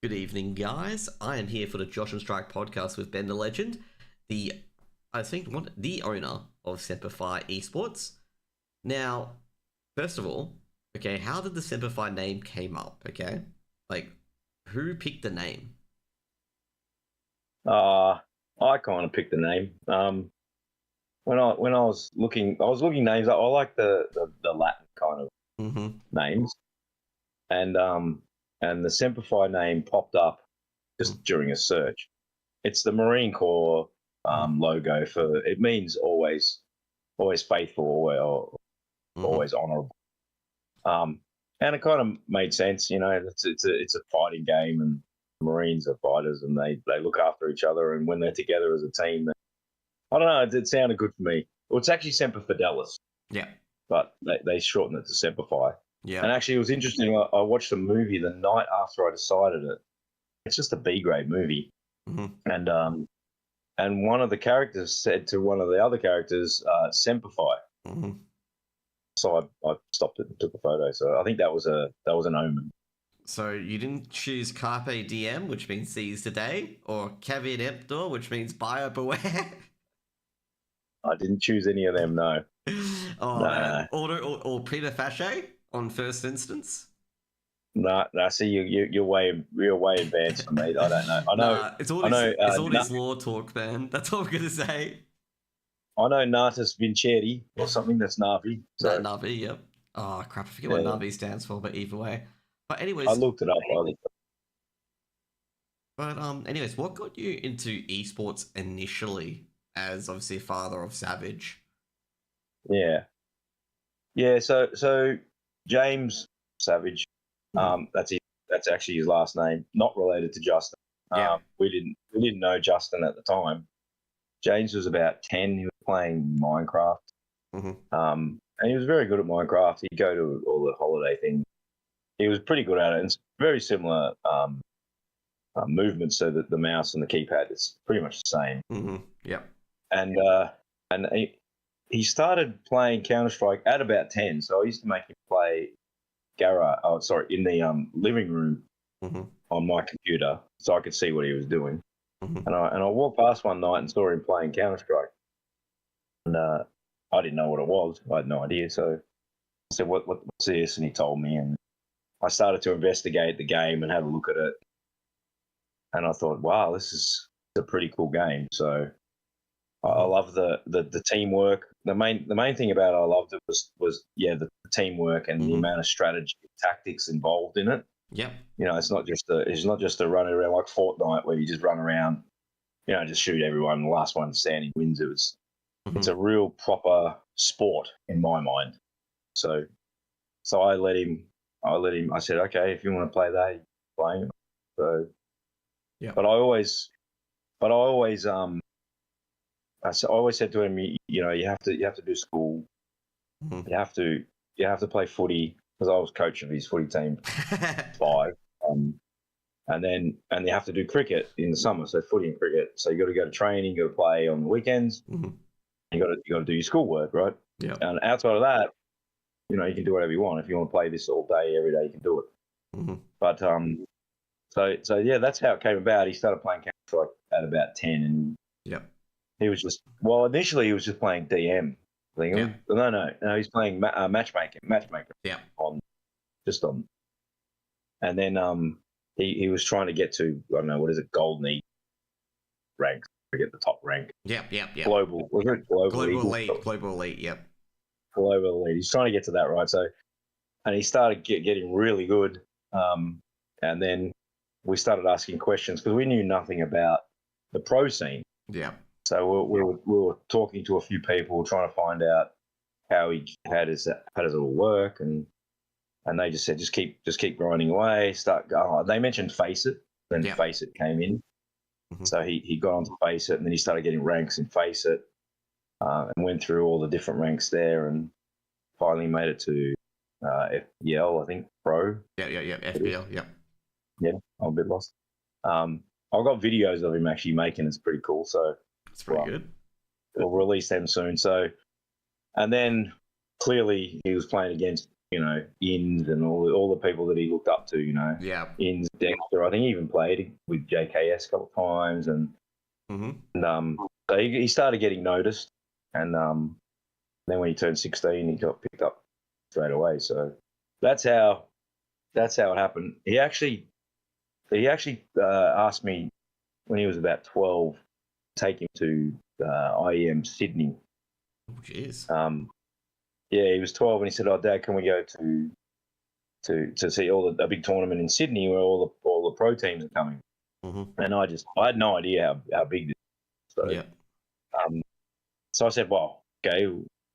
Good evening, guys. I am here for the Joshin-Strike podcast with Ben the Legend, the the owner of Semper Esports. Now, first of all, okay, how did the Semper name came up? Okay, like who picked the name? Uh, I kind of picked the name. When I I was looking names. I like the Latin kind of Mm-hmm. names, and and the Semper name popped up just during a search. It's the Marine Corps logo for. It means always faithful, or Mm-hmm. always honourable. Um, and it kind of made sense. You know, it's a fighting game, and Marines are fighters, and they look after each other, and when they're together as a team, I don't know. It sounded good for me. Well, it's actually Semper Fidelis, Yeah. but they shortened it to Semper Fi. Yeah. And actually, it was interesting. I watched a movie the night after I decided it. It's just a B grade movie, Mm-hmm. and one of the characters said to one of the other characters, Semper Fi. Mm-hmm. So I stopped it and took a photo. So I think that was an omen. So you didn't choose Carpe Diem, which means seize the day, or Caveat Emptor, which means buyer beware. I didn't choose any of them. No, Oh no, man, or Peter Fache on first instance. no. See, you're way advanced for me. I don't know. Nah, it's all I this know. it's all this law talk, man. That's all I'm gonna say. I know Natus Vincetti or something that's Navi. That So Navi, yep. Oh crap, I forget what yeah, Navi stands for, but either way. But I anyways, looked it up. anyways, what got you into esports initially as obviously a father of Savage? Yeah, yeah. So James Savage, Hmm. that's actually his last name. Not related to Justin. Yeah. We didn't know Justin at the time. James was about 10. He was playing Minecraft. Hmm. And he was very good at Minecraft. He'd go to all the holiday things. He was pretty good at it. And it's very similar movements, so that the mouse and the keypad is pretty much the same. Hmm. Yep. And and he started playing Counter Strike at about 10. So I used to make him play in the living room Hmm. on my computer, so I could see what he was doing. Hmm. And I walked past one night and saw him playing Counter Strike, and I didn't know what it was. I had no idea. So I said, what's this?" And he told me, and I started to investigate the game and have a look at it. And I thought, wow, this is a pretty cool game. So I love the teamwork. The main thing about it I loved it was the teamwork and the Hmm. amount of strategy and tactics involved in it. Yep. You know, it's not just a run around like Fortnite where you just run around, you know, just shoot everyone and the last one standing wins. It's Hmm. a real proper sport in my mind. So I let him. I said, okay, if you want to play that, you're playing. So, Yep. but I always, I always said to him, you know, you have to do school. Hmm. You have to play footy, because I was coach of his footy team 5, and you have to do cricket in the summer. So footy and cricket. So you got to go to training, you got to play on the weekends. Hmm. You got to do your schoolwork, right? Yep. And outside of that, you know, you can do whatever you want. If you want to play this all day, every day, you can do it. Hmm. But so yeah, that's how it came about. He started playing Counter Strike at about 10, and Yep. he was initially he was just playing DM. Yep. No, he's playing matchmaker Yep. on just on, and then he was trying to get to, I don't know, what is it, golden elite rank, to get the top rank. Yep. Yep. Yep. Global, was it global Global Eagle? elite. Global elite. Yep. Global elite. He's trying to get to that, right? So, and he started getting really good, and then we started asking questions because we knew nothing about the pro scene. Yep. So we were talking to a few people, trying to find out how does it all work, and they just said just keep grinding away. They mentioned Face It, then Yep. Face It came in, Mhm. so he got onto Face It, and then he started getting ranks in Face It, and went through all the different ranks there, and finally made it to FPL, I think, Pro. Yeah. Yeah. Yeah. FBL. Yep. Yeah, I'm a bit lost. I've got videos of him actually making. It's pretty cool. So That's pretty good. we'll release them soon. So, and then clearly he was playing against Inns and all the people that he looked up to, Yeah. Inns, Dexter. I think he even played with JKS a couple of times, and so he started getting noticed, and then when he turned 16, he got picked up straight away. So that's how it happened. He actually asked me when he was about 12 to take him to IEM Sydney. Oh, jeez. Yeah, he was 12, and he said, "Oh, Dad, can we go to see a big tournament in Sydney where all the pro teams are coming?" And I had no idea how big this was. So, Yeah. So I said, "Well, okay,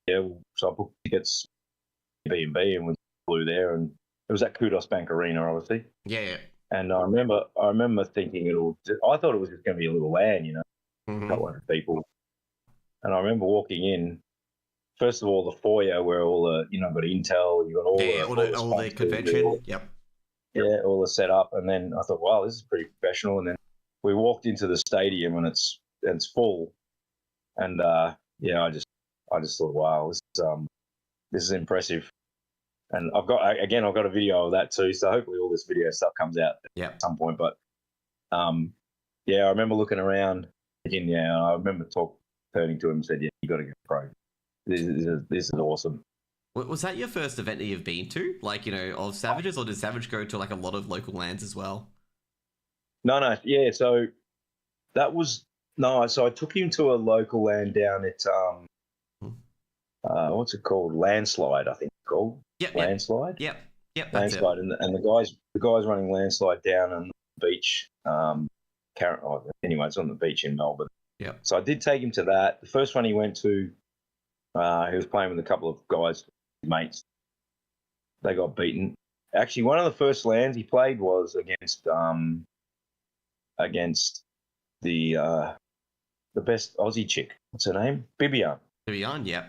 yeah." So I booked tickets, B&B, and we flew there, and it was at Kudos Bank Arena, obviously. Yeah. And I remember thinking I thought it was just going to be a little LAN, a couple hundred people. And I remember walking in. First of all, the foyer where all the got Intel, you got all the convention. Yep. Yeah, all the setup, and then I thought, wow, this is pretty professional. And then we walked into the stadium, and it's full, and yeah, I just thought, wow, this is impressive. And I've got a video of that too, so hopefully all this video stuff comes out at some point. But yeah, I remember looking around again. Yeah, I remember turning to him and said, "Yeah, you got to get pro. This is awesome." Was that your first event that you've been to, like, of Savages, or did Savage go to like a lot of local lands as well? No, yeah. So that was So I took him to a local land down at what's it called? Landslide, I think it's called. Yep. Landslide. Yep. Landslide, and the guys running Landslide down on the beach. Anyway, it's on the beach in Melbourne. Yeah. So I did take him to that. The first one he went to, he was playing with a couple of guys, mates. They got beaten. Actually, one of the first lands he played was against the best Aussie chick. What's her name? Bibian. Bibian, yeah.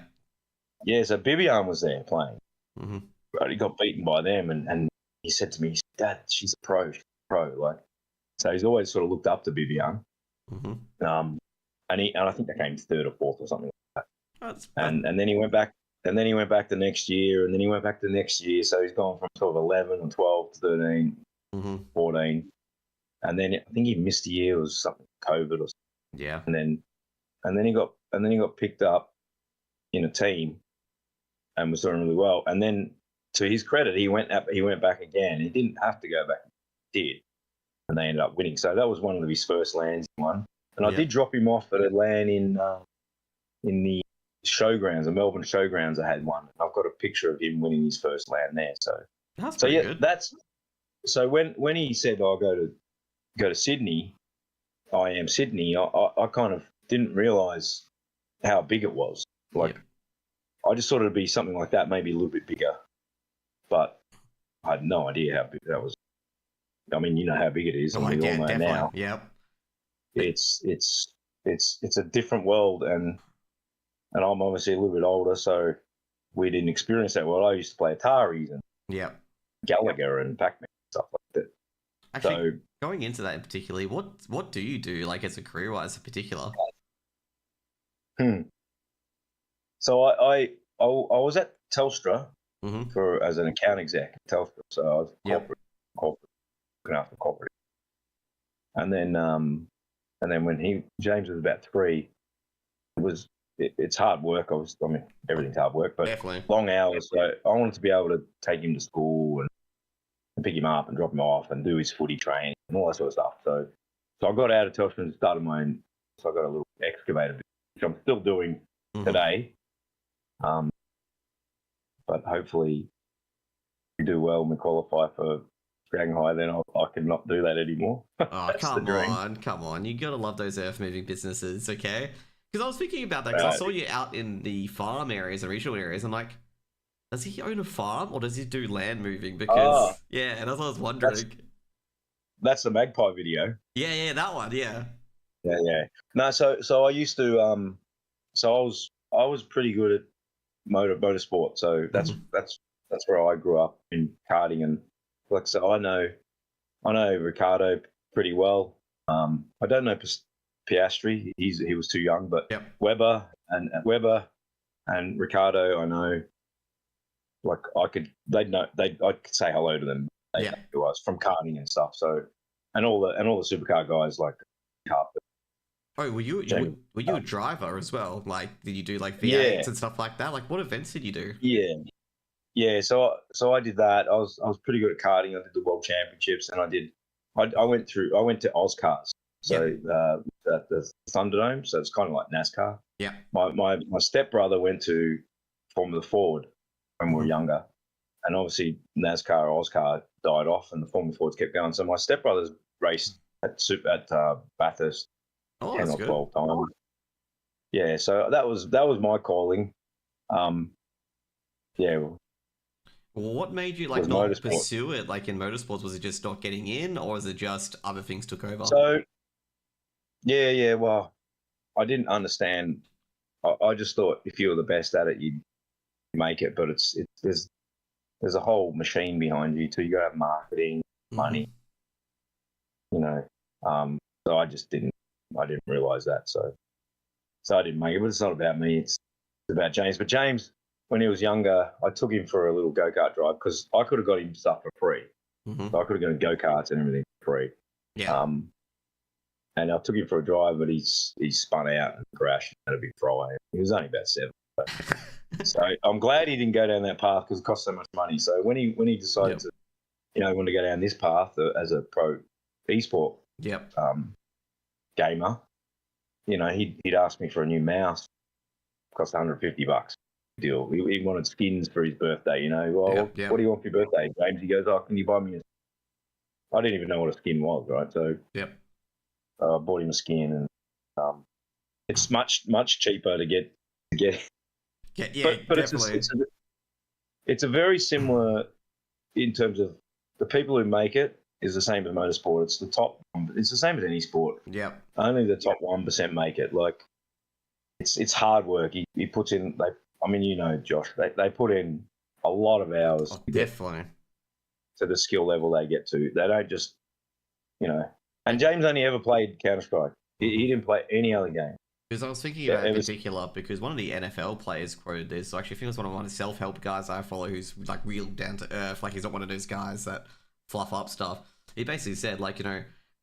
Yeah, so Bibian was there playing. But he got beaten by them, and he said to me, "Dad, she's a pro. Like." So he's always sort of looked up to Bibian. And I think they came third or fourth or something like that. And then he went back. And then he went back the next year, and then he went back the next year. So he's gone from sort of 11 and 12 to 13, 14. And then I think he missed a year, or something, COVID or something. Yeah. And then he got picked up in a team and was doing really well. And then, to his credit, he went back again. He didn't have to go back. He did. And they ended up winning. So that was one of his first lands he won. And I did drop him off at a land in the showgrounds, the Melbourne showgrounds. I had one. I've got a picture of him winning his first land there. So that's pretty good. So when he said, "I'll go to Sydney," IEM Sydney, I kind of didn't realise how big it was. Like, I just thought it'd be something like that, maybe a little bit bigger, but I had no idea how big that was. I mean, you know how big it is, and we all know definitely. now. Yep. It's a different world, and I'm obviously a little bit older, so we didn't experience that well. I used to play Ataris and Gallagher and Pac-Man and stuff like that. Actually, going into that in particular, what do you do, like, as a career-wise in particular? So I was at Telstra as an account exec at Telstra. So I was corporate, looking after corporate. And then when James was about 3, it's hard work. Everything's hard work, but definitely long hours. So I wanted to be able to take him to school and pick him up and drop him off and do his footy training and all that sort of stuff. So I got out of Telstra and started my own. So I got a little excavator, which I'm still doing today. But hopefully we do well and we qualify for Shanghai, then I can not do that anymore. Oh, come on. You got to love those earth-moving businesses, okay? Because I was thinking about that, because I saw you out in the farm areas and regional areas. I'm like, does he own a farm or does he do land moving? Because, and that's what I was wondering. That's the Magpie video. Yeah, that one, yeah. Yeah. No, so I used to, so I was pretty good at motorsport. So that's where I grew up, in karting, and like, so I know Ricardo pretty well. I don't know Piastri. He was too young, but Weber and Ricardo I know. like they'd know, I could say hello to them. They Yeah. know who I was from karting and stuff. So, and all the supercar guys like Carpet. Oh, Jamie. were you a driver as well? Like, did you do like Yeah, V8s and stuff like that? Like, what events did you do? yeah, yeah. So I did that. I was pretty good at karting. I did the World Championships, and I went to Oscars. So the Thunderdome. So it's kind of like NASCAR. Yeah. My stepbrother went to Formula Ford when we were Mhm. younger, and obviously NASCAR Oscar died off, and the Formula Fords kept going. So my stepbrother's raced at Bathurst Oh, 10 that's or good. 12 times. Yeah, so that was my calling. Yeah, Well, what made you like was not motorsport. pursue it? Like in motorsports, was it just not getting in, or is it just other things took over? So yeah. Well, I didn't understand. I just thought if you were the best at it, you'd make it. But it's there's a whole machine behind you too. You got to have marketing, money, Mhm. you know. So I didn't realize that. So I didn't make it. But it's not about me. It's about James. But James, when he was younger, I took him for a little go kart drive because I could have got him stuff for free. Mhm. So I could have gone go karts and everything for free. Yeah. And I took him for a drive, but he spun out and crashed and had a big throwaway. He was only about 7. So I'm glad he didn't go down that path because it cost so much money. So when he decided Yep. to, want to go down this path as a pro esport Yep. gamer, he'd ask me for a new mouse. It cost $150. Deal. He wanted skins for his birthday. Well, Yep. Yep. what do you want for your birthday, James? He goes, oh, can you buy me I didn't even know what a skin was, right? So Yep. I bought him a skin, and it's much cheaper to get. Yeah. But Definitely. it's a very similar in terms of the people who make it is the same as motorsport. It's the top. It's the same as any sport. Yep. Only the top 1% make it. Like it's hard work. He puts in. Josh. They put in a lot of hours Oh, to get definitely. to the skill level they get to. They don't just And And James only ever played Counter Strike. He mhm. didn't play any other game. Because I was thinking Yeah, about it it in was particular because one of the NFL players quoted this. So actually, I think it was one of my self-help guys I follow who's like real down to earth. Like he's not one of those guys that fluff up stuff. He basically said like,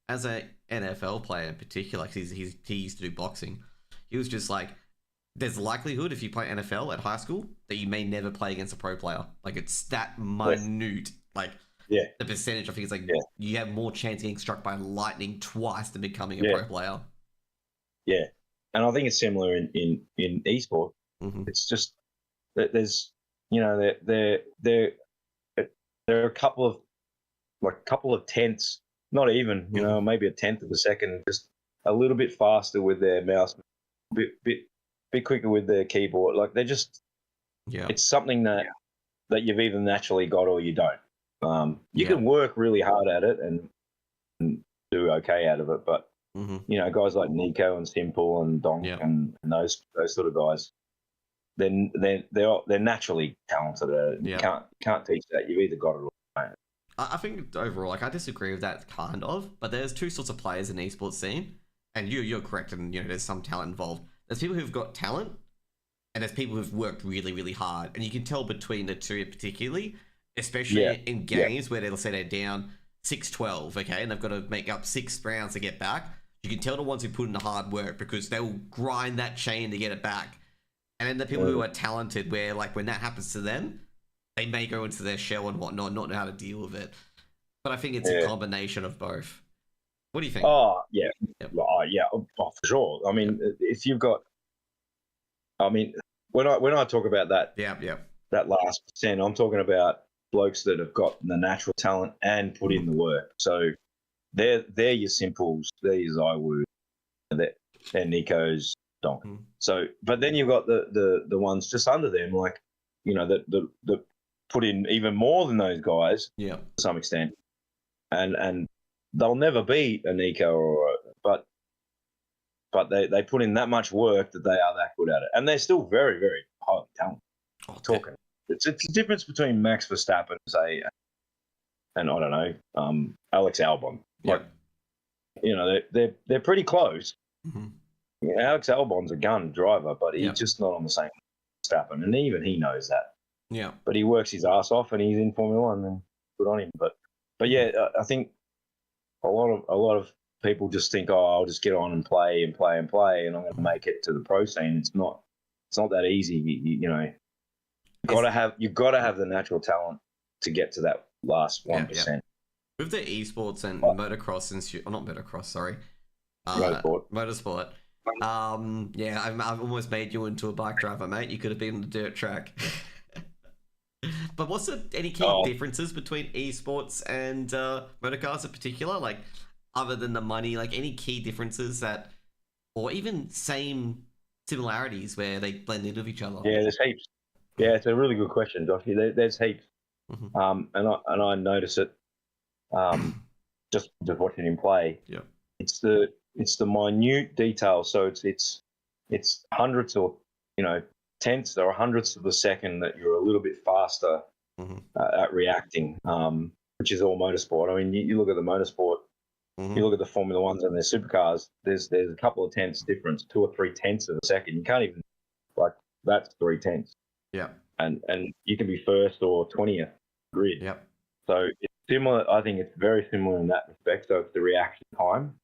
as a NFL player in particular, like he used to do boxing. He was just like, there's likelihood if you play NFL at high school that you may never play against a pro player. Like it's that minute. Like yeah, the percentage, I think it's like yeah, you have more chance of getting struck by lightning twice than becoming a yeah, pro player. yeah. And I think it's similar in esport. Mm-hmm. It's just that there's there there are a couple of tenths, not even Mm-hmm. maybe a tenth of a second, just a little bit faster with their mouse, bit quicker with their keyboard. Like they're just Yeah. it's something that you've either naturally got or you don't. You Yeah. can work really hard at it and do okay out of it, but Mm-hmm. guys like Nico and Simple and Donk Yeah. and those sort of guys, they're naturally talented at it. Yeah. You can't teach that. You've either got it or don't. I think overall, like I disagree with that kind of, but there's two sorts of players in the esports scene, and you're correct, and there's some talent involved. There's people who've got talent, and there's people who've worked really, really hard, and you can tell between the two particularly, Yeah, especially in yeah, games where they'll say they're down 6-12, okay, and they've got to make up 6 rounds to get back. You can tell the ones who put in the hard work because they'll grind that chain to get it back. And then the people who are talented, where like when that happens to them, they may go into their shell and whatnot, not know how to deal with it. But I think it's a yeah. combination of both. What do you think? Oh, yeah. Yep. Oh, yeah. Oh, for sure. I Yep. mean, if you've got, I mean, when I talk about Yep. Yep. that last percent, I'm talking about blokes that have got the natural talent and put in the work. So they're your Simples, they're your Zywood, they're Nico's, Donk. Mm. So, but then you've got the ones just under them, like that put in even more than those guys Yeah. to some extent, and they'll never be a Nico but they put in that much work that they are that good at it, and they're still very, very highly talented. Oh, Talking, it's a difference between Max Verstappen, say, and I don't know, Alex Albon. Like, they're pretty close. Mm-hmm. Alex Albon's a gun driver, but he's Yep. just not on the same Verstappen, and even he knows that. Yeah. but he works his ass off and he's in Formula One, and good on him. But yeah, I think a lot of people just think, oh, I'll just get on and play and play and play, and I'm going to make it to the pro scene. It's not that easy. You know, you've got to have the natural talent to get to that last 1%. Yeah. With the esports and motocross, since you, not motocross, sorry, motorsport. Yeah, I've almost made you into a bike driver, mate. You could have been on the dirt track. But what's any key differences between esports and motocars in particular? Like, other than the money, like any key differences that, or even same similarities where they blend in with each other? Yeah, there's heaps. Yeah, it's a really good question, Josh. There's heaps. And I notice it just watching him play. Yeah. It's the minute details. So it's hundredths or tenths or hundredths of a second that you're a little bit faster at reacting, which is all motorsport. I mean, you look at the motorsport, you look at the Formula Ones and their supercars. There's a couple of tenths difference, 2 or 3 tenths of a second. You can't even that's 3 tenths. Yeah. And you can be first or 20th grid. Yep. So it's similar. I think it's very similar in that respect. So it's the reaction time.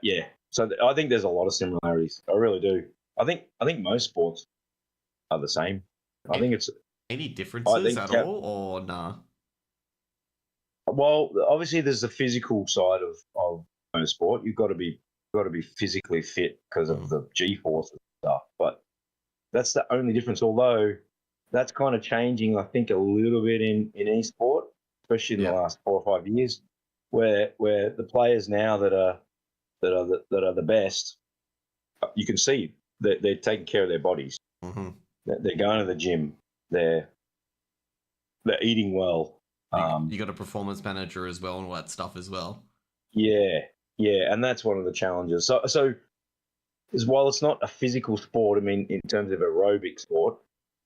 Yeah. So I think there's a lot of similarities. I really do. I think most sports are the same. I think it's any differences at all, or nah? Well, obviously there's the physical side of motorsport. You've got to be physically fit because of the G-force and stuff. But that's the only difference. Although that's kind of changing, I think, a little bit in esport, especially in the last 4 or 5 years, where the players now that are the best, you can see that they're taking care of their bodies. They're going to the gym. They're eating well. You got a performance manager as well and all that stuff as well. Yeah, and that's one of the challenges. So as while it's not a physical sport, I mean, in terms of aerobic sport,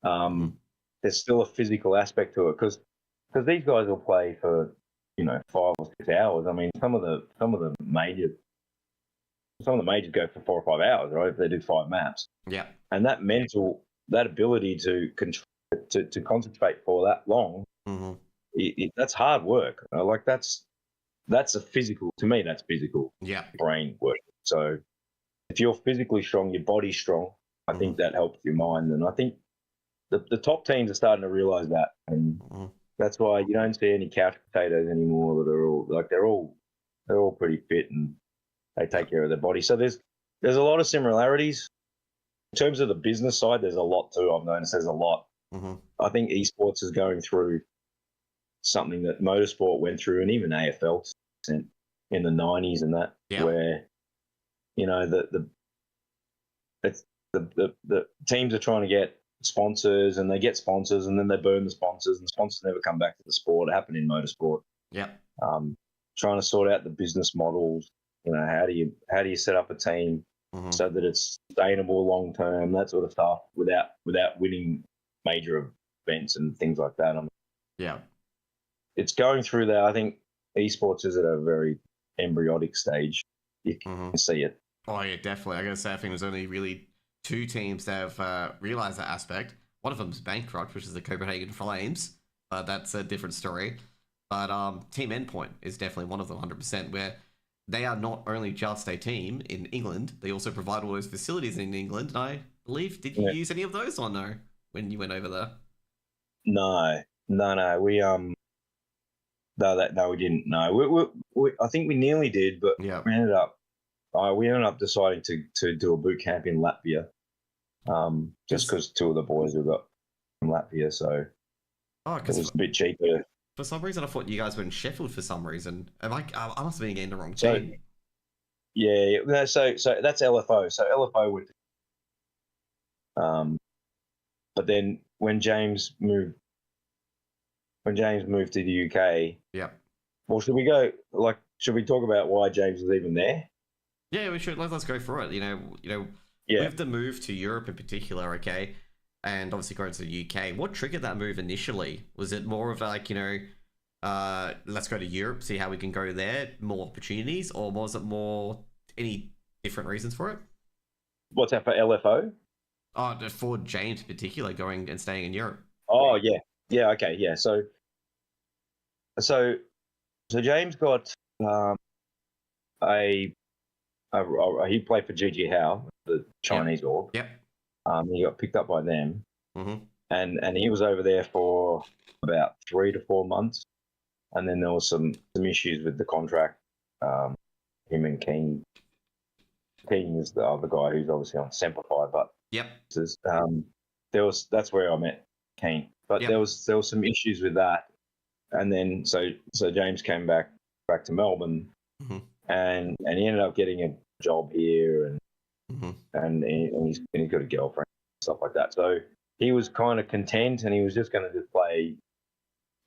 there's still a physical aspect to it because these guys will play for 5 or 6 hours. I mean, some of the majors go for 4 or 5 hours, right? If they do 5 maps. Yeah. And that ability to concentrate for that long, that's hard work. That's a physical, to me, that's physical brain work. So if you're physically strong, your body's strong, I think that helps your mind. And I think the top teams are starting to realize that. And that's why you don't see any couch potatoes anymore that are all they're all pretty fit and they take care of their body. So there's a lot of similarities. In terms of the business side, there's a lot too. I've noticed there's a lot. I think esports is going through something that motorsport went through, and even AFL in the 90s and that, where the teams are trying to get sponsors, and they get sponsors, and then they burn the sponsors, and sponsors never come back to the sport. It happened in motorsport. Trying to sort out the business models. How do you set up a team so that it's sustainable long term, that sort of stuff, without winning major events and things like that. It's going through that. I think esports is at a very embryonic stage. You can see it. Oh yeah, definitely. I gotta say, I think there's only really 2 teams that have realized that aspect. One of them's bankrupt, which is the Copenhagen Flames. That's a different story. But Team Endpoint is definitely one of them, 100%, where they are not only just a team in England, they also provide all those facilities in England. And I believe, did you use any of those or no when you went over there? No. We we didn't. No, we I think we nearly did, but we ended up deciding to do a boot camp in Latvia, just because 2 of the boys have got from Latvia, so it was a bit cheaper. For some reason, I thought you guys were in Sheffield for some reason. I must have been getting the wrong team. So that's LFO. So LFO would. But then when James moved to the UK. Well, should we talk about why James was even there? Yeah, we should. Let's go for it. With the move to Europe in particular, okay, and obviously going to the UK, what triggered that move initially? Was it more of let's go to Europe, see how we can go there, more opportunities, or was it more any different reasons for it? What's that for LFO? Oh, for James in particular, going and staying in Europe. Oh yeah, okay, yeah. So James got a, he played for GG Howe, the Chinese org. Yep. He got picked up by them, Mm-hmm. and he was over there for about 3 to 4 months, and then there was some issues with the contract. Him and King is the other guy who's obviously on Semper, but Yep. That's where I met King, but Yep. there was some issues with that, and then so James came back to Melbourne, Mm-hmm. and he ended up getting a job here, and Mm-hmm. and he's got a girlfriend, stuff like that. So he was kind of content, and he was just going to just play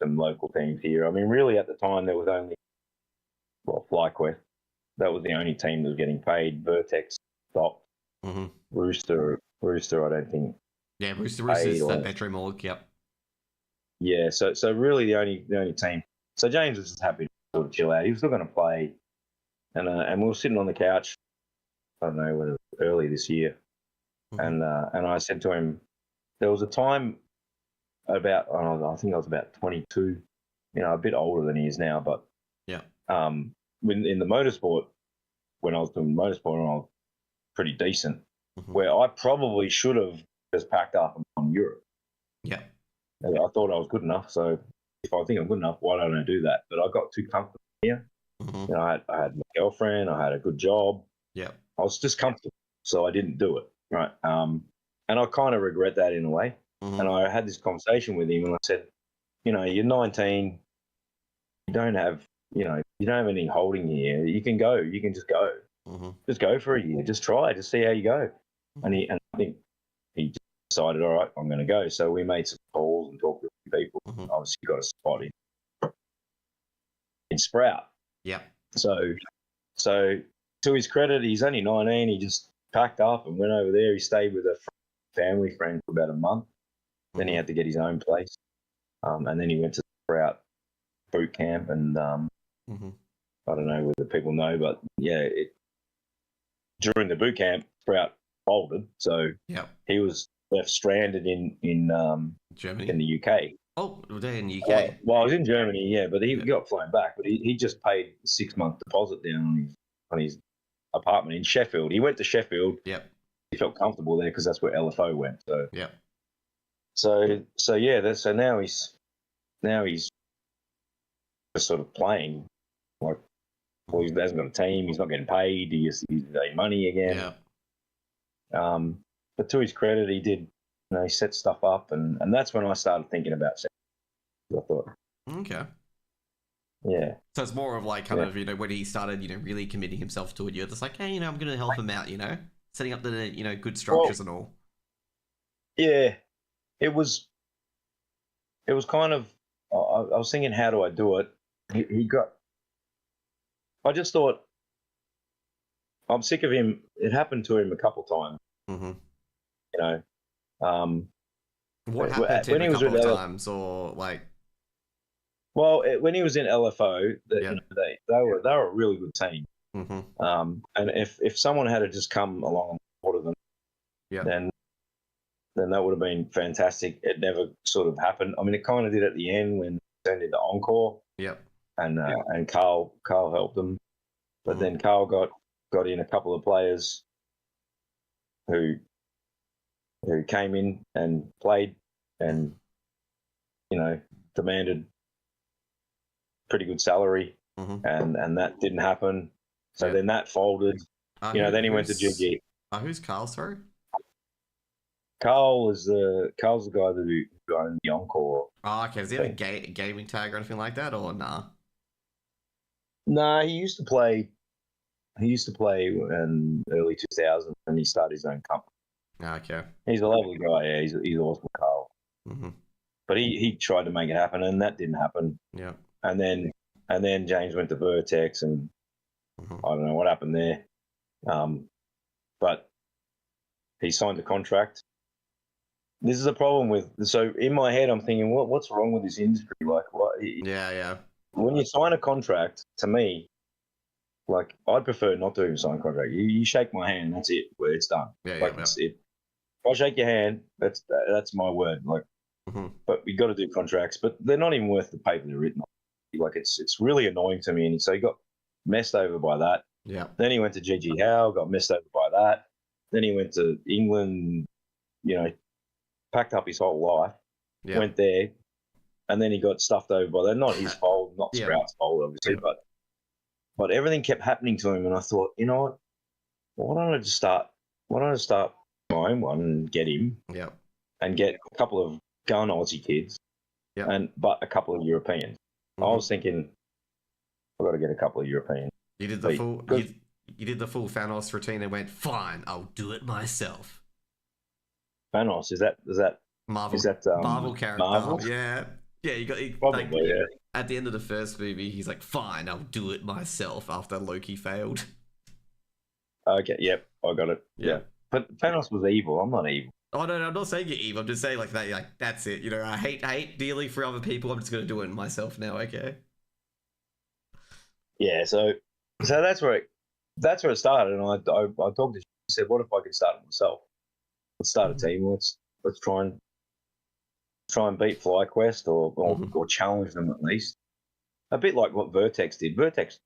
some local teams here. I mean, really at the time there was only FlyQuest. That was the only team that was getting paid. Vertex stopped. Mm-hmm. Rooster, I don't think. Yeah, Roosters, that bedroom org. Yep. Yeah, so really the only team. So James was just happy to sort of chill out. He was still going to play, and we were sitting on the couch. I don't know when it was early this year, Mm-hmm. and I said to him, there was a time about I think I was about 22, a bit older than he is now, but Yeah. when in the motorsport, when I was doing motorsport, and I was pretty decent, Mm-hmm. where I probably should have just packed up and gone Europe. Yeah. I thought I was good enough, so if I think I'm good enough, why don't I do that? But I got too comfortable here. Mm-hmm. I had my girlfriend, I had a good job. Yeah. I was just comfortable, so I didn't do it. Right. And I kind of regret that in a way. Mm-hmm. And I had this conversation with him, and I said, you're 19, you don't have any holding here. You can go. You can just go. Mm-hmm. Just go for a year. Just try. Just see how you go. And I think he decided, all right, I'm going to go. So we made some calls and talked to a few people. Mm-hmm. Obviously, got a spot in Sprout. Yeah. So to his credit, he's only 19. He just packed up and went over there. He stayed with a family friend for about a month. Mm-hmm. Then he had to get his own place. And then he went to Sprout boot camp. And Mm-hmm. I don't know whether people know, but yeah, during the boot camp, Sprout folded. So he was left stranded in Germany, in the UK. Oh, they're in the UK. Well, I was in Germany, yeah, but he got flown back. But he just paid a 6-month deposit down on his apartment in Sheffield. He went to Sheffield. Yep. He felt comfortable there because that's where LFO went. So yep. So yeah. So now he's just sort of playing like. Well, he hasn't got a team. He's not getting paid. He's getting money again. Yeah. But to his credit, he did. He set stuff up, and that's when I started thinking about sex. I thought, okay. Yeah. So it's more of like kind of when he started really committing himself to it. You're just like, hey, I'm going to help him out. Setting up the good structures and all. Yeah, it was kind of. I was thinking, how do I do it? I just thought, I'm sick of him. It happened to him a couple of times. Mm-hmm. What happened to him a couple of times, or like? Well, when he was in LFO, they were a really good team. Mm-hmm. And if someone had to just come along and support them, then that would have been fantastic. It never sort of happened. I mean, it kind of did at the end when it turned into Encore. Yep. And Carl helped them, but then Carl got in a couple of players who came in and played and demanded pretty good salary, and that didn't happen. So then that folded. Then he went to GG. Who's Carl? Sorry. Carl is the guy who owned the Encore. Oh, okay. Does he have a gaming tag or anything like that, or nah? Nah, he used to play in early 2000s, and he started his own company. Okay. He's a lovely guy. Yeah, he's awesome, Carl. Mm-hmm. But he tried to make it happen, and that didn't happen. Yeah. And then James went to Vertex, and I don't know what happened there. But he signed a contract. This is a problem with. So in my head, I'm thinking, what's wrong with this industry? Like, what? Yeah. When you sign a contract, to me, like I'd prefer not to even sign a contract. You shake my hand, that's it. Where it's done. Yeah. Like it's it. I shake your hand, that's my word. Like, but we got to do contracts, but they're not even worth the paper they're written on. Like, it's really annoying to me. And so he got messed over by that. Yeah. Then he went to GG Howe, got messed over by that. Then he went to England, packed up his whole life, went there, and then he got stuffed over by that. Not his fault, not Sprout's fault, obviously, but everything kept happening to him. And I thought, you know what? Why don't I just start my own one and get him? Yeah. And get a couple of gun Aussie kids, but a couple of Europeans. I was thinking, I've got to get a couple of Europeans. You did the full. You did the full Thanos routine and went, fine, I'll do it myself. Thanos, is that Marvel? Is that Marvel character? Marvel? Yeah. You got probably. At the end of the first movie, he's like, fine, I'll do it myself. After Loki failed. Okay. Yep. I got it. Yeah. But Thanos was evil. I'm not evil. Oh no, I'm not saying you're evil. I'm just saying like that. Like that's it. I hate dealing for other people. I'm just gonna do it myself now. Okay. Yeah. So that's where it started. And I talked to you, said, what if I could start it myself? Let's start a team. Let's try and beat FlyQuest or challenge them at least. A bit like what Vertex did. Vertex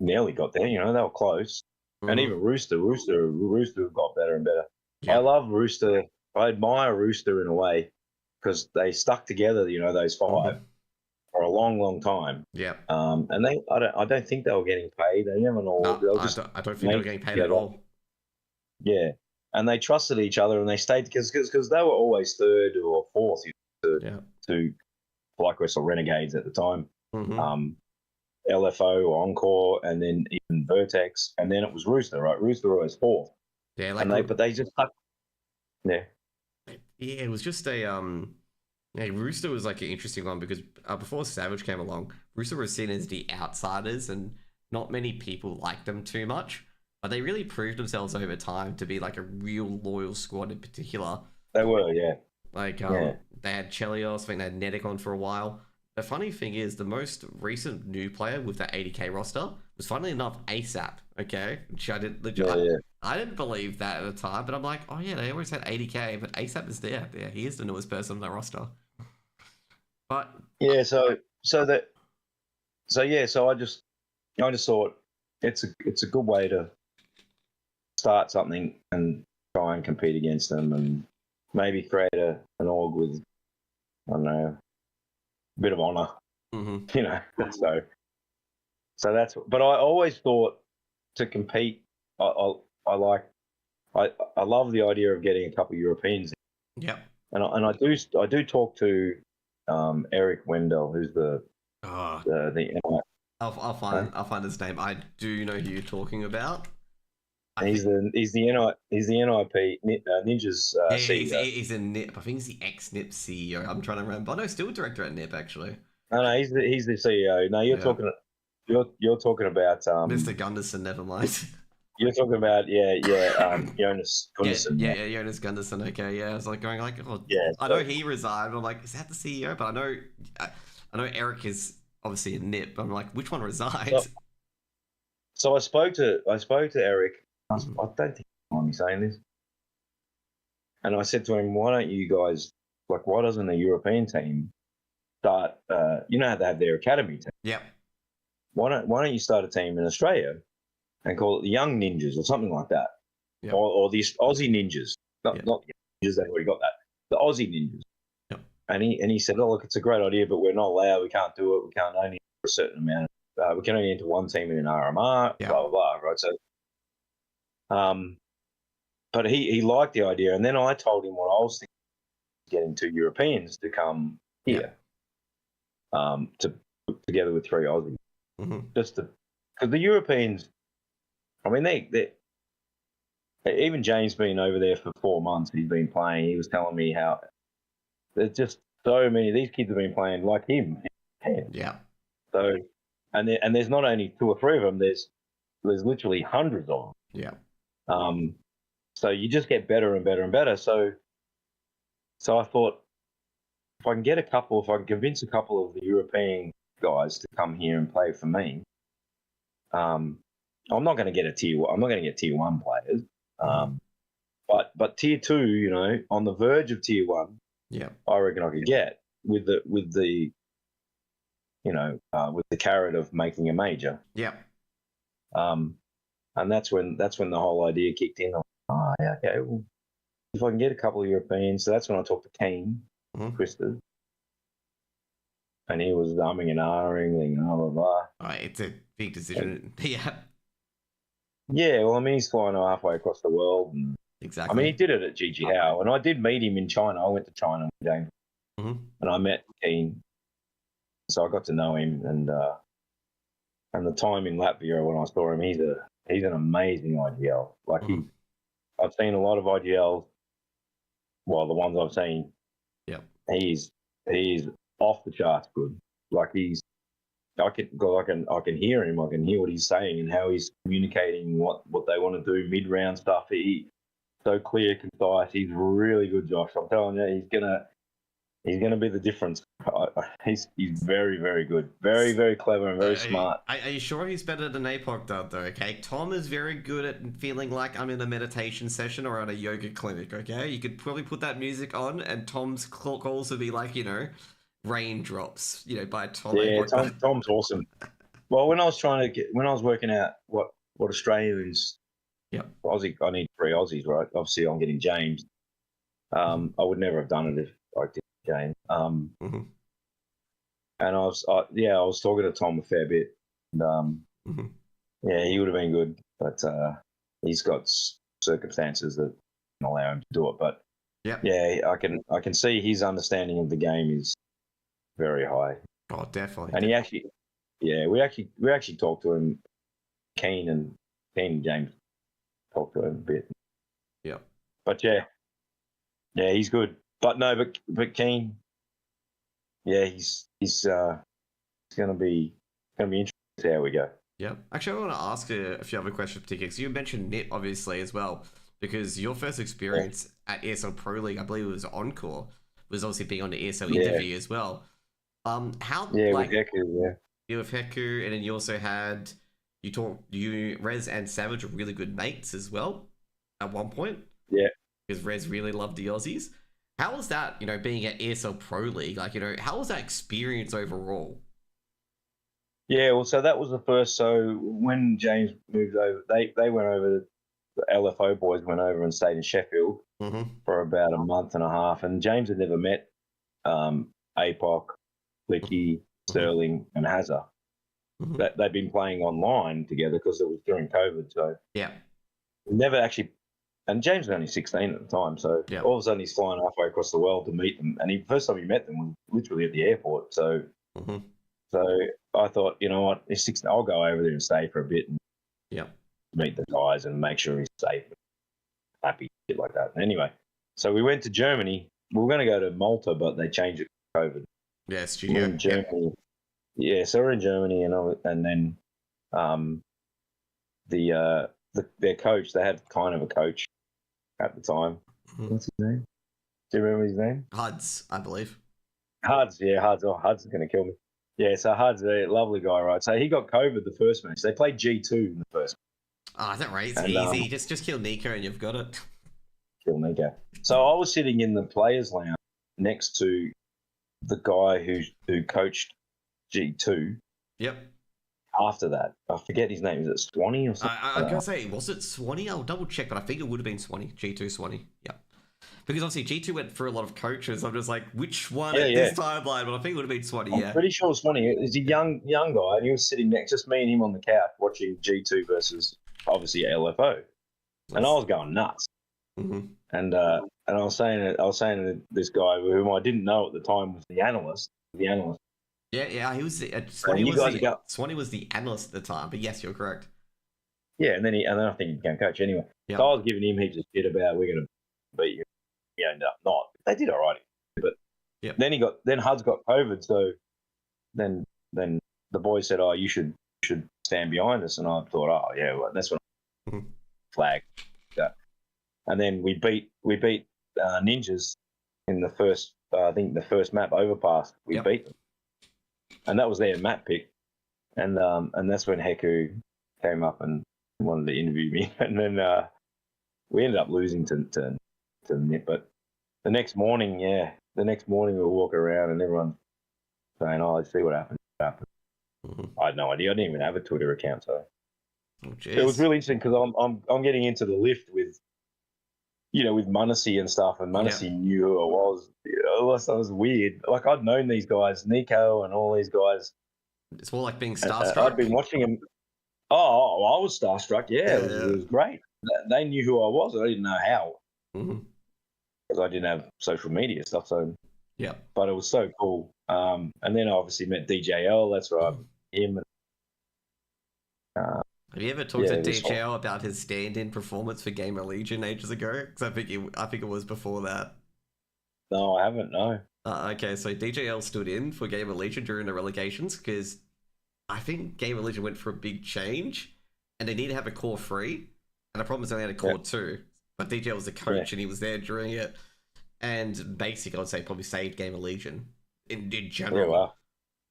nearly got there. They were close. And even Rooster got better and better. I love Rooster. I admire Rooster in a way because they stuck together, those five for a long, long time. Yeah. And I don't think they were getting paid. They never know. No, I don't think they were getting paid at all. Yeah. And they trusted each other and they stayed because they were always third or fourth to FlyQuest or Renegades at the time. LFO or Encore, and then even Vertex, and then it was Rooster, right? Rooster always fourth. Yeah, but they just yeah, it was just a Rooster was like an interesting one because before Savage came along, Rooster was seen as the outsiders, and not many people liked them too much. But they really proved themselves over time to be like a real loyal squad in particular. They were, yeah. Like they had Chelios, I think they had Nedic on for a while. The funny thing is, the most recent new player with that 80k roster was, funnily enough, ASAP. Okay, which I didn't I didn't believe that at the time, but I'm like, oh yeah, they always had 80k, but ASAP is there. Yeah, he is the newest person on that roster. But yeah, so I just thought it's a good way to start something and try and compete against them, and maybe create an org with, I don't know, a bit of honor, So that's. But I always thought to compete, I love the idea of getting a couple of Europeans. Yeah. And I do talk to Eric Wendell, who's the I'll find his name. I do know who you're talking about. He's the NIP Ninjas CEO. He's a NIP. I think he's the ex-NIP CEO. I'm trying to remember. Oh, no, still director at NIP actually. No, he's the CEO. No, you're talking about Mr. Gunderson. Never mind. You're talking about Jonas Gunderson. Yeah, Jonas Gunderson. Okay, yeah. I was like going like, I know he resigned. I'm like, is that the CEO? But I know Eric is obviously a NIP. I'm like, which one resigned? So I spoke to Eric. I don't think you mind me saying this. And I said to him, why don't you guys, why doesn't the European team start, how they have their academy team? Yep. Why don't you start a team in Australia and call it the Young Ninjas or something like that? Yep. Or the Aussie Ninjas. Not the Ninjas, they've already got that. The Aussie Ninjas. Yep. And he said, oh, look, it's a great idea, but we're not allowed. We can't do it. We can't only for a certain amount. We can only enter one team in an RMR, blah, blah, blah, right? So, but he liked the idea. And then I told him what I was thinking, getting two Europeans to come here to put together with three Aussies. Because the Europeans, I mean, they even James been over there for 4 months. He's been playing. He was telling me how there's just so many. These kids have been playing like him. Yeah. So, and there's not only 2 or 3 of them. There's literally hundreds of them. Yeah. So you just get better and better and better. So I thought, if I can convince a couple of the European guys to come here and play for me, I'm not going to get tier 1 players. But tier 2, on the verge of tier 1, Yeah. I reckon I could get with the with the carrot of making a major. Yeah. And that's when the whole idea kicked in. Oh, yeah, okay. Well, if I can get a couple of Europeans, so that's when I talked to Kane, Christus, and he was umming and ahhing, blah blah blah. It's a big decision. Yeah. Yeah, well, I mean, he's flying halfway across the world, and Exactly. I mean, he did it at GG Howe, and I did meet him in China. I went to China with James, and I met Kane, so I got to know him, and the time in Latvia when I saw him, he's an amazing IGL. Like I've seen a lot of IGLs. Well, the ones I've seen, he's off the charts good. Like I can hear him. I can hear what he's saying and how he's communicating what they want to do mid round stuff. He's so clear, concise. He's really good, Josh. I'm telling you, he's gonna be the difference. He's very, very good, very, very clever and very smart. Are you sure he's better than APOC though? Okay, Tom is very good at feeling like I'm in a meditation session or at a yoga clinic. Okay, you could probably put that music on, and Tom's calls would be like raindrops. By Tom. Yeah, Tom's awesome. Well, when I was working out what Australians, Aussie, I need 3 Aussies, right? Obviously, I'm getting James. I would never have done it if I did James. And I was talking to Tom a fair bit. And, yeah, he would have been good, but he's got circumstances that can allow him to do it. But yeah, I can see his understanding of the game is very high. Oh, definitely. And he actually, we actually talked to him. Keen and James talked to him a bit. Yeah. But yeah, he's good. But no, but Keen, yeah, he's gonna be interesting to see how we go. Yeah. Actually, I want to ask a few other questions, particularly because you mentioned Nip obviously as well, because your first experience at ESL Pro League, I believe it was Encore, was obviously being on the ESL interview as well. With Heku, with Heku, and then you also had Rez and Savage were really good mates as well at one point. Yeah. Because Rez really loved the Aussies. How was that, being at ESL Pro League? Like, how was that experience overall? Yeah, well, so that was the first. So when James moved over, they went over. The LFO boys went over and stayed in Sheffield for about a month and a half, and James had never met APOC, Licky, Sterling, and Hazza. That they'd been playing online together because it was during COVID. So never actually. And James was only 16 at the time, so all of a sudden he's flying halfway across the world to meet them. And first time he met them was literally at the airport. So, so I thought, you know what, he's 16. I'll go over there and stay for a bit and meet the guys and make sure he's safe, and happy, shit like that. Anyway, so we went to Germany. We were going to go to Malta, but they changed it to COVID. Yeah, studio. In Germany. Yeah, so we're in Germany, and then their coach, they had kind of a coach at the time. What's his name? Do you remember his name? Huds, I believe. Huds, yeah, Huds. Oh, Huds is going to kill me. Yeah, so Huds, a lovely guy, right? So he got COVID the first match. They played G2 in the first match. Oh, is that right? It's easy. Just kill Nico and you've got it. Kill Nico. So I was sitting in the players' lounge next to the guy who coached G2. Yep. After that, I forget his name. Is it Swanee or something? I was going to say, was it Swanee? I'll double check, but I think it would have been Swanee. G2 Swanee. Yeah. Because obviously G2 went through a lot of coaches. I'm just like, which one at this timeline? But I think it would have been Swanee, I'm pretty sure Swanee. He's a young guy, and he was sitting next, just me and him on the couch watching G2 versus, obviously, LFO. And I was going nuts. And I was saying to this guy, whom I didn't know at the time was the analyst. Yeah, he was. Swanee was the analyst at the time, but yes, you're correct. Yeah, and then I think he became coach anyway. So I was giving him heaps of shit about we're going to beat you. He ended up not. They did all right, but then Huds got COVID, so then the boys said, "Oh, you should stand behind us," and I thought, "Oh yeah, well, that's what flag." Yeah. And then we beat Ninjas in the first, I think the first map Overpass. We beat them. And that was their map pick, and that's when Heku came up and wanted to interview me, and then we ended up losing to the Nip. But the next morning, we were walking around and everyone saying, "Oh, let's see what happened." Mm-hmm. I had no idea. I didn't even have a Twitter account, so Oh, it was jeez. really interesting because I'm getting into the lift with with Munnessy and stuff, and Munnessy knew who I was. That was weird. Like I'd known these guys, Nico and all these guys. It's more like being I'd starstruck. been watching them. Oh, I was starstruck. Yeah, it Yeah. was great. They knew who I was. I didn't know how Mm-hmm. because I didn't have social media stuff. So, Yeah. but it was so cool. And then I obviously met DJL. That's right, him. Have you ever talked to It was fun. DHL about his stand-in performance for Gamer Legion ages ago? Because I think it was before that. No, I haven't. No. Okay, so DJL stood in for Gamer Legion during the relegations because I think Gamer Legion went for a big change, and they need to have a core 3, and the problem is they only had a core 2. But DJL was the coach, and he was there during it, and basically I'd say probably saved Gamer Legion in general. Yeah, wow.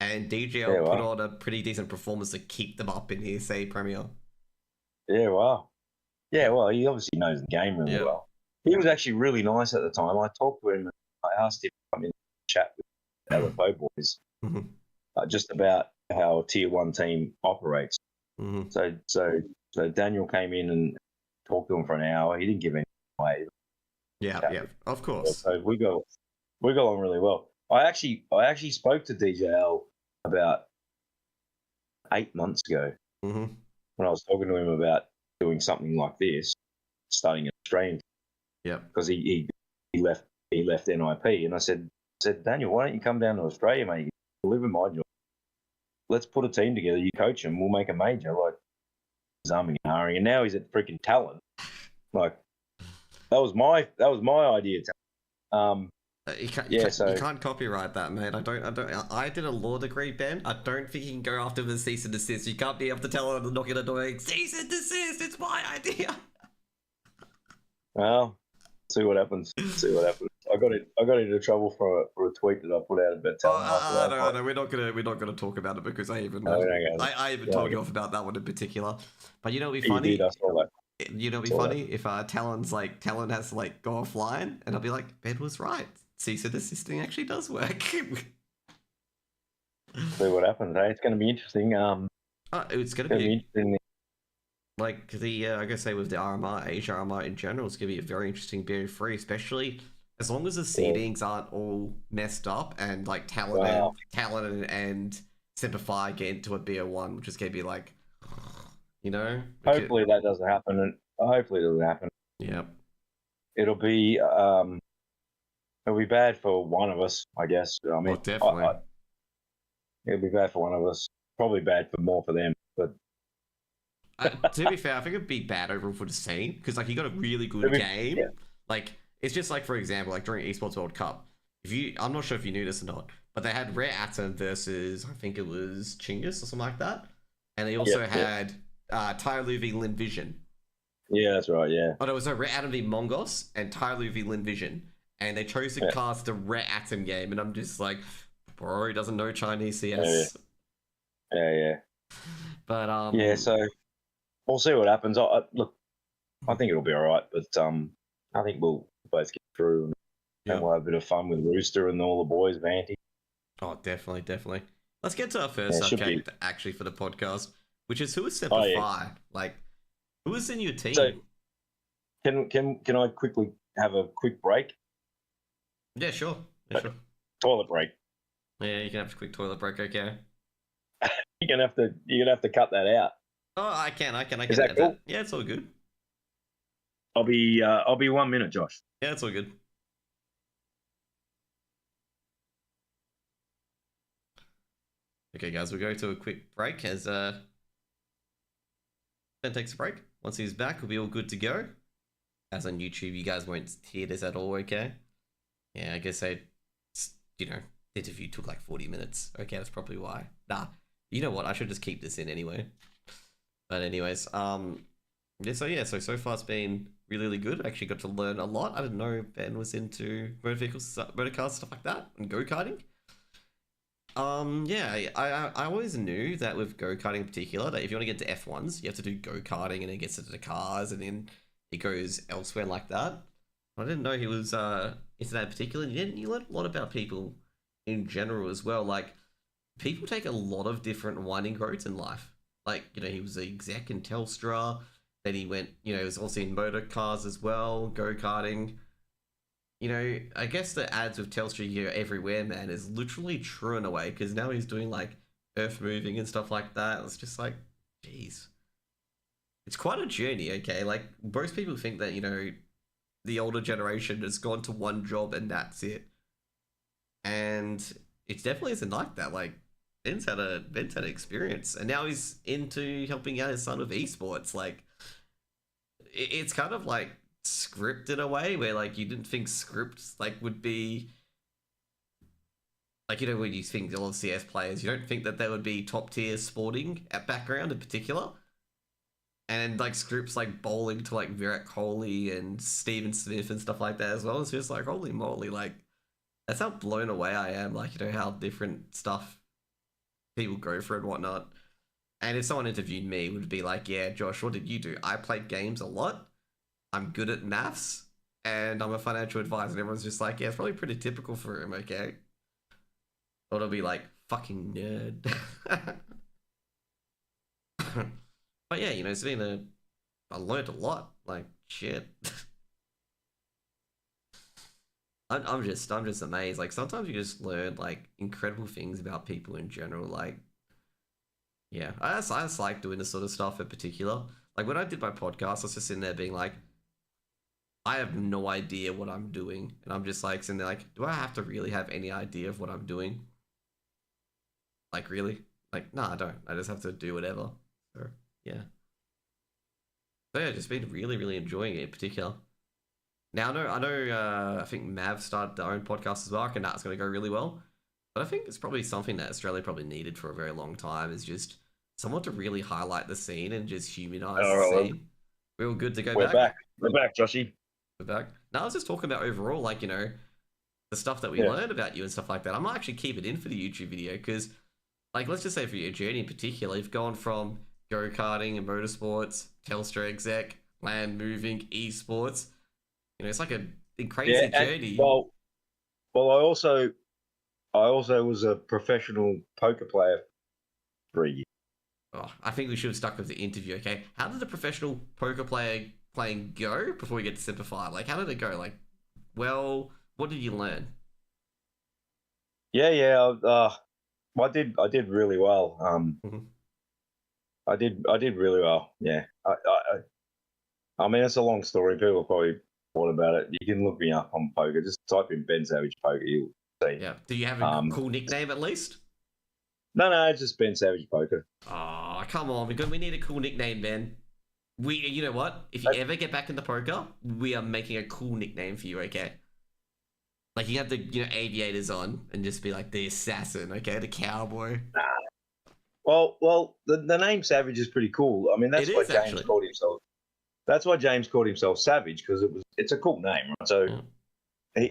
And DJL put on a pretty decent performance to keep them up in the ESA Premier. Yeah, wow. Yeah, well, he obviously knows the game really well. He was actually really nice at the time. I talked to him. I asked him to come in and chat with the LFO boys just about how a Tier 1 team operates. Mm-hmm. So Daniel came in and talked to him for an hour. He didn't give any away. Yeah, of course. So we got on really well. I actually spoke to DJL about 8 months ago when I was talking to him about doing something like this, starting a stream. Yeah. Because he left NIP, and I said Daniel, why don't you come down to Australia, mate? You live in my job. Let's put a team together. You coach him. We'll make a major. Like he's umming and ahhing, and now he's at freaking Talent. Like that was my idea. You can't copyright that, man. I did a law degree, Ben. I don't think you can go after the cease and desist. You can't be able to tell them to knock at the door going, cease and desist. It's my idea. Well, see what happens. I got into trouble for a tweet that I put out about Talent. No, we're not gonna talk about it because I even told you off about that one in particular. But you know what'd be funny? You did, I saw that. You know what'd be funny if Talon has to go offline, and I'll be like, Ben was right. Cease and desisting actually does work. See what happens. Hey, it's going to be interesting. It's going to be interesting. Like I gotta say with the RMR, Asia RMR in general, it's gonna be a very interesting BO3, especially as long as the seedings aren't all messed up and like Talon and Semper get into a BO1, which is gonna be like, Hopefully that doesn't happen. Yeah. It'll be bad for one of us, I guess. I mean, definitely. It'll be bad for one of us. Probably bad more for them, but. To be fair, I think it'd be bad overall for the scene because you got a really good game. Yeah. Like it's just for example, during Esports World Cup, I'm not sure if you knew this or not, but they had Rare Atom versus I think it was Chinggis or something like that, and they also had Tyloo v Lin Vision. Yeah, that's right. Yeah. Oh, there was a Rare Atom v Mongos and Tyloo v Lin Vision, and they chose to cast a Rare Atom game, and I'm just like, bro, he doesn't know Chinese CS. Yeah. But yeah, so. We'll see what happens. Look, I think it'll be all right, but I think we'll both get through and we'll have a bit of fun with Rooster and all the boys, Vanty. Oh, definitely. Let's get to our first subject actually for the podcast, which is who is Semper Fi? Who is in your team? So, can I quickly have a quick break? Yeah, sure. Toilet break. Yeah, you can have a quick toilet break. Okay. You're gonna have to cut that out. Oh, I can. Is that cool? Yeah, it's all good. I'll be 1 minute, Josh. Yeah, it's all good. Okay, guys, we'll go to a quick break as Ben takes a break. Once he's back, we'll be all good to go. As on YouTube, you guys won't hear this at all, okay? Yeah, I guess the interview took 40 minutes. Okay, that's probably why. Nah, you know what? I should just keep this in anyway. But anyways, so far it's been really, really good. I actually got to learn a lot. I didn't know Ben was into motor vehicles, motor cars, stuff like that, and go-karting. I always knew that with go-karting in particular, that if you want to get into F1s, you have to do go-karting and then get into the cars and then he goes elsewhere like that. I didn't know he was into that in particular. You learn a lot about people in general as well. Like, people take a lot of different winding roads in life. Like, he was an exec in Telstra. Then he went, he was also in motor cars as well, go-karting. I guess the ads with Telstra here everywhere, man, is literally true in a way, because now he's doing like earth moving and stuff like that. It's just like, jeez. It's quite a journey, okay? Like, most people think that, the older generation has gone to one job and that's it. And it definitely isn't like that. Like, Ben's had an experience, and now he's into helping out his son with esports. Like, it's kind of like script in a way, where like you didn't think scripts like would be like, when you think a lot of CS players, you don't think that they would be top tier sporting at background in particular. And like scripts like bowling to like Virat Kohli and Steven Smith and stuff like that as well. It's just like, holy moly, like that's how blown away I am. Like, how different stuff people go for and whatnot. And if someone interviewed me, it would be like, yeah, Josh, what did you do? I played games a lot. I'm good at maths, and I'm a financial advisor. And everyone's just like, yeah, it's probably pretty typical for him, okay? Or it'll be like, fucking nerd. But yeah, it's been I learned a lot. Like, shit. I'm just amazed. Like, sometimes you just learn like incredible things about people in general. Like, yeah, I just like doing this sort of stuff in particular. Like, when I did my podcast, I was just sitting there being like, I have no idea what I'm doing, and I'm just like sitting there like, do I have to really have any idea of what I'm doing? Like, really? Like, no, I don't. I just have to do whatever. So yeah. So yeah, just been really, really enjoying it in particular. Now I know. I think Mav started their own podcast as well, and that's going to go really well. But I think it's probably something that Australia probably needed for a very long time, is just someone to really highlight the scene and just humanize the scene. We're all good to go We're back. back. We're back, Joshy. We're back. Now I was just talking about overall, like, the stuff that we learned about you and stuff like that. I might actually keep it in for the YouTube video, because, like, let's just say for your journey in particular, you've gone from go-karting and motorsports, Telstra exec, land moving, esports. It's like a crazy journey. Well, I also was a professional poker player for a year. Oh, I think we should have stuck with the interview, okay? How did the professional poker player playing go before we get to Semper Fi? Like, how did it go? Like, well, what did you learn? Yeah. I did really well. Mm-hmm. I did really well. Yeah. I mean, it's a long story. People probably thought about it. You can look me up on poker. Just type in Ben Savage poker. You'll see. Yeah. Do you have a cool nickname at least? No, it's just Ben Savage poker. Oh, come on. We need a cool nickname, Ben. You know what? If you ever get back into poker, we are making a cool nickname for you, okay? Like, you have the aviators on and just be like the assassin, okay? The cowboy. Well, the name Savage is pretty cool. I mean, that's why James called himself. That's why James called himself Savage, because it's a cool name, right? So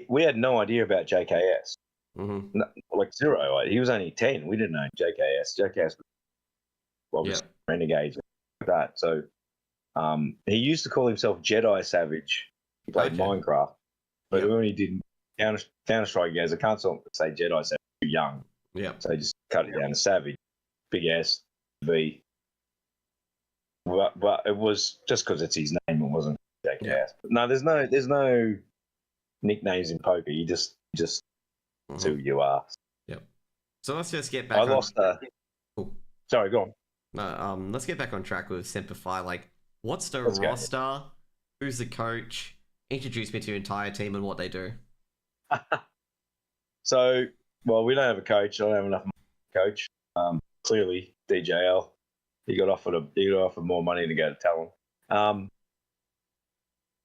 we had no idea about JKS. Mm-hmm. No, like zero. He was only 10. We didn't know JKS. JKS was Renegades like that. So he used to call himself Jedi Savage. He played Minecraft, but when he did Counter-Strike, he goes, I can't say Jedi Savage, too young. Yeah. So he just cut it down to Savage, big S, V. But it was just because it's his name. It wasn't JKS. Yeah. But no, there's no nicknames in poker. You just who you are. Yep. So let's just get back. I lost. Sorry, go on. No, let's get back on track with Semper Fi. Like, what's the roster? Who's the coach? Introduce me to your entire team and what they do. So, well, we don't have a coach. I don't have enough coach. Clearly, DJL. He got offered more money to go to Talon.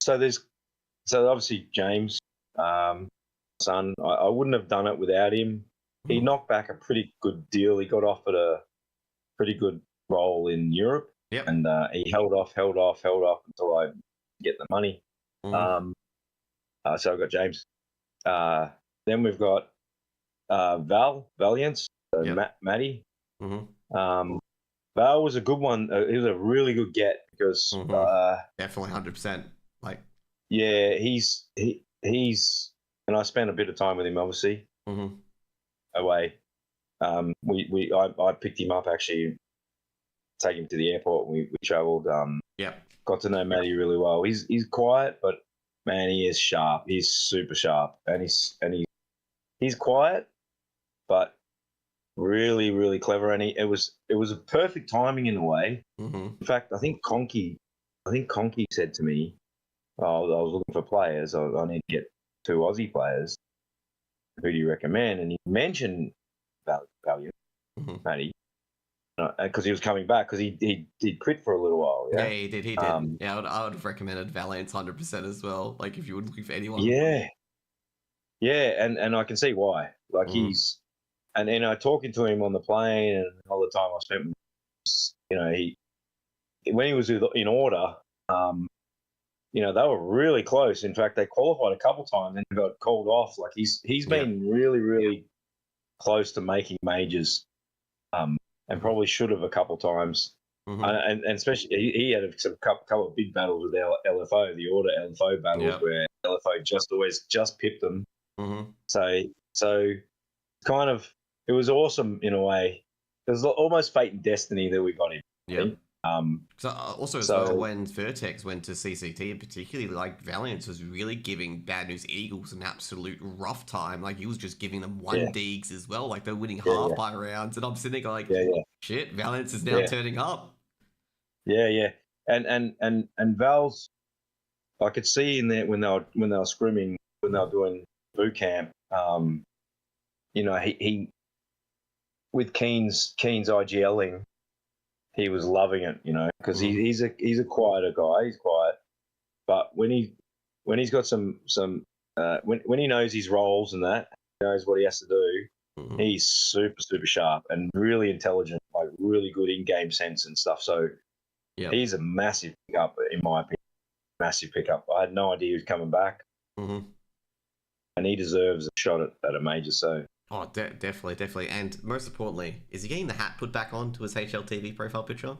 So obviously James, son. I wouldn't have done it without him. He knocked back a pretty good deal. He got offered a pretty good role in Europe, and he held off until I get the money. So I got James. Then we've got Valiance, Matty. Val was a good one. He was a really good get because definitely 100%. Like, yeah, he's, and I spent a bit of time with him, obviously, away. I picked him up actually, take him to the airport. We travelled. yeah, Got to know Matty really well. He's quiet, but man, he is sharp. He's super sharp, and he's quiet, but really really clever. And it was a perfect timing in a way. In fact, I think Conky said to me, oh, I was looking for players. I need to get 2 Aussie players. Who do you recommend? And he mentioned Value, Matty, because he was coming back because he did quit for a little while. yeah, Yeah, he did. He did. Yeah, I would have recommended Valiance 100% as well. Like, if you were looking for anyone. yeah, yeah, and I can see why. Like he's, and talking to him on the plane and all the time I spent, he when he was in order, they were really close. In fact, they qualified a couple times and got called off. Like he's been really really close to making majors, and probably should have a couple times. And especially he had a couple of big battles with LFO, the order LFO battles where LFO just pipped them. So kind of, it was awesome in a way. It was almost fate and destiny that we got him. Yeah. So as well, when Vertex went to CCT, and particularly like Valiance was really giving Bad News Eagles an absolute rough time. Like he was just giving them 1Ds as well. Like they're winning half by rounds, and I'm sitting there like, shit, Valiance is now turning up. Yeah. And Val's, I could see in there when they were scrimming, when they were doing boot camp. He with Keen's IGLing, he was loving it, because he's a quieter guy. He's quiet, but when he's got some when he knows his roles and that, he knows what he has to do. He's super super sharp and really intelligent, like really good in-game sense and stuff. So he's a massive pickup in my opinion. Massive pickup. I had no idea he was coming back, and he deserves a shot at a major. So. Oh, definitely. And most importantly, is he getting the hat put back on to his HLTV profile picture?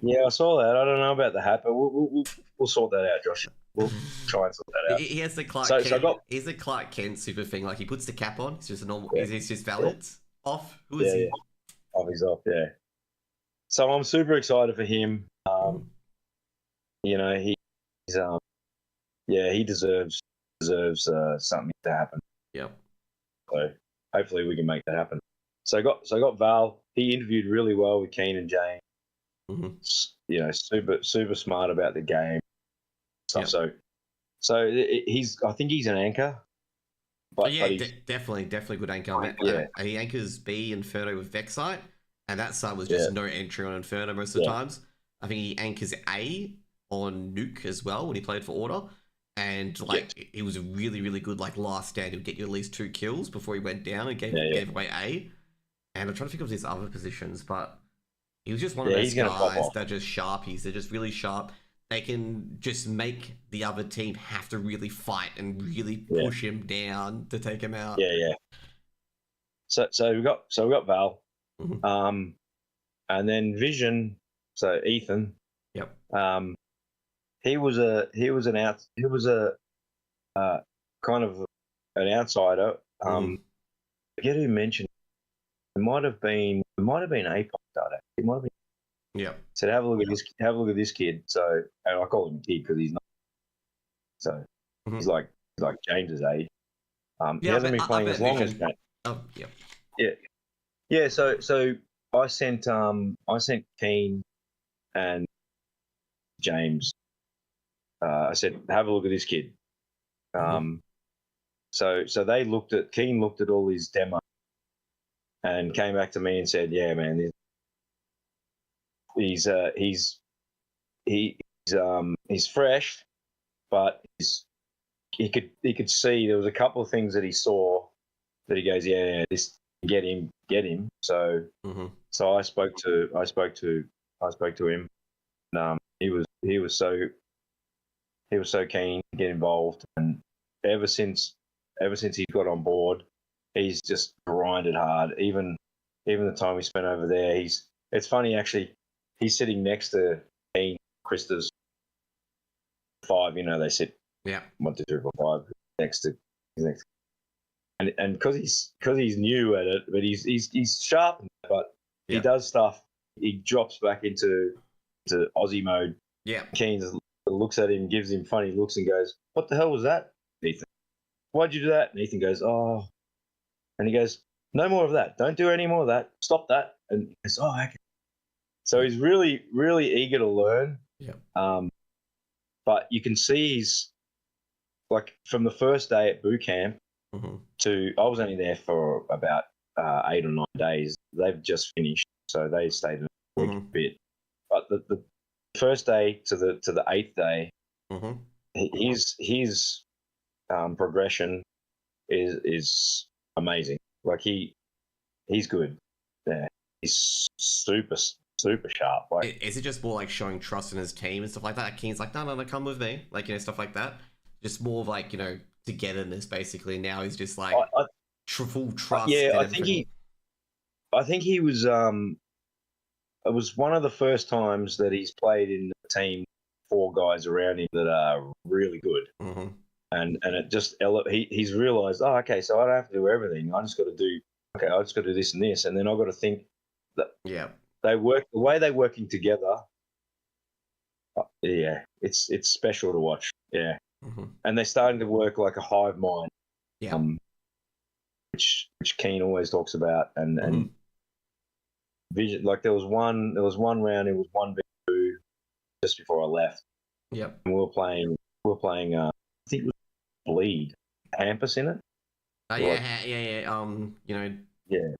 Yeah, I saw that. I don't know about the hat, but we'll sort that out, Josh. We'll try and sort that out. He has the Clark Kent. He's the Clark Kent super thing. Like he puts the cap on. It's just a normal. Yeah. He's just Valiance off. Who is he? Yeah. Off. He's off. Yeah. So I'm super excited for him. He deserves something to happen. Yep. So hopefully we can make that happen. So I got Val. He interviewed really well with Keen and Jane. Super super smart about the game stuff. Yep. So I think he's an anchor. But definitely good anchor. He anchors B Inferno with Vexite, and that side was just no entry on Inferno most of the times. I think he anchors A on Nuke as well when he played for Order. And he was a really, really good last stand. He'd get you at least 2 kills before he went down and gave away A. And I'm trying to think of his other positions, but he was just one of those guys that are just sharpies. They're just really sharp. They can just make the other team have to really fight and really push him down to take him out. Yeah. So we got Val, and then Vision. So Ethan. Yep. He was a kind of an outsider. I forget who mentioned. It might have been A-Pop starter. It might have been. Yeah. Said have a look at this kid. So, and I call him kid because he's not. So he's like James's age. He hasn't been playing as long as that. Oh yeah. Yeah. So I sent Keen and James. I said have a look at this kid. So they Keen looked at all his demo and came back to me and said, yeah, man, he's fresh, but he could see there was a couple of things that he saw that he goes, yeah, this get him. So so I spoke to him. And, he was so keen to get involved, and ever since he got on board, he's just grinded hard. Even the time we spent over there, it's funny actually. He's sitting next to Krista's 5, they sit Yeah. 1, 2, 3, 4, 5 next to next, and because he's new at it, but he's sharp, but he does stuff. He drops back into Aussie mode. Yeah. Keynes looks at him, gives him funny looks, and goes, "What the hell was that, Nathan? Why'd you do that?" And Nathan goes, "Oh," and he goes, "No more of that. Don't do any more of that. Stop that." And he goes, "Oh, okay." So he's really, really eager to learn. Yeah. But you can see he's like from the first day at boot camp to I was only there for about 8 or 9 days. They've just finished, so they stayed a week a bit. But the first day to the 8th day, his progression is amazing. Like he's good. Yeah, he's super sharp. Like, is it just more like showing trust in his team and stuff like that? Keen's like, no, come with me, like, stuff like that. Just more of like, togetherness basically. Now he's just like full trust. Yeah, I think he was. It was one of the first times that he's played in a team, 4 guys around him that are really good, and it just he's realised, oh, okay, so I don't have to do everything. I just got to do this and this, and then I've got to think that they work the way they're working together. Yeah, it's special to watch. Yeah, and they're starting to work like a hive mind. Yeah, which Keane always talks about, and vision. Like there was one round. It was 1v2 just before I left. Yep. And we were playing. I think it was Bleed Hampus in it. Oh yeah.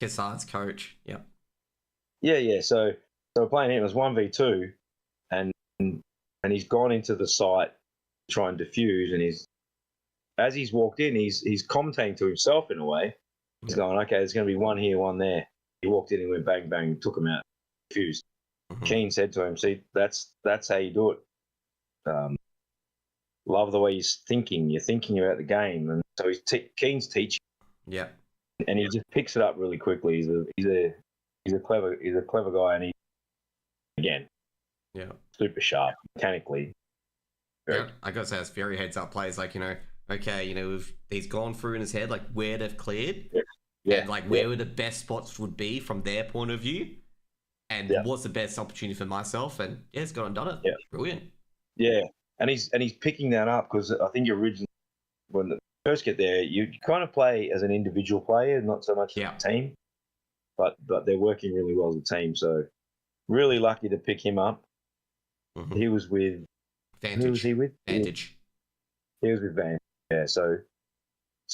Cassard's coach. Yep. Yeah. So we're playing him. It was 1v2, and he's gone into the site to try and defuse, and as he's walked in, he's commentating to himself in a way. He's going, okay, there's going to be one here, one there. He walked in and went bang, bang, took him out, defused. Keane said to him, see, that's how you do it. Love the way he's thinking. You're thinking about the game. And so Keane's teaching. Yeah. And he just picks it up really quickly. He's a clever guy, and super sharp mechanically. I gotta say, it's very heads up plays. Like, okay, he's gone through in his head like where they've cleared. Yeah. And like where the best spots would be from their point of view, and what's the best opportunity for myself, and he's gone and done it. Yeah, brilliant. Yeah, and he's picking that up because I think originally when you first get there, you kind of play as an individual player, not so much as a team, but they're working really well as a team. So really lucky to pick him up. He was with Vantage. Who was he with? Vantage. He was with Vantage. Yeah, So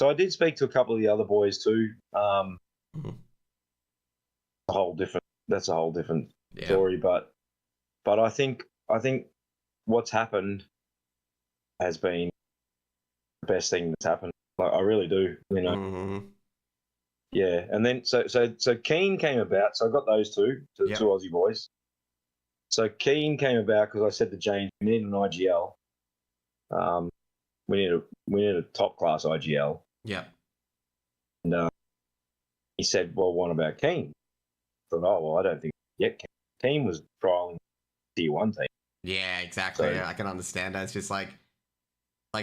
I did speak to a couple of the other boys too. That's a whole different story. But I think what's happened has been the best thing that's happened. Like, I really do. Yeah. And then so Keane came about. So I got those two Aussie boys. So Keane came about because I said to James, we need an IGL. We need a top class IGL. Yeah. And he said, well, what about Keane? I thought, oh, well, I don't think yet. Keane was trialing Tier 1 team. Yeah, exactly. So, I can understand that. It's just like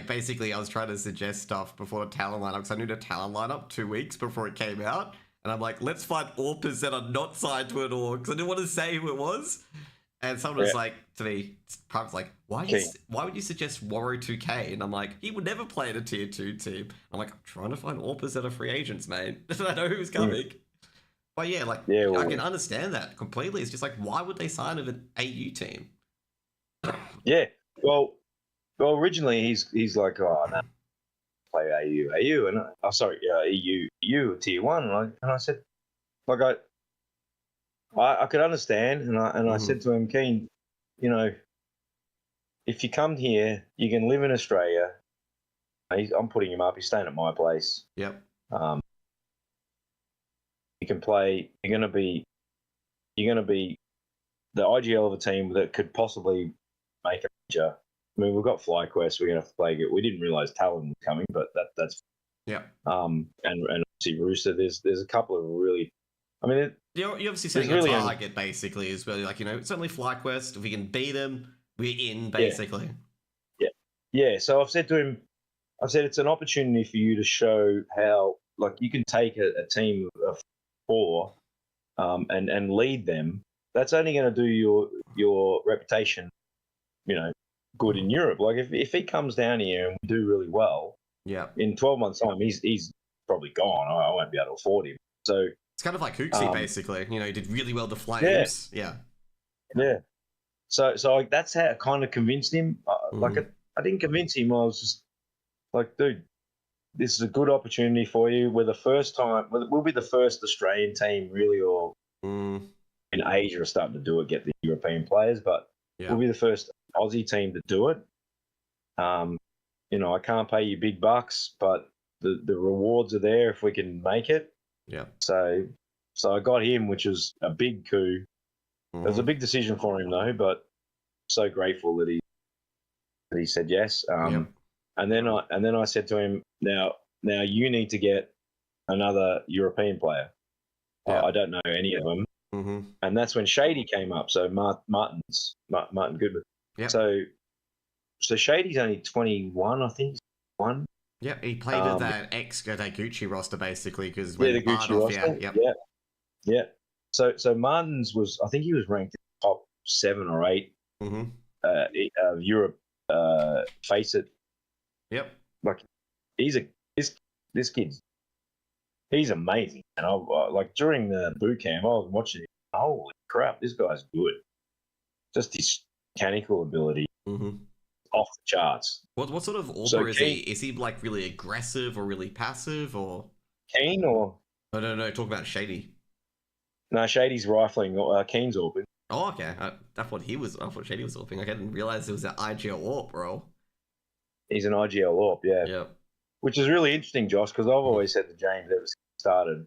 basically I was trying to suggest stuff before the talent lineup because I knew the talent lineup 2 weeks before it came out. And I'm like, let's find AWPers that are not signed to an org because I didn't want to say who it was. And someone was like, to me, like, why would you suggest Warro 2K? And I'm like, he would never play in a Tier 2 team. I'm like, I'm trying to find AWPers that are free agents, mate. I know who's coming. But yeah, I can understand that completely. It's just like, why would they sign with an AU team? Yeah, well, originally he's like, oh, no, play AU, and EU Tier 1. And I said, like, I could understand, and I said to him, Keane, if you come here, you can live in Australia. I'm putting him up. He's staying at my place. Yep. You can play. You're going to be the IGL of a team that could possibly make a major. I mean, we've got FlyQuest. We're going to have to play it. We didn't realize Talon was coming, but that's. Yeah. And obviously Rooster. There's a couple of really. I mean, you're obviously setting a target basically as well. Like, it's only FlyQuest. If we can beat them, we're in basically. Yeah. yeah. So I've said to him, I said it's an opportunity for you to show how like you can take a team of four and lead them. That's only going to do your reputation, good in Europe. Like if he comes down here and we do really well, Yeah. in 12 months' time, he's probably gone. I won't be able to afford him. So It's kind of like Hooksy, basically. He did really well the yeah, Flames. Yeah. yeah. So that's how I kind of convinced him. Mm-hmm. I didn't convince him. I was just like, dude, this is a good opportunity for you. We're the first time. We'll be the first Australian team, really, or Mm. in Asia are starting to do it, get the European players, but Yeah. we'll be the first Aussie team to do it. I can't pay you big bucks, but the rewards are there if we can make it. Yeah. So I got him, which was a big coup. It was a Mm-hmm. big decision for him though, but so grateful that he said yes. Yep. And then I said to him, now you need to get another European player. Yeah. I don't know any of them. Mm-hmm. And that's when Shady came up. So Martin Goodman. Yep. So Shady's only 21, I think. One. Yeah, he played with that ex-Gucci roster basically because Yeah, when the Gucci Bardoff, roster. yep. Yeah. So Martin's I think he was ranked top 7 or 8 Mm-hmm. Europe. Face it, Yep. like this kid's he's amazing. And I like during the boot camp, I was watching him. Holy crap, this guy's good. Just his mechanical ability Mm-hmm. off the charts. What sort of So AWPer is he? Is he like really aggressive or really passive or? Keen or No. Talk about Shady. no? Shady's rifling. Keen's open. Oh, okay. That's what he was. I thought Shady was AWPing. I didn't realize it was an IGL AWP role. He's an IGL AWP, yeah. Yep. Which is really interesting, Josh, because I've always said to James ever since it started,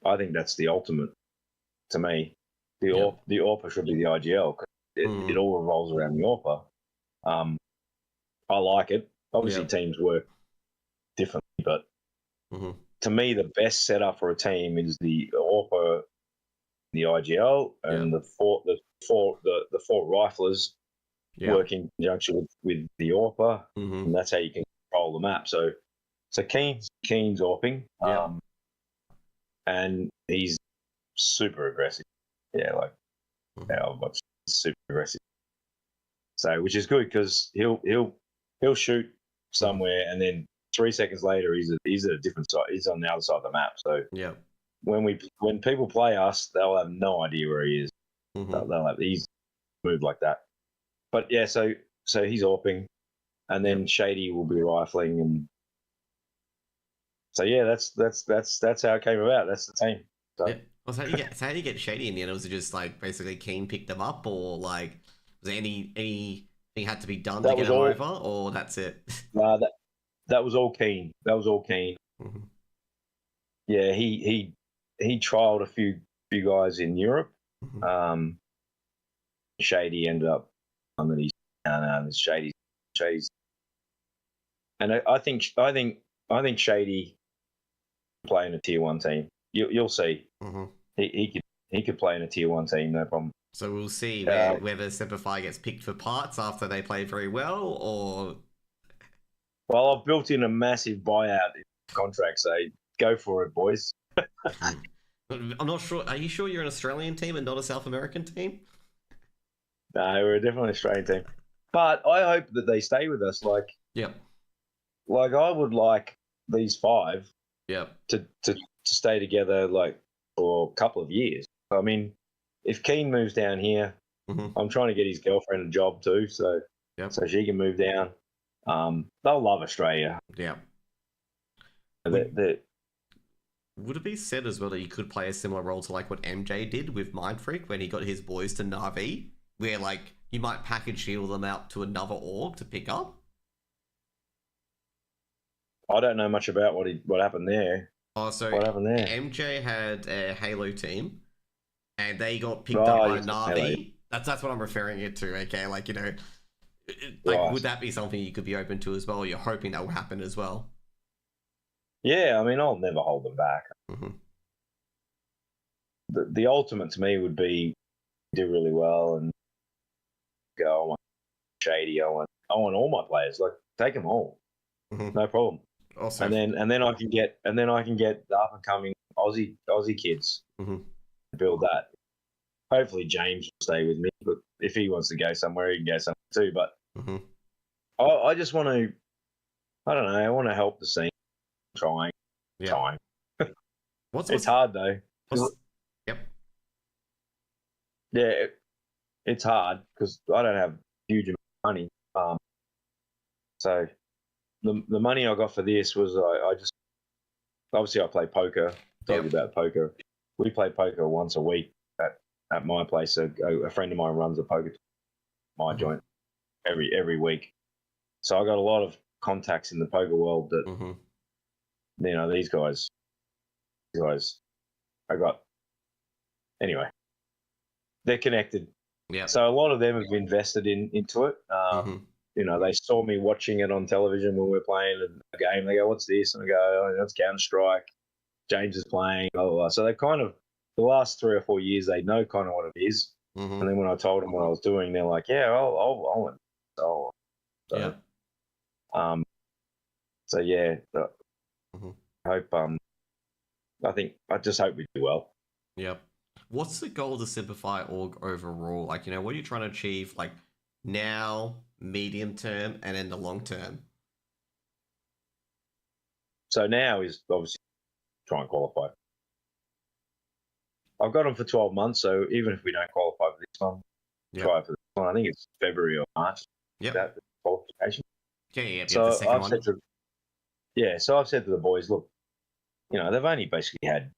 I think that's the ultimate to me. The AWPer should be the IGL because it all revolves around the AWPer. I like it. Obviously, teams work differently, but to me, the best setup for a team is the AWPer, the IGL, and the four riflers work in conjunction with the AWPer, and that's how you can control the map. So Keen's AWPing, and he's super aggressive. Yeah, like I've watched super aggressive. So which is good because he'll shoot somewhere and then 3 seconds later he's at a different side. He's on the other side of the map. So when people play us, they'll have no idea where he is. He's moved like that. But yeah, so he's AWPing, and then Shady will be rifling, and so yeah, that's how it came about. That's the team. So. Yeah. Well, so how do you get Shady in the end? Was it just like basically Keen picked them up, or like was there anything had to be done to get him over, or that's it? That was all Keen. That was all Keen. Yeah, he trialed a few guys in Europe. Shady ended up under these Shady's, and I think Shady can play in a tier 1 team. You'll see. He could play in a tier 1 team, no problem. So we'll see whether Semper gets picked for parts after they play very well, or. Well, I've built in a massive buyout contract, so go for it, boys. I'm not sure. Are you sure you're an Australian team and not a South American team? No, we're definitely an Australian team. But I hope that they stay with us. Like I would like these 5 to stay together like for a couple of years. I mean, if Keen moves down here, I'm trying to get his girlfriend a job too, so she can move down. They'll love Australia. Yeah. Would it be said as well that you could play a similar role to like what MJ did with Mind Freak when he got his boys to Na'Vi, where like you might package deal them out to another org to pick up? I don't know much about what happened there. Oh, so what happened there? MJ had a Halo team, and they got picked up by Na'Vi. That's what I'm referring it to. Okay, like would that be something you could be open to as well? You're hoping that will happen as well. Yeah, I mean, I'll never hold them back. The ultimate to me would be do really well and go. I want Shady. I want all my players. Like take them all, no problem. Also, And then I can get the up and coming Aussie kids, build that. Hopefully James will stay with me, but if he wants to go somewhere, he can go somewhere too. But I just want to, I don't know, I want to help the scene. Trying. It's hard though. Yep. Yeah, it's hard because I don't have huge amount of money. So the money I got for this was I just obviously I play poker. Told you about poker. We play poker once a week at my place. A friend of mine runs a poker my joint every week. So I got a lot of contacts in the poker world that you know these guys I got anyway. They're connected. Yeah. So a lot of them have invested into it. You know, they saw me watching it on television when we were playing a game. They go, "What's this?" And I go, "Oh, that's Counter-Strike. James is playing." Blah, blah, blah. So they kind of the last 3 or 4 years they know kind of what it is. And then when I told them what I was doing, they're like, "Yeah, I'll." So, yeah. So yeah, I hope. I just hope we do well. Yep. What's the goal of the Simplify org overall? Like, you know, what are you trying to achieve, like, now, medium term, and in the long term? So now is obviously try and qualify. I've got them for 12 months, so even if we don't qualify for this one, try for this one. I think it's February or March. That qualification. Yeah. So the second I've one. so I've said to the boys, look, you know, they've only basically had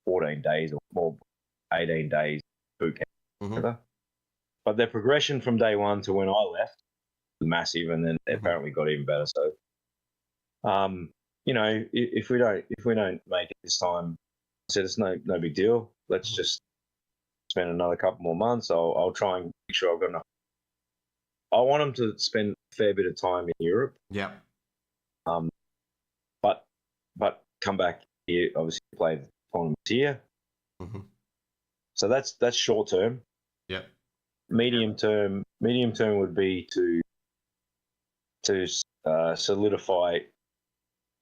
14 days or more, 18 days boot camp. But their progression from day one to when I left was massive, and then they apparently got even better. So, you know, if we don't make it this time, I said it's no big deal. Let's just spend another couple more months. I'll try and make sure I've got enough. I want them to spend a fair bit of time in Europe. Yeah. But come back here, obviously play the tournaments here. So that's short term. Yep. Medium term would be to solidify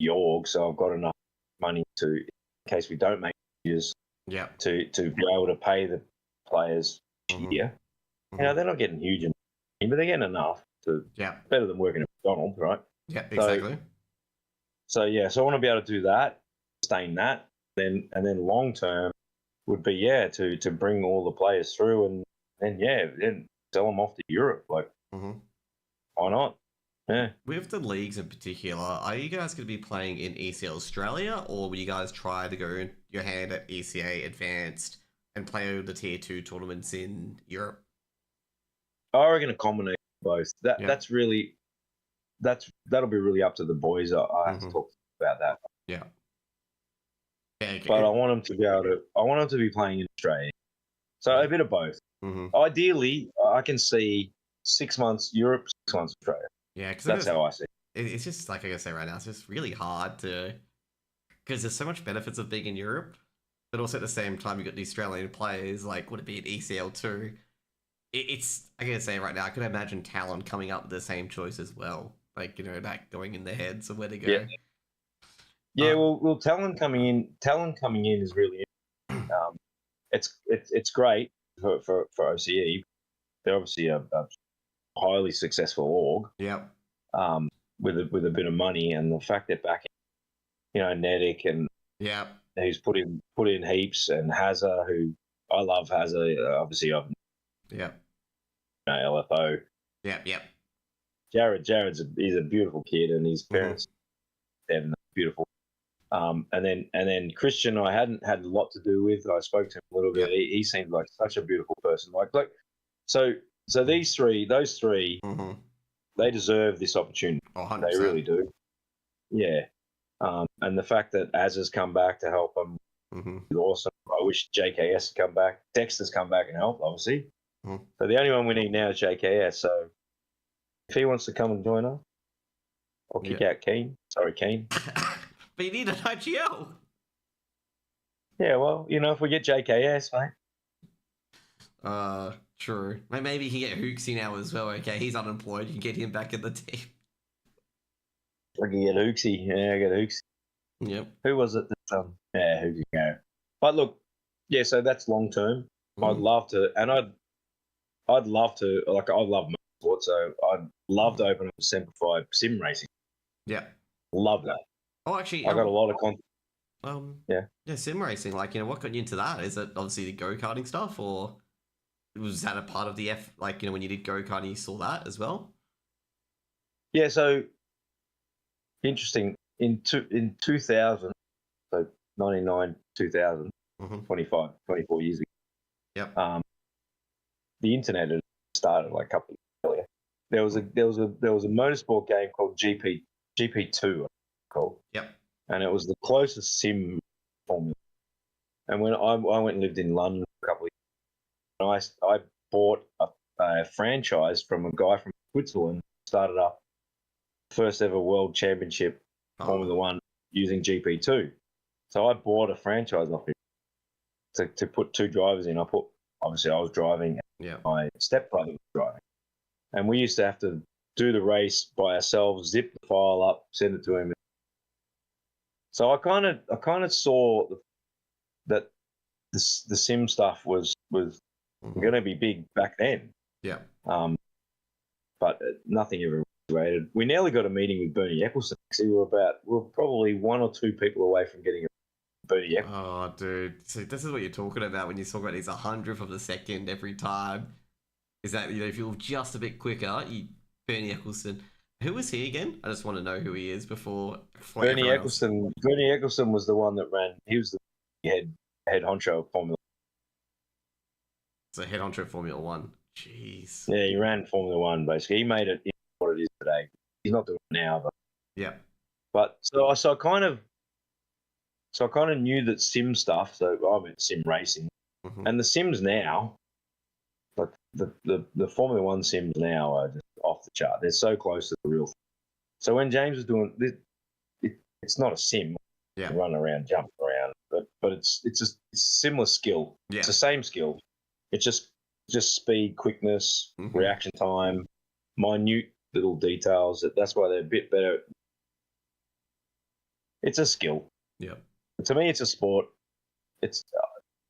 the org. So I've got enough money to, in case we don't make years, to be able to pay the players here. You know, they're not getting huge, but they're getting enough to better than working at McDonald's, right? Yeah, exactly. So I want to be able to do that, sustain that, and then long term would be to bring all the players through and then sell them off to Europe. Like, why not? Yeah. With the leagues in particular, are you guys going to be playing in ECL Australia, or will you guys try to go your hand at ECA Advanced and play the Tier 2 tournaments in Europe? I reckon a combination of both. That'll be really up to the boys. I have to talk about that. Yeah. Okay. But I want them to be able to. I want them to be playing in Australia. So a bit of both. Ideally, I can see 6 months Europe, 6 months Australia. Yeah, because that's how I see it. It's just like I say right now. It's just really hard to, because there's so much benefits of being in Europe, but also at the same time you got the Australian players. Like, would it be an ECL too? It's I gotta say right now. I could imagine Talon coming up with the same choice as well. Like, you know, that going in their heads of where to go. Yeah. Well, Talon coming in is really. It's great for OCE. They're obviously a highly successful org. Yeah. With a bit of money, and the fact they're backing, you know, Nedic and who's put in heaps, and Hazza, who I love Hazza. Obviously, I've LFO. Yeah. Jared's he's a beautiful kid, and his parents they're beautiful. And then Christian, I hadn't had a lot to do with. I spoke to him a little bit. He seemed like such a beautiful person. Like so those three, they deserve this opportunity. 100%. They really do. Yeah. And the fact that Azza's come back to help them is awesome. I wish JKS had come back. Dexter's come back and helped, obviously. So the only one we need now is JKS. So if he wants to come and join us, I'll kick out Keen. Sorry, Keen. But you need an IGL. Yeah, well, you know, if we get JKS, mate. True. Maybe he can get Hooksy now as well. Okay, he's unemployed. You can get him back in the team. I can get Hooksy. Yeah, I get Hooksy. Yep. Who was it? Yeah, who can go? But look, yeah. So that's long term. I'd Mm. love to, and I'd love to. Like, I love motorsport, so I'd love to open up a simplified sim racing. Yeah. Love that. Oh, actually, I got a lot of yeah, sim racing. Like, what got you into that? Is it obviously the go karting stuff, or was that a part of the like, when you did go karting, you saw that as well? Yeah, so interesting. In 2000, so 99, 2000, Mm-hmm. 25, 24 years ago, Yep. the internet had started like a couple of years earlier. There was a motorsport game called GP2 called, Yep. and it was the closest sim formula. And when I went and lived in London for a couple of years, I bought a franchise from a guy from Switzerland, started up first ever world championship Formula One using GP2. So I bought a franchise off him to put two drivers in. Obviously I was driving, Yeah. my stepbrother was driving, and we used to have to do the race by ourselves, zip the file up, send it to him. So I kind of saw that the sim stuff was going to be big back then. Yeah. But nothing ever rated. We nearly got a meeting with Bernie Ecclestone. Actually, we're probably one or two people away from getting a Bernie Ecclestone. Oh, dude. So this is what you're talking about when you talk about these 100th of a second every time. Is that, if you're just a bit quicker, Bernie Ecclestone. Who was he again? I just want to know who he is before Bernie everyone else. Ecclestone was the one that ran. He was the head honcho of Formula. So head honcho Formula One. Jeez. Yeah, he ran Formula One basically. He made it what it is today. He's not doing it now, but Yeah. But so I kind of knew that sim stuff. So I went sim racing, and the sims now, like the Formula One sims now are just off the chart. They're so close to the real thing. So when James was doing this, it's not a sim. Yeah. Run around, jump around, but it's a similar skill. Yeah. It's the same skill. It's just speed, quickness, reaction time, minute little details. That's why they're a bit better. It's a skill. Yeah. To me, it's a sport. It's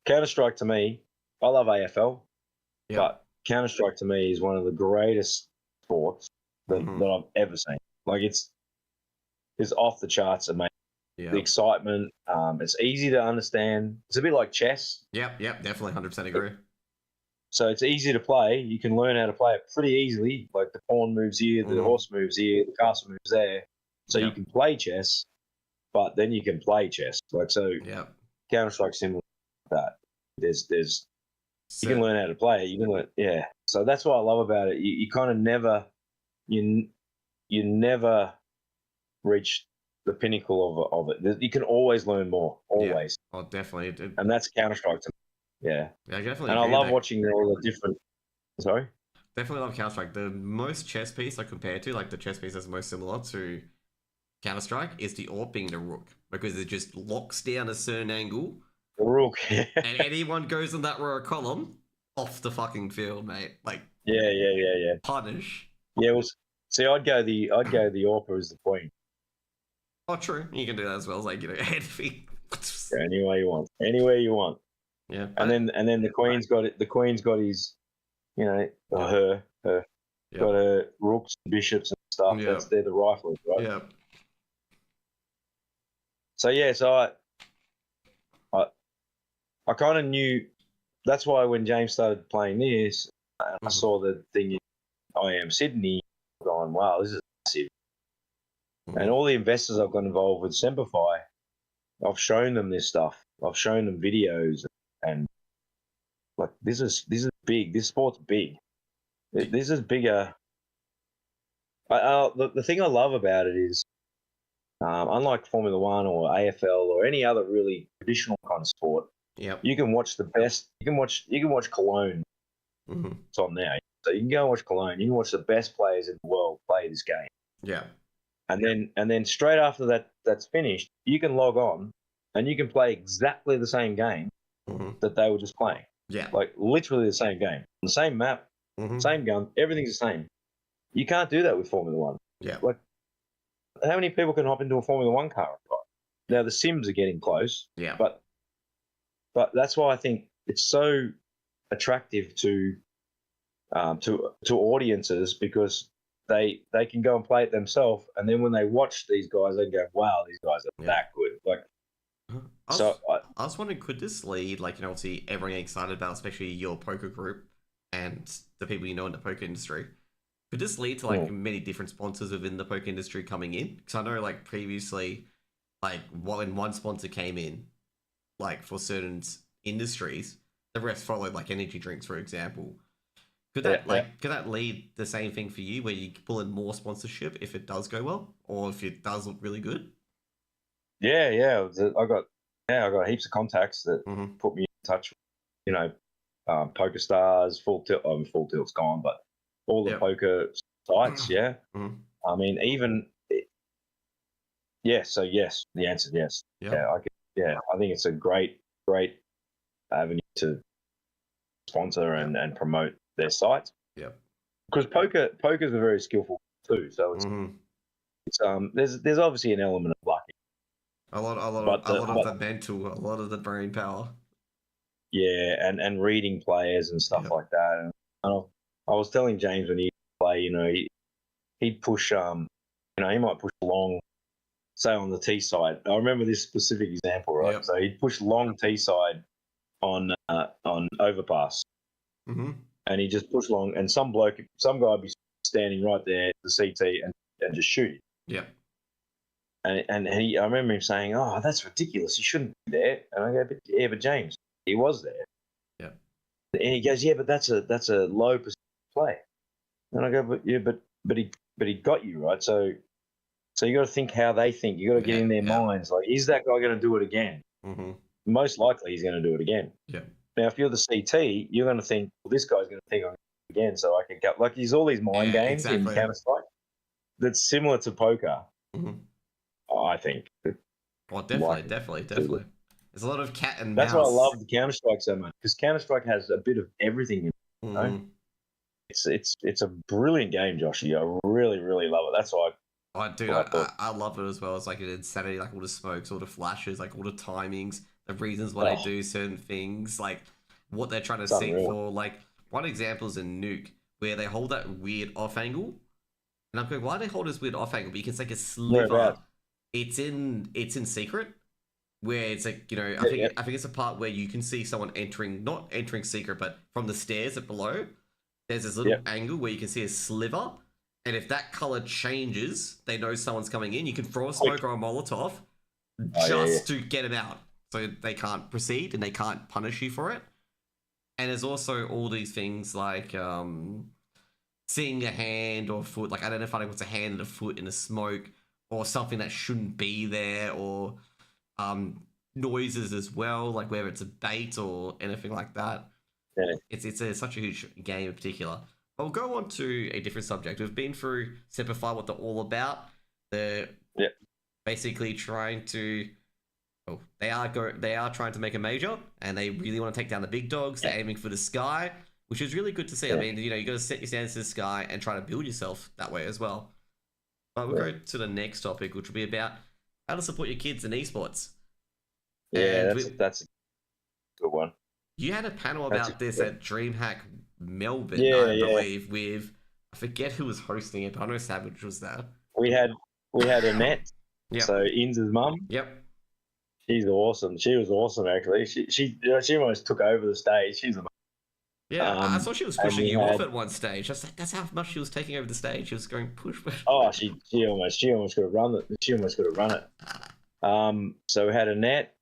Counter-Strike to me. I love AFL, but Counter-Strike to me is one of the greatest sports that I've ever seen. Like it's off the charts, amazing. Yeah. The excitement. It's easy to understand. It's a bit like chess. Yep, definitely 100% agree. So it's easy to play. You can learn how to play it pretty easily. Like the pawn moves here, the horse moves here, the castle moves there. So you can play chess, but then you can play chess. Like so, Counter-Strike similar to that. There's you can learn how to play it. You can learn, So that's what I love about it. You kind of never you never reach the pinnacle of it. You can always learn more. Always. Yeah. Oh, definitely. And that's Counter-Strike to me. Yeah. Yeah, definitely. And I love watching all the different. Sorry. Definitely love Counter-Strike. The most chess piece I compare to, like the chess piece that's most similar to Counter-Strike, is the AWP being the rook, because it just locks down a certain angle. The rook. And anyone goes in that row of column, off the fucking field, mate. Like. Yeah. Punish. Yeah. Well, see, I'd go the AWPer as the queen. Oh, true. You can do that as well. It's like, head feet. Any way you want. Anywhere you want. Yeah. And then the queen's got it. The queen's got his, her got her rooks and bishops and stuff. Yeah. They're the rifles, right? Yeah. So I kind of knew. That's why when James started playing this, and I saw the thing in IM Sydney, going, wow, this is massive. And all the investors I've got involved with Semper, I've shown them this stuff. I've shown them videos, and like this is big. This sport's big. This is bigger. The thing I love about it is, unlike Formula One or AFL or any other really traditional kind of sport, you can watch the best. You can watch Cologne. It's on there, so you can go and watch Cologne. You can watch the best players in the world play this game. Yeah. And then straight after that's finished, you can log on and you can play exactly the same game that they were just playing. Yeah. Like literally the same game. The same map, same gun, everything's the same. You can't do that with Formula One. Yeah. Like how many people can hop into a Formula One car? Now the Sims are getting close, Yeah. but that's why I think it's so attractive to audiences, because they can go and play it themselves, and then when they watch these guys, they go, "Wow, these guys are that good!" Like, I was wondering, could this lead, like, obviously everyone getting excited about, especially your poker group and the people you know in the poker industry, could this lead to like many different sponsors within the poker industry coming in? Because I know, like, previously, like, when one sponsor came in, like, for certain industries, the rest followed, like energy drinks, for example. Could that lead the same thing for you, where you pull in more sponsorship if it does go well, or if it does look really good? Yeah. I got heaps of contacts that put me in touch with, Poker Stars, Full Tilt. Full Tilt's gone, but all the poker sites. Yeah. I mean, even yes. So yes, the answer is yes. Yeah, I think it's a great avenue to sponsor and promote their sites. Yeah. Because poker's a very skillful too. So it's there's obviously an element of luck. A lot of the mental, a lot of the brain power. Yeah, and reading players and stuff like that. And I was telling James when he play, he'd push, he might push long, say on the tee side. I remember this specific example, right? Yep. So he'd push long tee side on overpass, and he just push long, and some guy would be standing right there, the CT, and just shoot. Yeah. I remember him saying, "Oh, that's ridiculous. He shouldn't be there." And I go, but James, he was there. Yeah. And he goes, "Yeah, but that's a low percentage play." And I go, "But he got you, right? So you got to think how they think. You got to get in their minds. Like, is that guy going to do it again? Most likely, he's going to do it again. Yeah. Now, if you're the CT, you're going to think, well, this guy's going to think I'm going to do it again, so I can get like there's all these mind games in Counter-Strike that's similar to poker. I think. Oh, definitely. There's a lot of cat and mouse. That's why I love the Counter-Strike so much, because Counter-Strike has a bit of everything in it. You know? It's a brilliant game, Joshy. I really, really love it. That's why I love it as well. It's like an insanity, like all the smokes, all the flashes, like all the timings, the reasons why they do certain things, like what they're trying to seek for. Like, one example is in Nuke, where they hold that weird off angle. And I'm going, why do they hold this weird off angle? But you can take a sliver. It's in secret, where it's like, I think it's a part where you can see someone not entering secret, but from the stairs at below, there's this little angle where you can see a sliver. And if that color changes, they know someone's coming in. You can throw a smoke or a Molotov to get them out, so they can't proceed and they can't punish you for it. And there's also all these things like seeing a hand or foot, like identifying what's a hand and a foot in the smoke, or something that shouldn't be there, or noises as well, like whether it's a bait or anything like that. Yeah. It's such a huge game in particular. I'll go on to a different subject. We've been through Semper, what they're all about. They're basically trying to. Oh, they are trying to make a major, and they really want to take down the big dogs. They're aiming for the sky, which is really good to see. I mean, you got to set your standards to the sky and try to build yourself that way as well. But we'll go to the next topic, which will be about how to support your kids in esports. Yeah, that's a good one. You had a panel about this at DreamHack Melbourne, I believe, with, I forget who was hosting it, but I know Savage was there. We had Annette, so Inz's mum. Yep. She's awesome. She was awesome, actually. She almost took over the stage. She's amazing. Yeah, I saw she was pushing you off at one stage. That's how much she was taking over the stage. She was going push. Oh, she almost could have run it. She almost could have run it. So we had Annette,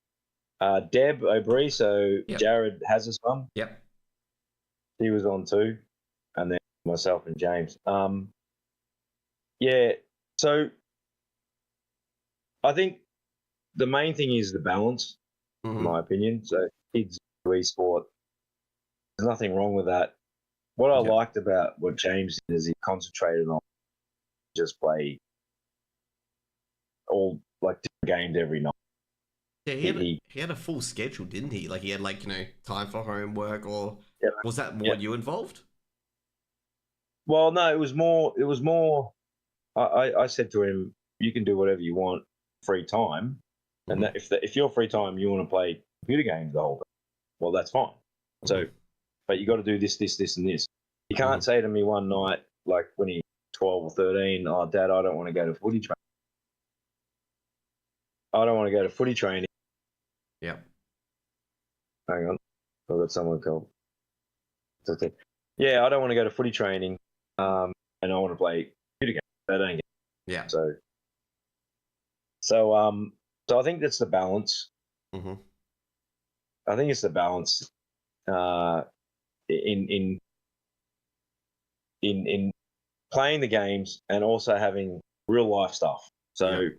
Deb O'Brien, so Jared has his mum. Yep. He was on too, and then myself and James. So I think the main thing is the balance, in my opinion. So kids do esport. There's nothing wrong with that. What I liked about what James did is he concentrated on just play all like different games every night. Yeah, he had a full schedule, didn't he? Like he had time for homework, or was that more you involved? Well, no, it was more. I said to him, you can do whatever you want free time, and that if your free time you want to play computer games the whole day, well, that's fine. So, but you got to do this, this, this, and this. You can't say to me one night, like when he's 12 or 13, oh, Dad, I don't want to go to footy training. I don't want to go to footy training. Yeah. Hang on. I've got someone called. Yeah, I don't want to go to footy training, and I want to play computer games. I don't get it. Yeah. So I think that's the balance. I think it's the balance in playing the games and also having real life stuff. So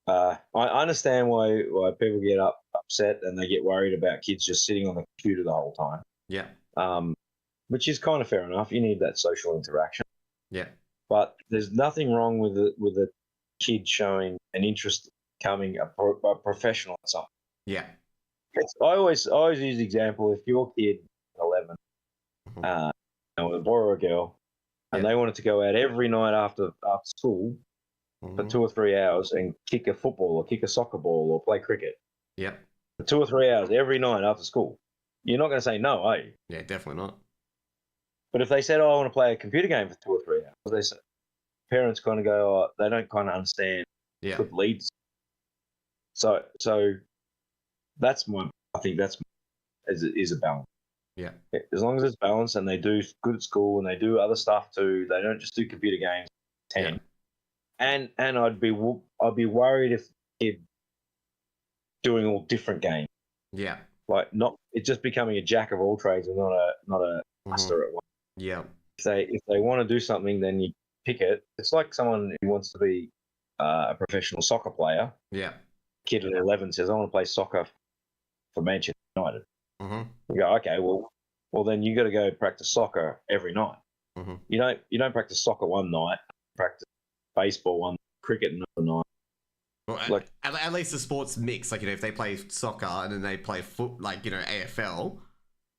I understand why people get upset and they get worried about kids just sitting on the computer the whole time. Yeah. Which is kind of fair enough. You need that social interaction. Yeah. But there's nothing wrong with a kid showing an interest becoming a professional at something. Yeah. I always use the example, if your kid 11, a boy or a girl, and they wanted to go out every night after school for 2 or 3 hours and kick a football or kick a soccer ball or play cricket. Yeah. For 2 or 3 hours every night after school, you're not going to say no, are you? Yeah, definitely not. But if they said, "Oh, I want to play a computer game for 2 or 3 hours," they say, parents kind of go, "Oh, they don't kind of understand." Yeah. Good leads. So that's I think that's is a balance. Yeah. As long as it's balanced and they do good at school and they do other stuff too, they don't just do computer games. 10. Yeah. And I'd be worried if the kid doing all different games. Yeah. Like it's just becoming a jack of all trades and not a master at one. Yeah. If they want to do something, then you pick it. It's like someone who wants to be a professional soccer player. Yeah. Kid at 11 says, "I want to play soccer for Manchester United." You go, "Okay, well then you got to go practice soccer every night. You don't practice soccer one night, practice baseball one, cricket another night." Well, at least the sports mix, like, if they play soccer and then they play AFL,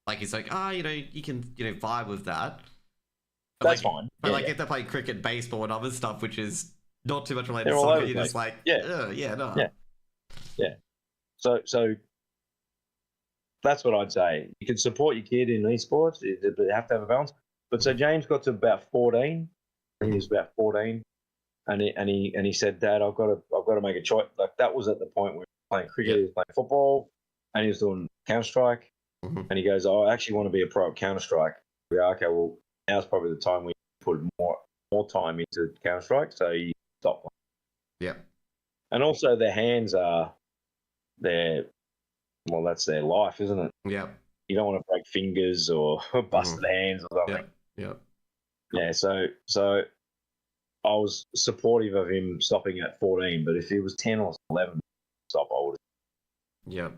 like, it's like, you can vibe with that. But that's fine. But if they play cricket, baseball, and other stuff, which is not too much related to soccer, you're just like, no. Yeah. So that's what I'd say. You can support your kid in esports, but you have to have a balance. But so James got to about 14. He was about 14, and he said, "Dad, I've got to make a choice." Like, that was at the point where he was playing cricket, he was playing football, and he was doing Counter-Strike. And he goes, "I actually want to be a pro at Counter-Strike." We go, "Okay, well, now's probably the time we put more time into Counter-Strike." So he stopped playing. Yeah. And also their hands are that's their life, isn't it? Yeah. You don't want to break fingers or busted hands or something. Yeah. Yeah. So I was supportive of him stopping at 14, but if he was 10 or 11, stop older. Yeah.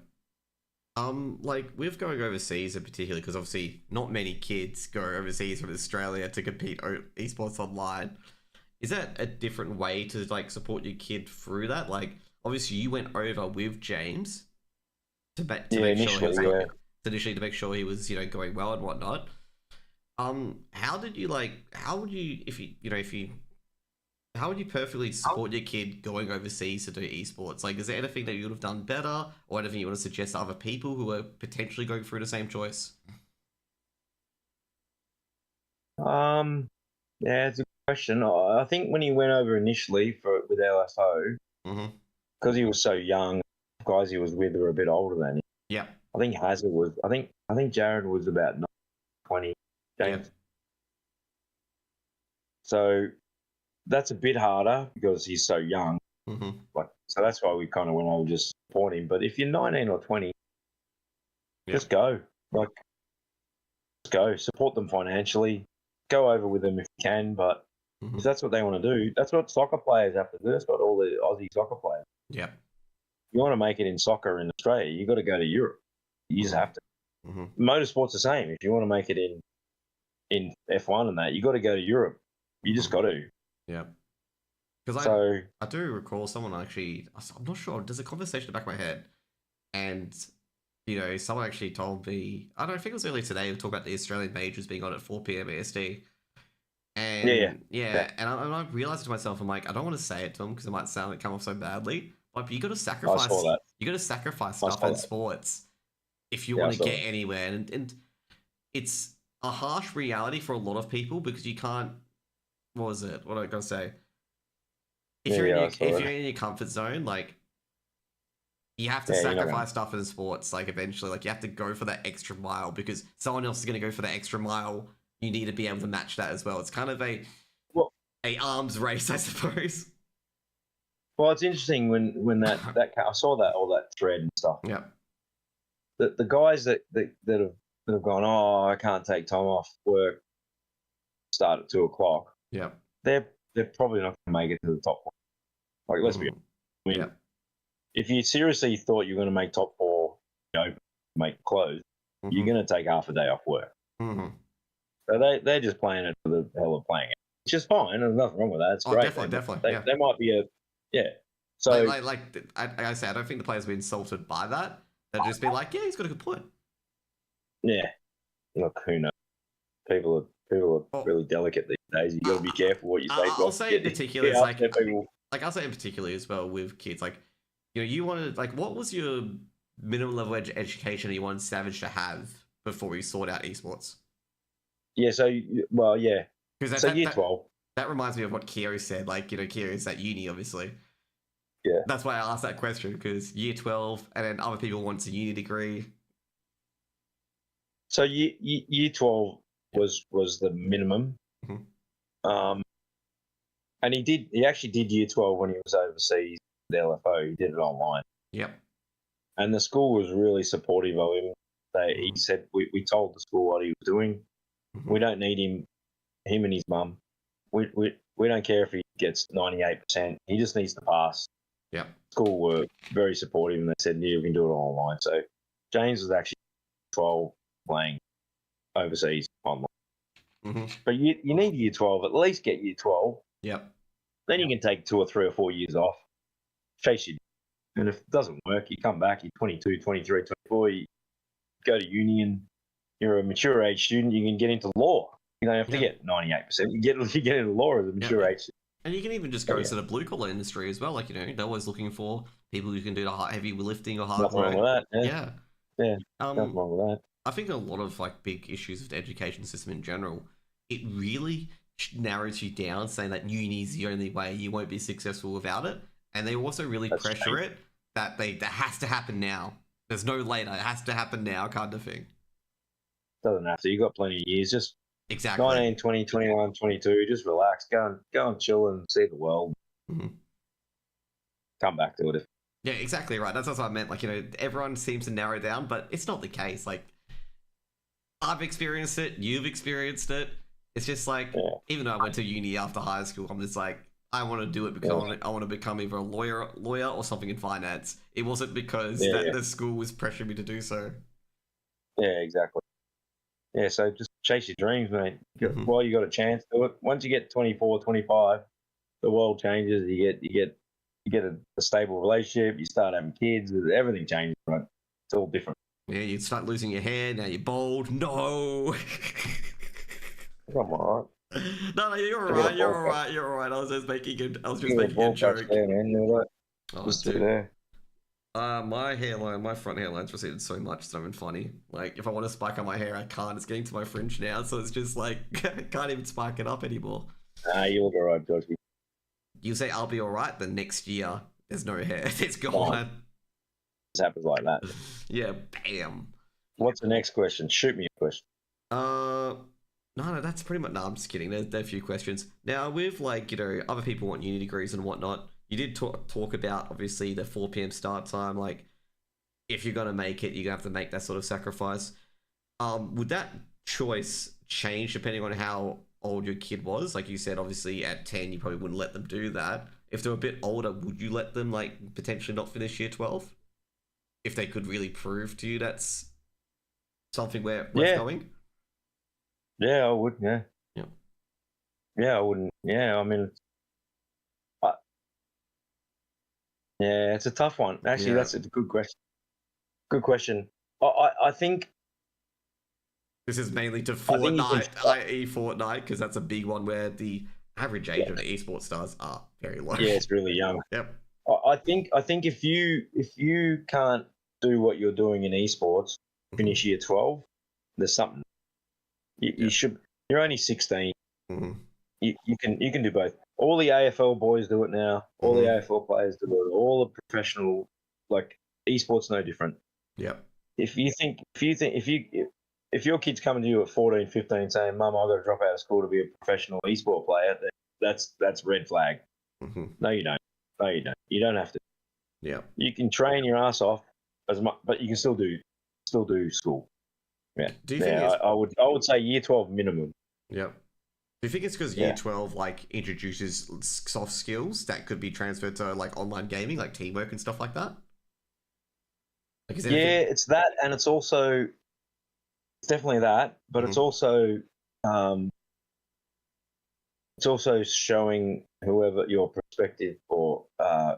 Like, with going overseas in particular, because obviously not many kids go overseas from Australia to compete esports online. Is that a different way to, like, support your kid through that? Like, obviously you went over with James to make sure he was going well and whatnot. How would you perfectly support your kid going overseas to do esports? Like, is there anything that you would have done better, or anything you want to suggest to other people who are potentially going through the same choice? Yeah, it's a good question. I think when he went over initially with LFO, because he was so young, guys he was with were a bit older than him. Yeah. I think Hazard was. I think Jared was about 20. James. Yeah. So that's a bit harder because he's so young. So that's why we kind of went over just support him. But if you're 19 or 20, just go. Just go. Support them financially. Go over with them if you can. But if that's what they want to do, that's what soccer players have to do. That's what all the Aussie soccer players. Yeah. If you want to make it in soccer in Australia, you got to go to Europe. You just have to. Motorsport's the same. If you want to make it in F1 and that, you got to go to Europe. You just got to. Yeah. Because I do recall someone actually, I'm not sure, there's a conversation in the back of my head, and someone actually told me, I think it was earlier today, we talked about the Australian majors being on at 4 p.m. EST, And Yeah. I realized to myself, I'm like, I don't want to say it to them because it might sound like come off so badly. Like, you got to I saw sacrifice. that. You got to sacrifice I stuff saw in that. sports if you Yeah, I want to saw get that. anywhere. And it's a harsh reality for a lot of people because you can't. What was it? What I gotta say? If you're in Yeah, your I saw that. comfort zone, like you have to Yeah, you're not going. sacrifice stuff in sports. Like eventually, like you have to go for that extra mile because someone else is going to go for the extra mile. You need to be able to match that as well. It's kind of Well, a arms race, I suppose. well, it's interesting when that I saw that all that thread and stuff. Yeah. The guys that have gone, oh, I can't take time off work. Start at 2 o'clock. Yeah. They're probably not going to make it to the top four. Like, let's be honest. I mean, Yeah. if you seriously thought you were going to make top four, make close, you're going to take half a day off work. So they're just playing it for the hell of playing it, which is fine. There's nothing wrong with that. It's great. Definitely. They might be yeah. So I say, I don't think the players will be insulted by that. They'll just be like, yeah, he's got a good point. Yeah. Look, who knows? People are really delicate these days. You got to be careful what you say. I'll say in particular, it's like I'll say in particular as well with kids, like, you wanted, like, what was your minimum level education that you wanted Savage to have before he sought out esports? Yeah. So yeah. Because so year 12. That reminds me of what Kiro said. Like, Kiro's at uni, obviously. Yeah. That's why I asked that question, because year 12, and then other people want a uni degree. So year 12 was the minimum. And he actually did year 12 when he was overseas, the LFO. He did it online. Yep. And the school was really supportive of him. He said, we told the school what he was doing. We don't need him and his mum. We don't care if he gets 98%. He just needs to pass. Yep. School were very supportive, and they said, yeah, we can do it all online. So James was actually 12 playing overseas online. But you need year 12, at least get year 12. Yep. Then you can take 2 or 3 or 4 years off, chase your, and if it doesn't work, you come back, you're 22, 23, 24, you go to uni and you're a mature age student, you can get into law. You don't have to get 98%. You get into law as a mature age student. And you can even just go to the blue collar industry as well. Like, they're always looking for people who can do the heavy lifting or hard work. Nothing wrong with that. Yeah. Nothing wrong with that. I think a lot of big issues with the education system in general, it really narrows you down, saying that uni is the only way, you won't be successful without it. And they also really pressure it that has to happen now. There's no later. It has to happen now, kind of thing. Doesn't have to. You've got plenty of years. Just exactly 19, 20, 21, 22. Just relax. Go and chill and see the world. Come back to it. Yeah, exactly right. That's what I meant. Like, everyone seems to narrow down, but it's not the case. Like, I've experienced it. You've experienced it. It's just like, even though I went to uni after high school, I'm just like, I want to do it because I want to become either a lawyer or something in finance. It wasn't because the school was pressuring me to do so. Yeah, exactly. Yeah, so just chase your dreams, mate. While you got a chance, do it. Once you get 24, 25, the world changes. You get a stable relationship. You start having kids. Everything changes, right? It's all different. Yeah, you start losing your hair. Now you're bald. No. Come on. No, you're all right. You're all right. I was just making a joke. There, man. Dude. My front hairline's receded so much, it's not even funny. Like, if I want to spike up my hair, I can't. It's getting to my fringe now, so it's just like, I can't even spike it up anymore. You look alright, Josh. You say I'll be alright, the next year, there's no hair. It's gone. It happens like that. Yeah, bam. What's the next question? Shoot me a question. No, that's pretty much... No, I'm just kidding. There are a few questions. Now, with, other people want uni degrees and whatnot, you did talk about, obviously, the 4 p.m. start time. Like, if you're going to make it, you're going to have to make that sort of sacrifice. Would that choice change depending on how old your kid was? Like you said, obviously, at 10, you probably wouldn't let them do that. If they're a bit older, would you let them, potentially not finish year 12? If they could really prove to you that's something worth going? Yeah, I would, yeah. Yeah, I wouldn't. Yeah, I mean... Yeah, it's a tough one. Actually, that's a good question. Good question. I think This is mainly to I think you can. Fortnite, i.e. Fortnite, because that's a big one where the average age of the esports stars are very low. Yeah, it's really young. Yep. I think if you can't do what you're doing in esports, finish year 12, there's something you should. You're only 16. Mm-hmm. You can do both. All the AFL boys do it now. All the AFL players do it. All the professional, like esports, no different. Yep. If your kid's coming to you at 14, 15 saying, "Mum, I've got to drop out of school to be a professional esport player," that's red flag. Mm-hmm. No, you don't. No, you don't. You don't have to. Yeah. You can train your ass off as much, but you can still do school. Yeah. Do you think I would say year 12 minimum. Yep. Do you think it's because year 12 like introduces soft skills that could be transferred to like online gaming, like teamwork and stuff like that? Like, is anything... it's that, and it's definitely that, but it's also showing whoever your prospective or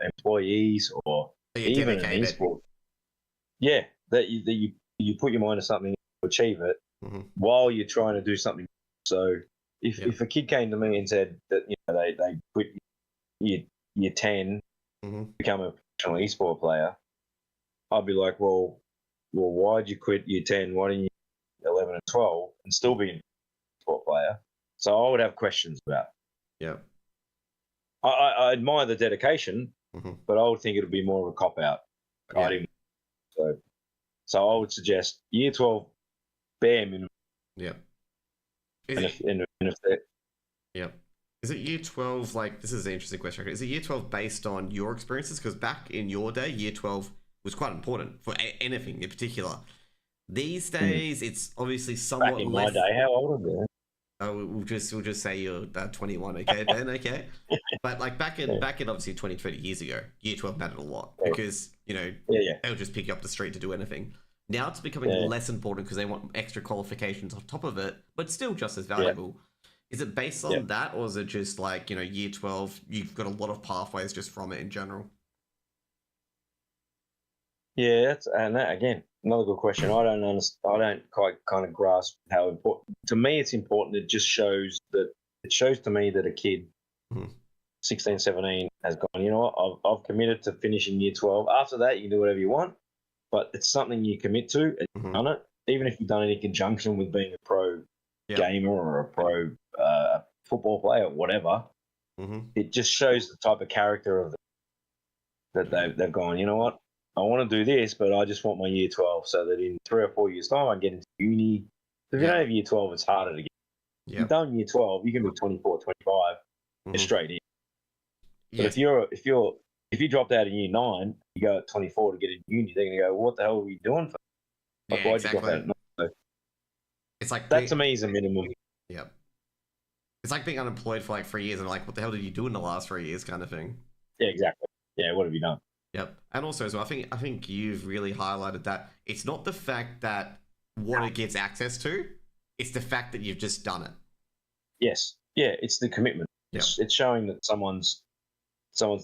employees or even an esport, that you put your mind to something to achieve it while you're trying to do something. So if a kid came to me and said that they quit year 10, become a professional esport player, I'd be like, well, why'd you quit year 10? Why didn't you 11 and 12 and still be a sport player? So I would have questions about. Yeah. I admire the dedication, but I would think it would be more of a cop out. So I would suggest year 12 bare minimum. Yeah. Is it year 12, like, this is an interesting question. Is it year 12 based on your experiences? Because back in your day, year 12 was quite important for anything in particular. These days, it's obviously somewhat back in less... my day, how old are you? We'll just say you're 21, okay, Ben, okay? But like back in obviously 20, 30 years ago, year 12 mattered a lot because, they'll just pick you up the street to do anything. Now it's becoming less important because they want extra qualifications on top of it, but still just as valuable. Is it based on that, or is it just like, year 12, you've got a lot of pathways just from it in general? Yeah, again, another good question. I don't understand. I don't quite kind of grasp how important. To me, it's important. It shows to me that a kid, 16, 17, has gone, you know what, I've committed to finishing year 12. After that, you can do whatever you want, but it's something you commit to and you've done it. Even if you've done it in conjunction with being a pro gamer or a pro football player or whatever, it just shows the type of character of that they've gone, you know what, I want to do this, but I just want my year 12 so that in 3 or 4 years' time I get into uni. If you don't have year 12, it's harder to get. If you've done year 12, you can be 24, 25, you're straight in. But if you dropped out in year 9, you go at 24 to get into uni, they're going to go, what the hell are you doing for? Like, why'd you drop out at 9? So it's like that to me is a minimum. Yep. It's like being unemployed for like 3 years and like, what the hell did you do in the last 3 years kind of thing. Yeah, exactly. Yeah, what have you done? Yep. And also as well, I think you've really highlighted that it's not the fact that what it gets access to, it's the fact that you've just done it. Yes. Yeah, it's the commitment. Yep. It's showing that someone's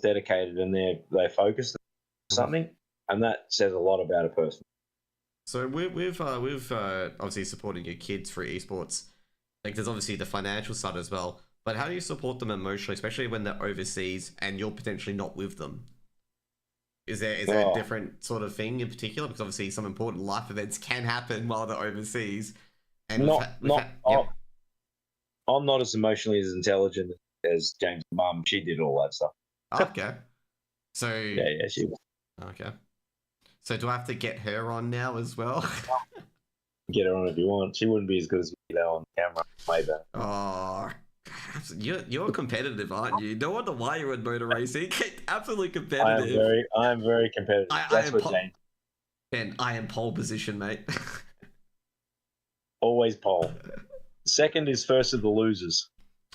dedicated and they're focused on something, and that says a lot about a person. So we've obviously supporting your kids for esports. Like there's obviously the financial side as well, but how do you support them emotionally, especially when they're overseas and you're potentially not with them? Is there a different sort of thing in particular? Because obviously some important life events can happen while they're overseas. And I'm not as emotionally as intelligent as James' mum. She did all that stuff. Okay. So yeah, she was. Okay. So do I have to get her on now as well? Get her on if you want. She wouldn't be as good as me on camera. Maybe. Oh, you're competitive, aren't you? No wonder why you're in motor racing. Absolutely competitive. I am very competitive. That's what James. Ben, I am pole position, mate. Always pole. Second is first of the losers.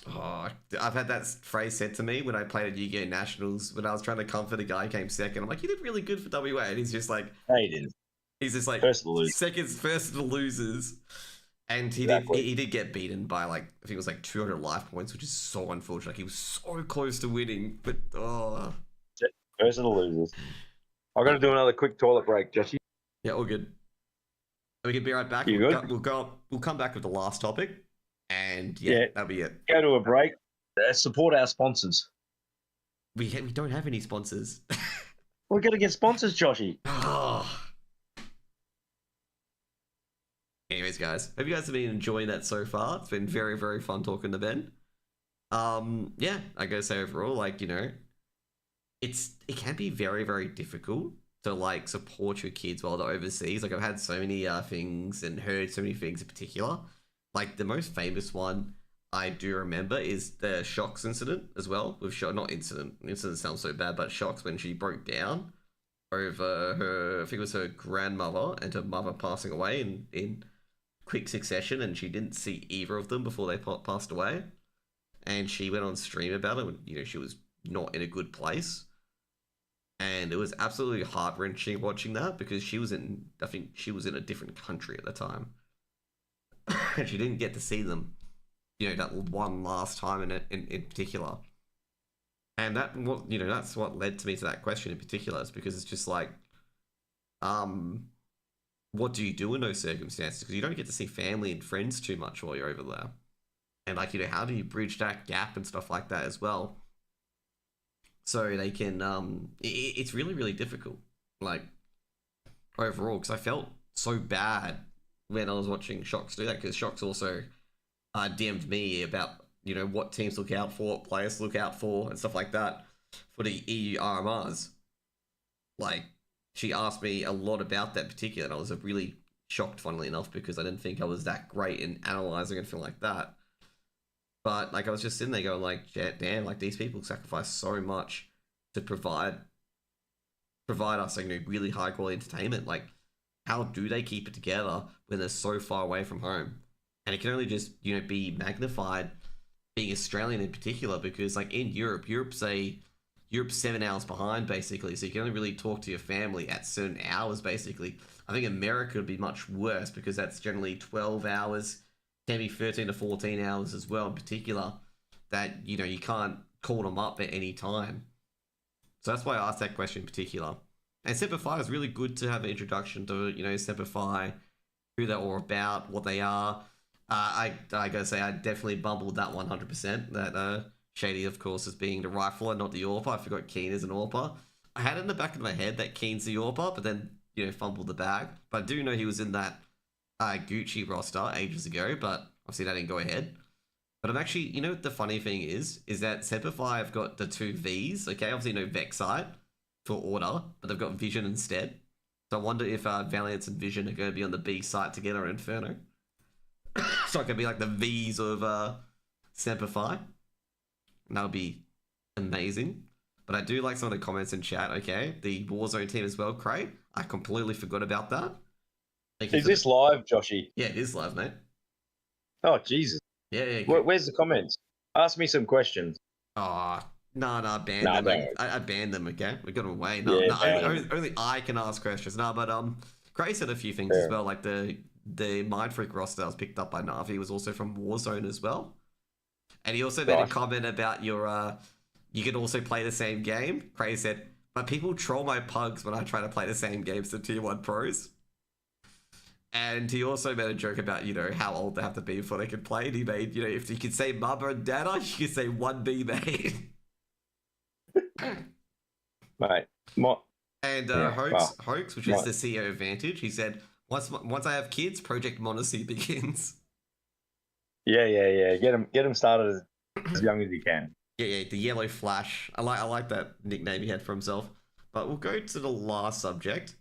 Oh, I've had that phrase said to me when I played at Yu-Gi-Oh! Nationals. When I was trying to comfort a guy who came second, I'm like, you did really good for WA. And he's just like... No, he didn't. He's just like... First of the losers. Second's first of the losers. And he did get beaten by like, I think it was like 200 life points, which is so unfortunate. Like, he was so close to winning, but First of the losers. I've got to do another quick toilet break, Joshy. Yeah, all good. We can be right back. You good? We'll come back with the last topic, and Yeah. that'll be it. Go to a break. Support our sponsors. We don't have any sponsors. We're going to get sponsors, Joshy. Oh. Anyways, guys, hope you guys have been enjoying that so far. It's been very, very fun talking to Ben. Yeah, I gotta say overall, like, you know, it can be very, very difficult to like support your kids while they're overseas. Like, I've had so many things and heard so many things in particular. Like, the most famous one I do remember is the Shocks incident as well. With not incident. Incident sounds so bad, but Shocks when she broke down over her, I think it was her grandmother and her mother passing away in quick succession, and she didn't see either of them before they passed away. And she went on stream about it when, you know, she was not in a good place. And it was absolutely heart-wrenching watching that because I think she was in a different country at the time. And she didn't get to see them, you know, that one last time in particular. And that's what led to me to that question in particular, is because it's just like, what do you do in those circumstances? Because you don't get to see family and friends too much while you're over there. And, like, you know, how do you bridge that gap and stuff like that as well? So they can, it's really, really difficult, like, overall, because I felt so bad when I was watching Shocks do that, because Shocks also DM'd me about, you know, what teams look out for, what players look out for, and stuff like that for the EU RMRs. Like, she asked me a lot about that particular, and I was really shocked, funnily enough, because I didn't think I was that great in analysing anything like that. But, like, I was just sitting there going, like, damn, like, these people sacrifice so much to provide us, like, you know, really high quality entertainment. Like, how do they keep it together when they're so far away from home? And it can only just, you know, be magnified being Australian in particular, because, like, in Europe's 7 hours behind, basically, so you can only really talk to your family at certain hours, basically. I think America would be much worse, because that's generally 12 hours, can be 13 to 14 hours as well, in particular, that, you know, you can't call them up at any time. So that's why I asked that question in particular. And Semper Fi is really good to have an introduction to, you know, Semper Fi, who they're all about, what they are. I gotta say, I definitely bumbled that 100%. That Shady, of course, is being the rifler, not the AWPer. I forgot Keen is an AWPer. I had it in the back of my head that Keen's the AWPer, but then, you know, fumbled the bag. But I do know he was in that Gucci roster ages ago, but obviously that didn't go ahead. But I'm actually, you know what the funny thing is that Semper Fi have got the 2 Vs, okay? Obviously no Vexite for Order, but they've got Vision instead. So I wonder if Valiance and Vision are going to be on the B site together in Inferno. So it could be like the Vs of Semper Fi. And that would be amazing. But I do like some of the comments in chat, okay? The Warzone team as well, Cray. I completely forgot about that. Is this live, Joshy? Yeah, it is live, mate. Oh, Jesus. Yeah. Where's the comments? Ask me some questions. Oh, no, I banned them. No. I banned them, okay? We got them away. Only I can ask questions. No, but Gray said a few things as well, like the Mind Freak roster that was picked up by Navi was also from Warzone as well. And he also made a comment about your, you can also play the same game. Gray said, but people troll my pugs when I try to play the same games as Tier 1 pros. And he also made a joke about, you know, how old they have to be before they can play. And he made, you know, if you could say Mama and Dada, you could say 1B, mate. Mate. And Hoax, which is the CEO Advantage, he said, once I have kids, Project Monacy begins. Yeah. Get them started as young as you can. Yeah, the Yellow Flash. I like that nickname he had for himself. But we'll go to the last subject.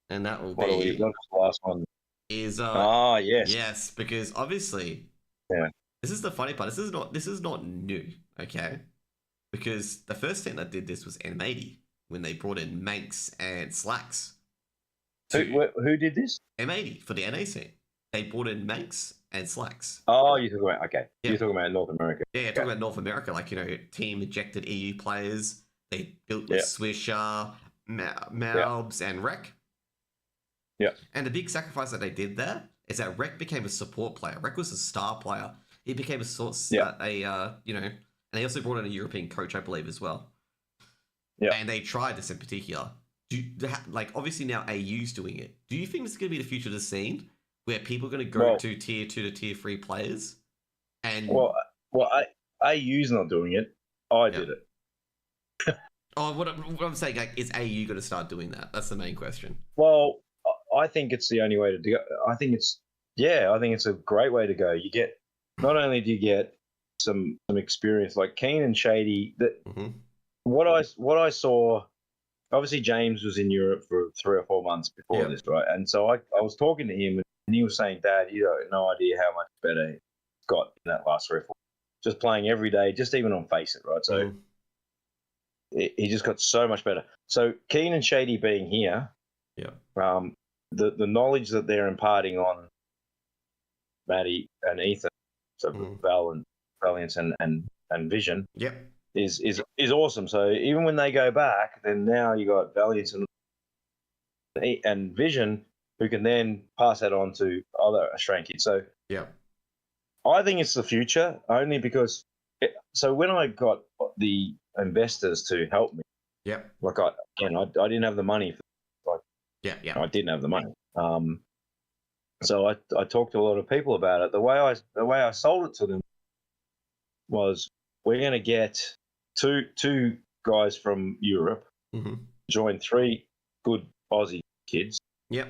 And that will be... What's the last one? Is yes. Yes, because obviously this is the funny part. This is not new, okay? Because the first team that did this was M80 when they brought in Manx and Slacks. Who did this? M80 for the NAC. They brought in Manx and Slacks. Oh, you're talking about Yeah. You're talking about North America. Yeah, talking about North America, like, you know, team ejected EU players. They built with Swisher, Malbs, and Rek. Yeah. And the big sacrifice that they did there is that Rek became a support player. Rek was a star player. He became you know, and they also brought in a European coach, I believe, as well. Yeah. And they tried this in particular. like obviously now AU's doing it. Do you think this is going to be the future of the scene where people are going to go Well, to tier 2 to tier 3 players? And well, well, AU's not doing it. I yeah. did it. Oh, what I'm saying, like, is AU going to start doing that? That's the main question. Well, I think it's the only way to do. I think it's a great way to go. You get not only do you get some experience like Keen and Shady. That Mm-hmm. what I saw. Obviously, James was in Europe for 3 or 4 months before Yeah. this, right? And so I was talking to him, and he was saying, "Dad, you have no idea how much better he got in that last 3 or 4. Just playing every day, just even on Face It, right? So Mm-hmm. he just got so much better. So Keen and Shady being here, Yeah. The knowledge that they're imparting on Maddie and Ethan, so Valiance and Vision, Yep. is awesome. So even when they go back, then now you got Valiance and Vision who can then pass that on to other Australian kids. So Yeah. I think it's the future only because. So when I got the investors to help me, Yep. like I didn't have the money. Yeah. Yeah. I didn't have the money. So I talked to a lot of people about it. The way I sold it to them was we're going to get two guys from Europe, Mm-hmm. join 3 good Aussie kids. Yep.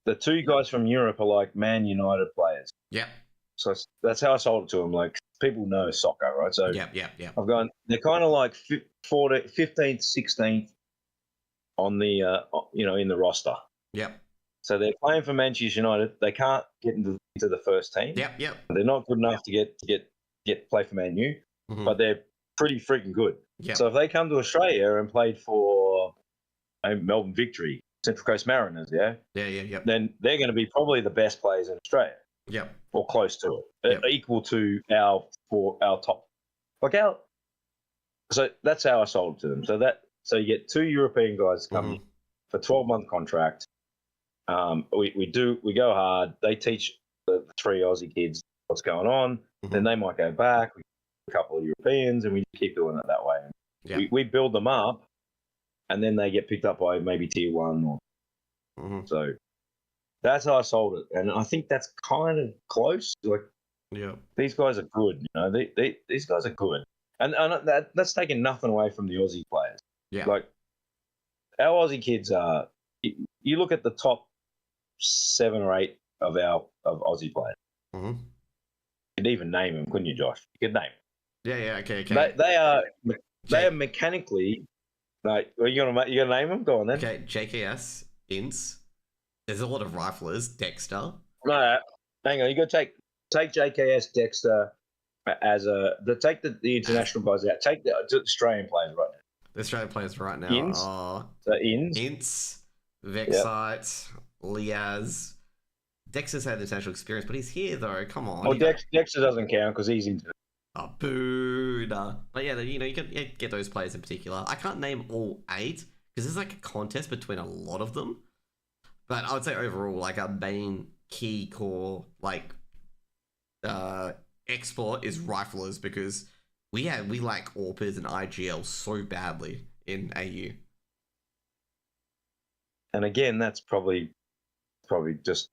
The 2 guys from Europe are like Man United players. Yep. So that's how I sold it to them. Like people know soccer, right? So Yep. Yep. Yep. I've gone. They're kind of like 15th, 16th on the in the roster. Yep. So they're playing for Manchester United. They can't get into the first team. Yep. Yep. They're not good enough to get play for Man U, Mm-hmm. but they're pretty freaking good. Yep. So if they come to Australia and played for Melbourne Victory, Central Coast Mariners, Yeah. Yeah. Yep. then they're going to be probably the best players in Australia. Yep. Or close to it, Yep. equal to our top, like our. So that's how I sold it to them. So you get 2 European guys coming for 12-month contract. We go hard. They teach the 3 Aussie kids what's going on. Mm-hmm. Then they might go back. We get a couple of Europeans, and we keep doing it that way. Yep. We build them up, and then they get picked up by maybe tier 1 or so. That's how I sold it, and I think that's kind of close. Like, these guys are good. You know, these guys are good, and that's taking nothing away from the Aussie players. Yeah, like our Aussie kids are. You look at the top 7 or 8 of Aussie players. Mm-hmm. You could even name them, couldn't you, Josh? You could name them. Yeah. Okay. They are mechanically. Like, are you gonna name them? Go on then. Okay, JKS, Ince. There's a lot of riflers. Dexter. No, hang on. You got to take JKS Dexter as take the international guys out. Take the Australian players right now. The Australian players right now Ince. are Ince, Vexite, Liaz. Dexter's had international experience, but he's here though. Come on. Oh, Dexter doesn't count because he's into. Oh, boo! Nah. But yeah, you can get those players in particular. I can't name all 8 because there's like a contest between a lot of them. But I would say overall, like our main key core, like export is riflers because we like AWPers and IGL so badly in AU. And again, that's probably just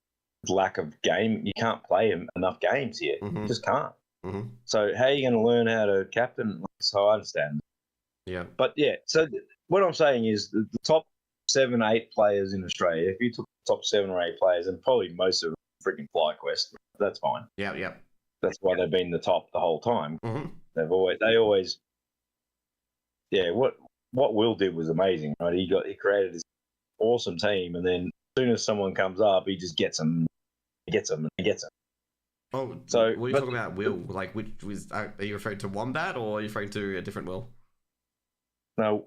lack of game. You can't play enough games here. Mm-hmm. You just can't. Mm-hmm. So how are you going to learn how to captain? So I understand. Yeah. But yeah, so what I'm saying is the top 7, 8 players in Australia, if you took the top 7 or 8 players, and probably most of them freaking FlyQuest, that's fine. Yeah, yeah. That's why they've been the top the whole time. Mm-hmm. They always what Will did was amazing, right? He created this awesome team, and then as soon as someone comes up, he just gets them. He gets them. Oh, so what are you talking about, Will? Like, which was are you referring to Wombat or are you referring to a different Will? No,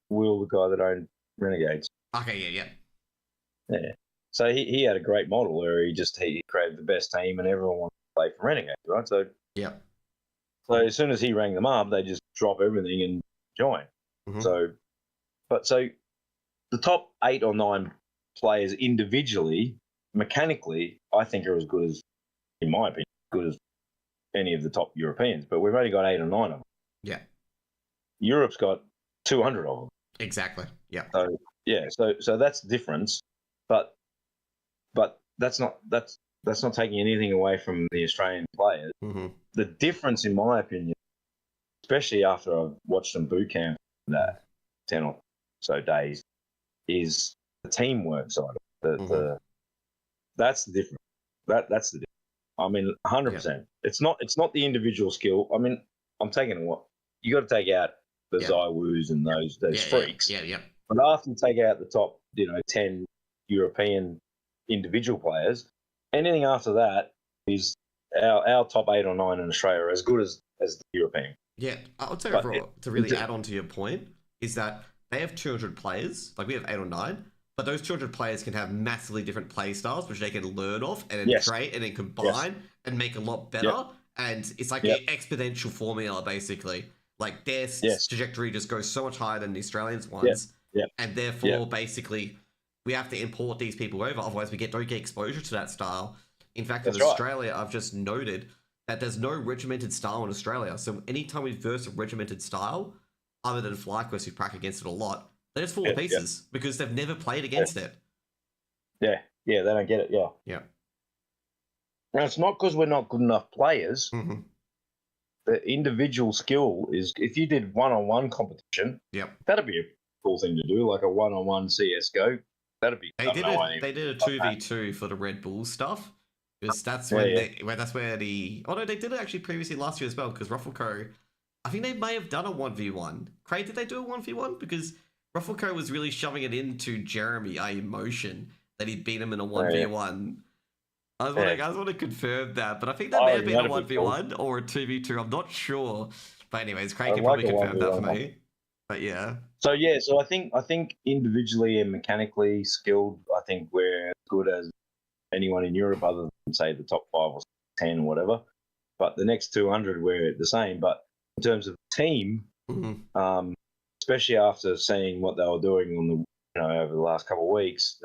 Will, the guy that owned Renegades. Okay, yeah. So he had a great model where he created the best team, and everyone wanted to play for Renegades, right? So yeah. So as soon as he rang them up, they just drop everything and join. Mm-hmm. So the top 8 or 9 players individually, mechanically, I think are as good as, in my opinion, good as any of the top Europeans. But we've only got 8 or 9 of them. Yeah. Europe's got 200 of them. Exactly. Yeah. So Yeah, so that's the difference, but that's not taking anything away from the Australian players. Mm-hmm. The difference, in my opinion, especially after I've watched some boot camp that 10 or so days, is the teamwork side of it. The that's the difference. That's the difference. I mean, 100%. It's not the individual skill. I mean, I'm taking what you got to take out the Zywus and those freaks. Yeah. But after you take out the top, 10 European individual players, anything after that is our top 8 or 9 in Australia are as good as the European. Yeah, I would say overall, to really add on to your point, is that they have 200 players, like we have 8 or 9, but those 200 players can have massively different play styles, which they can learn off and then create and then combine and make a lot better. And it's like an exponential formula, basically. Like their trajectory just goes so much higher than the Australians' ones. And therefore, basically, we have to import these people over, otherwise we don't get exposure to that style. In fact, in Australia, I've just noted that there's no regimented style in Australia. So anytime we verse a regimented style, other than FlyQuest, who crack against it a lot, they just fall to pieces because they've never played against it. Yeah, they don't get it. Yeah. Now, it's not because we're not good enough players. Mm-hmm. The individual skill is, if you did one-on-one competition, that'd be a cool thing to do, like a one-on-one CS:GO. That'd be. They did a 2v2 for the Red Bull stuff. Because that's when they did it actually previously last year as well. Because Ruffleco, I think they may have done a 1v1. Craig, did they do a 1v1? Because Ruffleco was really shoving it into Jeremy, emotion that he'd beat him in a 1v1. I just want to confirm that, but I think that may have been a 1v1 or a 2v2. I'm not sure. But anyways, Craig can probably confirm that for me. But yeah. So I think individually and mechanically skilled, I think we're as good as anyone in Europe, other than say the top 5 or 10 or whatever. But the next 200, we're the same. But in terms of team, especially after seeing what they were doing on the over the last couple of weeks,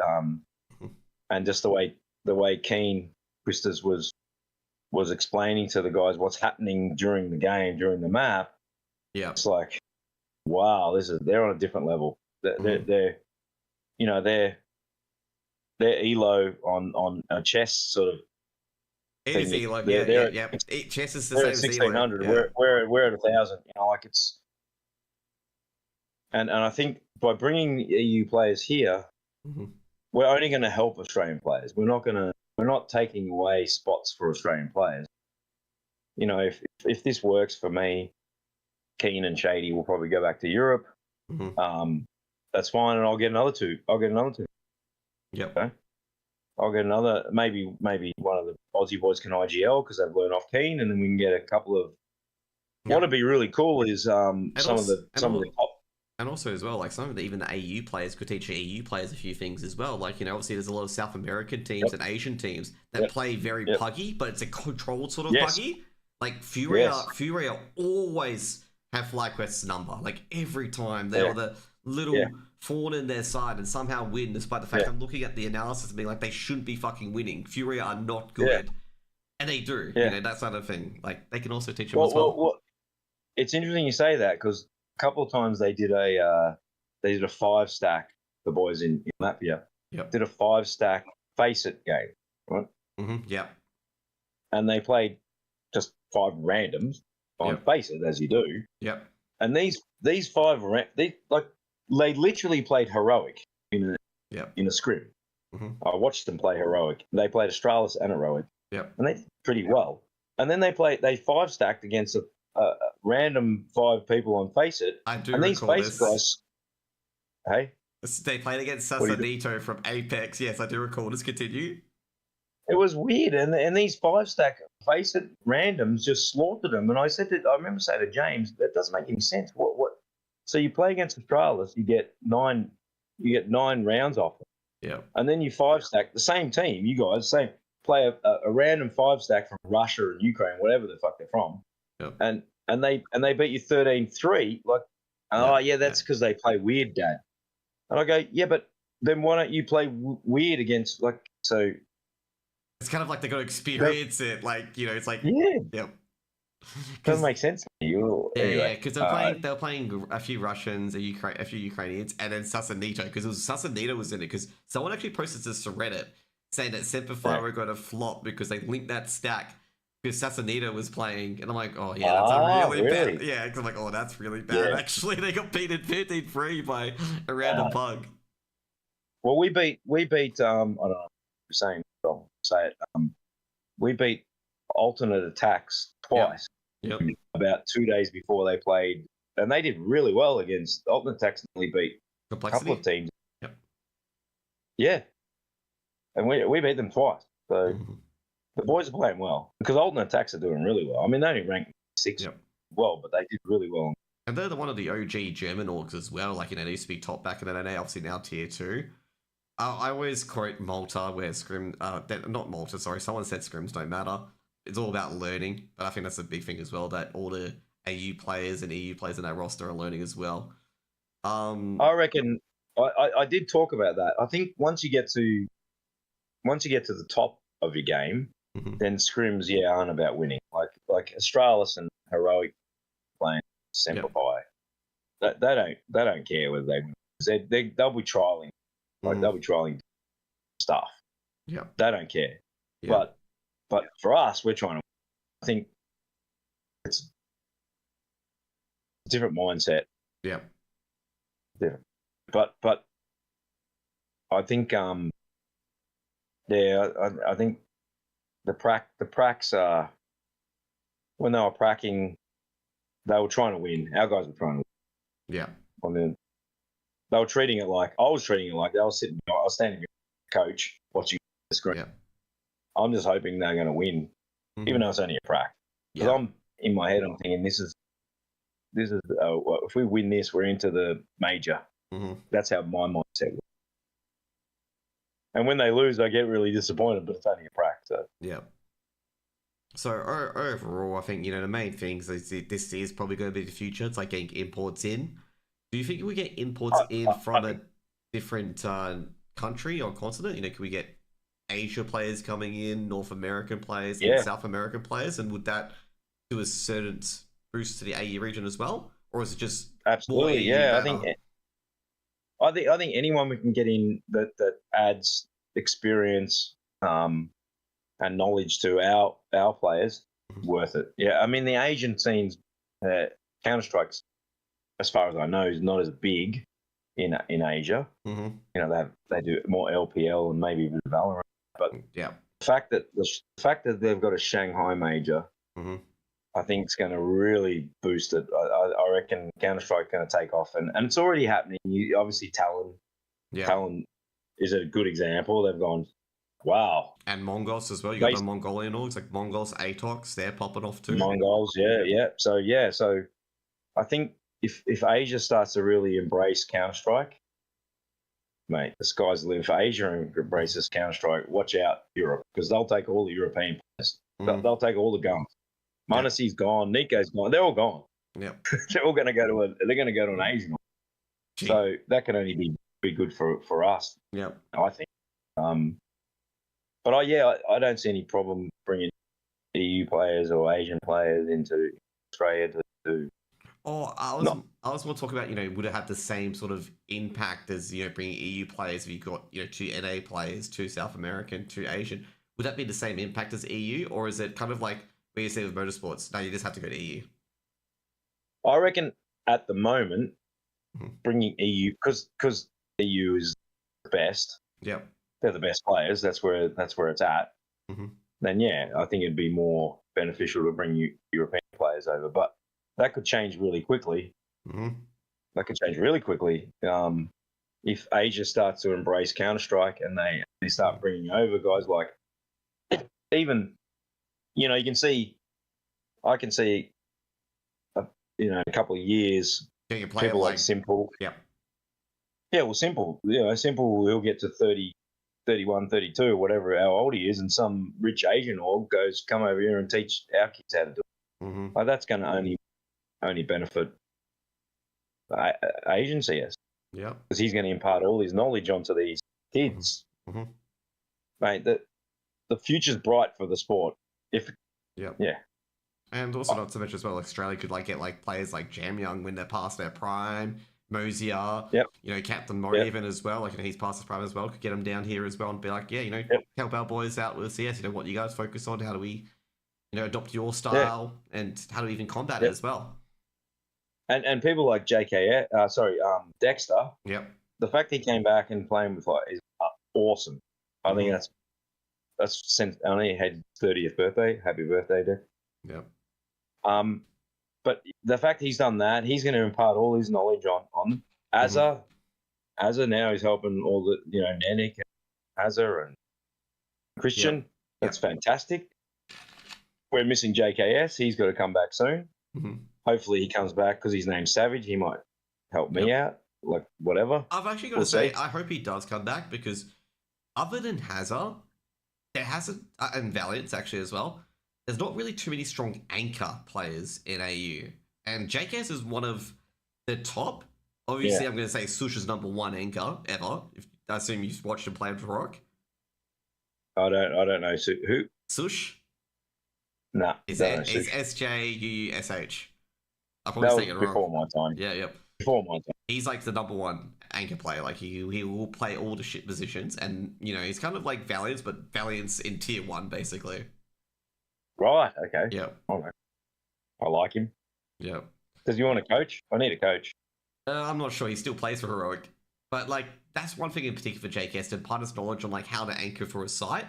and just the way Keen Christus was explaining to the guys what's happening during the game, during the map. Yeah, it's like, wow, they're on a different level. They're elo on a chess sort of. It is elo, yeah. Chess is the same as 1600. We're at 1,000. Like it's, and I think by bringing EU players here, we're only going to help Australian players. We're not taking away spots for Australian players. If this works for me, Keen and Shady will probably go back to Europe. That's fine, and I'll get another two. Yep. Okay? I'll get another. Maybe one of the Aussie boys can IGL because they've learned off Keen, and then we can get a couple of. Yep. What'd be really cool is some of the top. And also as well, like even the AU players could teach the EU players a few things as well. Like, obviously there's a lot of South American teams and Asian teams that play very puggy, but it's a controlled sort of puggy. Like Furia always have FlyQuest's number. Like every time they're the little fawn in their side and somehow win, despite the fact I'm looking at the analysis and being like, they shouldn't be fucking winning. Furia are not good. And they do. That sort of thing. Like they can also teach them as well. It's interesting you say that because a couple of times they did a 5-stack. The boys in Latvia did a 5-stack Face It game, right? And they played just 5 randoms on Face It, as you do. And these 5 they literally played heroic in a scrim. I watched them play heroic. They played Astralis and heroic. And they did pretty well. And then they 5-stacked against a random 5 people on Face It. I do and these recall Face guys. Hey, they played against Sasanito from Apex. Yes, I do recall. Just continue. It was weird, and these 5-stack Face It randoms just slaughtered them. And I remember saying to James, that doesn't make any sense. What? So you play against Astralis, you get 9 rounds off them. And then you 5-stack the same team. You guys play a random 5-stack from Russia and Ukraine, whatever the fuck they're from. And they beat you 13-3. Like, that's because they play weird, Dad. And I go, but then why don't you play weird against so? It's kind of like they got to experience it, like it's like Doesn't Because make sense to me. yeah, Anyway, because they were playing a few Russians, a few Ukrainians, and then Sasanito. Because it was Sasanito was in it. Because someone actually posted this to Reddit saying that Semper yeah. were going to flop because they linked that stack because Sasanito was playing, and I'm like, oh yeah, that's a really bad. Really? Yeah, because I'm like, oh, that's really bad. Yeah. Actually, they got beaten 15-3 by a random pug. Well, we beat I don't know if I'm saying it wrong, say it. We beat alternate attacks Yep. twice Yep. about 2 days before they played, and they did really well against alternate attacks. Nearly beat a couple of Complexity. teams. Yep. Yeah, and we beat them twice. So Mm-hmm. the boys are playing well because alternate attacks are doing really well. I mean, they only ranked 6 Yep. well, but they did really well. And they're one of the OG German orgs as well. Like, they used to be top back in the NA, obviously now tier 2. I always quote Malta, where scrim, not Malta, sorry, someone said scrims don't matter. It's all about learning, but I think that's a big thing as well, that all the AU players and EU players in that roster are learning as well. I reckon I did talk about that. I think once you get to the top of your game, mm-hmm. then scrims aren't about winning. Like Australis and Heroic playing Semper Fi. They don't care whether they win. They'll be trialing. Like they'll be trialing stuff. Yeah. They don't care. Yeah. But for us, we're trying to. I think it's a different mindset. Yeah. Different. But I think I think the pracs are when they were pracking, they were trying to win. Our guys were trying to win. Yeah. I mean, they were treating it like I was treating it like they were sitting. I was standing with the coach watching the screen. Yeah. I'm just hoping they're going to win, even though it's only a prac. Because I'm in my head, I'm thinking this is if we win this, we're into the major. Mm-hmm. That's how my mindset was. And when they lose, I get really disappointed, but it's only a prac. So yeah. So overall, I think the main things is this is probably going to be the future. It's like getting imports in. Do you think we get imports in from a different country or continent? Can we get Asia players coming in, North American players, and South American players, and would that do a certain boost to the AE region as well, or is it just absolutely? Yeah, I think anyone we can get in that adds experience and knowledge to our players, worth it. Yeah, I mean the Asian scenes, Counter-Strike's, as far as I know, is not as big in Asia. Mm-hmm. They do more LPL and maybe a bit of Valorant, but yeah, the fact that they've got a Shanghai major, I think it's going to really boost it. I reckon Counter-Strike's going to take off, and it's already happening. Obviously, Talon is a good example. They've gone, wow. And Mongols as well. You got the Mongolian orgs like Mongols, Atox. They're popping off too. Mongols, yeah. So I think if Asia starts to really embrace Counter-Strike, mate, the sky's the limit. If Asia embraces Counter-Strike, watch out, Europe, because they'll take all the European players. They'll take all the guns. Monasi's gone, Nico's gone. They're all gone. Yeah, they're all going to go to an Asian. So that can only be good for us. Yeah, I think. But I don't see any problem bringing EU players or Asian players into Australia to. Oh, I was more talking about, would it have the same sort of impact as, bringing EU players if you got, 2 NA players, 2 South American, 2 Asian? Would that be the same impact as EU, or is it kind of like where you say with motorsports? No, you just have to go to EU. I reckon at the moment, bringing EU, because EU is the best. Yep. They're the best players. That's where it's at. Then I think it'd be more beneficial to bring European players over, but that could change really quickly. That could change really quickly if Asia starts to embrace Counter-Strike and they start bringing over guys like even you can see. I can see in a couple of years people like Simple. Yeah. Yeah, well, Simple. Simple will get to 30, 31, 32, or whatever how old he is, and some rich Asian org goes, come over here and teach our kids how to do it. Like, that's going to only benefit Asian CS. Yeah. Because he's going to impart all his knowledge onto these kids. Mate, the future's bright for the sport. Yeah. And also not so much as well, Australia could like get like players like Jam Young when they're past their prime, Mosier, Yep. Captain Mo Yep. even as well, like he's past his prime as well, could get him down here as well and be like, yeah, Yep. help our boys out with CS, what you guys focus on, how do we, adopt your Yeah. style and how do we even combat it Yep. as well. And people like Dexter, Yep. the fact he came back and playing with like is awesome. I think that's since I only had 30th birthday. Happy birthday, Dex. Yep. But the fact he's done that, he's going to impart all his knowledge on Azza. Azza now is helping all the Nenik and Azza and Christian. Yep. That's fantastic. We're missing JKS. He's got to come back soon. Mm-hmm. Hopefully he comes back because his name's Savage. He might help me out, like whatever. I've actually got to say, I hope he does come back because other than Hazard, there hasn't, and Valiance actually as well, there's not really too many strong anchor players in AU. And JKS is one of the top. Obviously, I'm going to say Sush is number one anchor ever. I assume you've watched him play with Rock. I don't know who. Sush? Nah, it's SJUSH. I'm probably saying it wrong. Before my time. Yeah, yep. Before my time. He's like the number one anchor player. Like he will play all the shit positions, and he's kind of like Valiance, but Valiance in tier 1 basically. Right. Okay. Yep. I like him. Yep. Does he want a coach? I need a coach. I'm not sure. He still plays for Heroic, but like that's one thing in particular for JKS to impart his knowledge on like how to anchor for a site.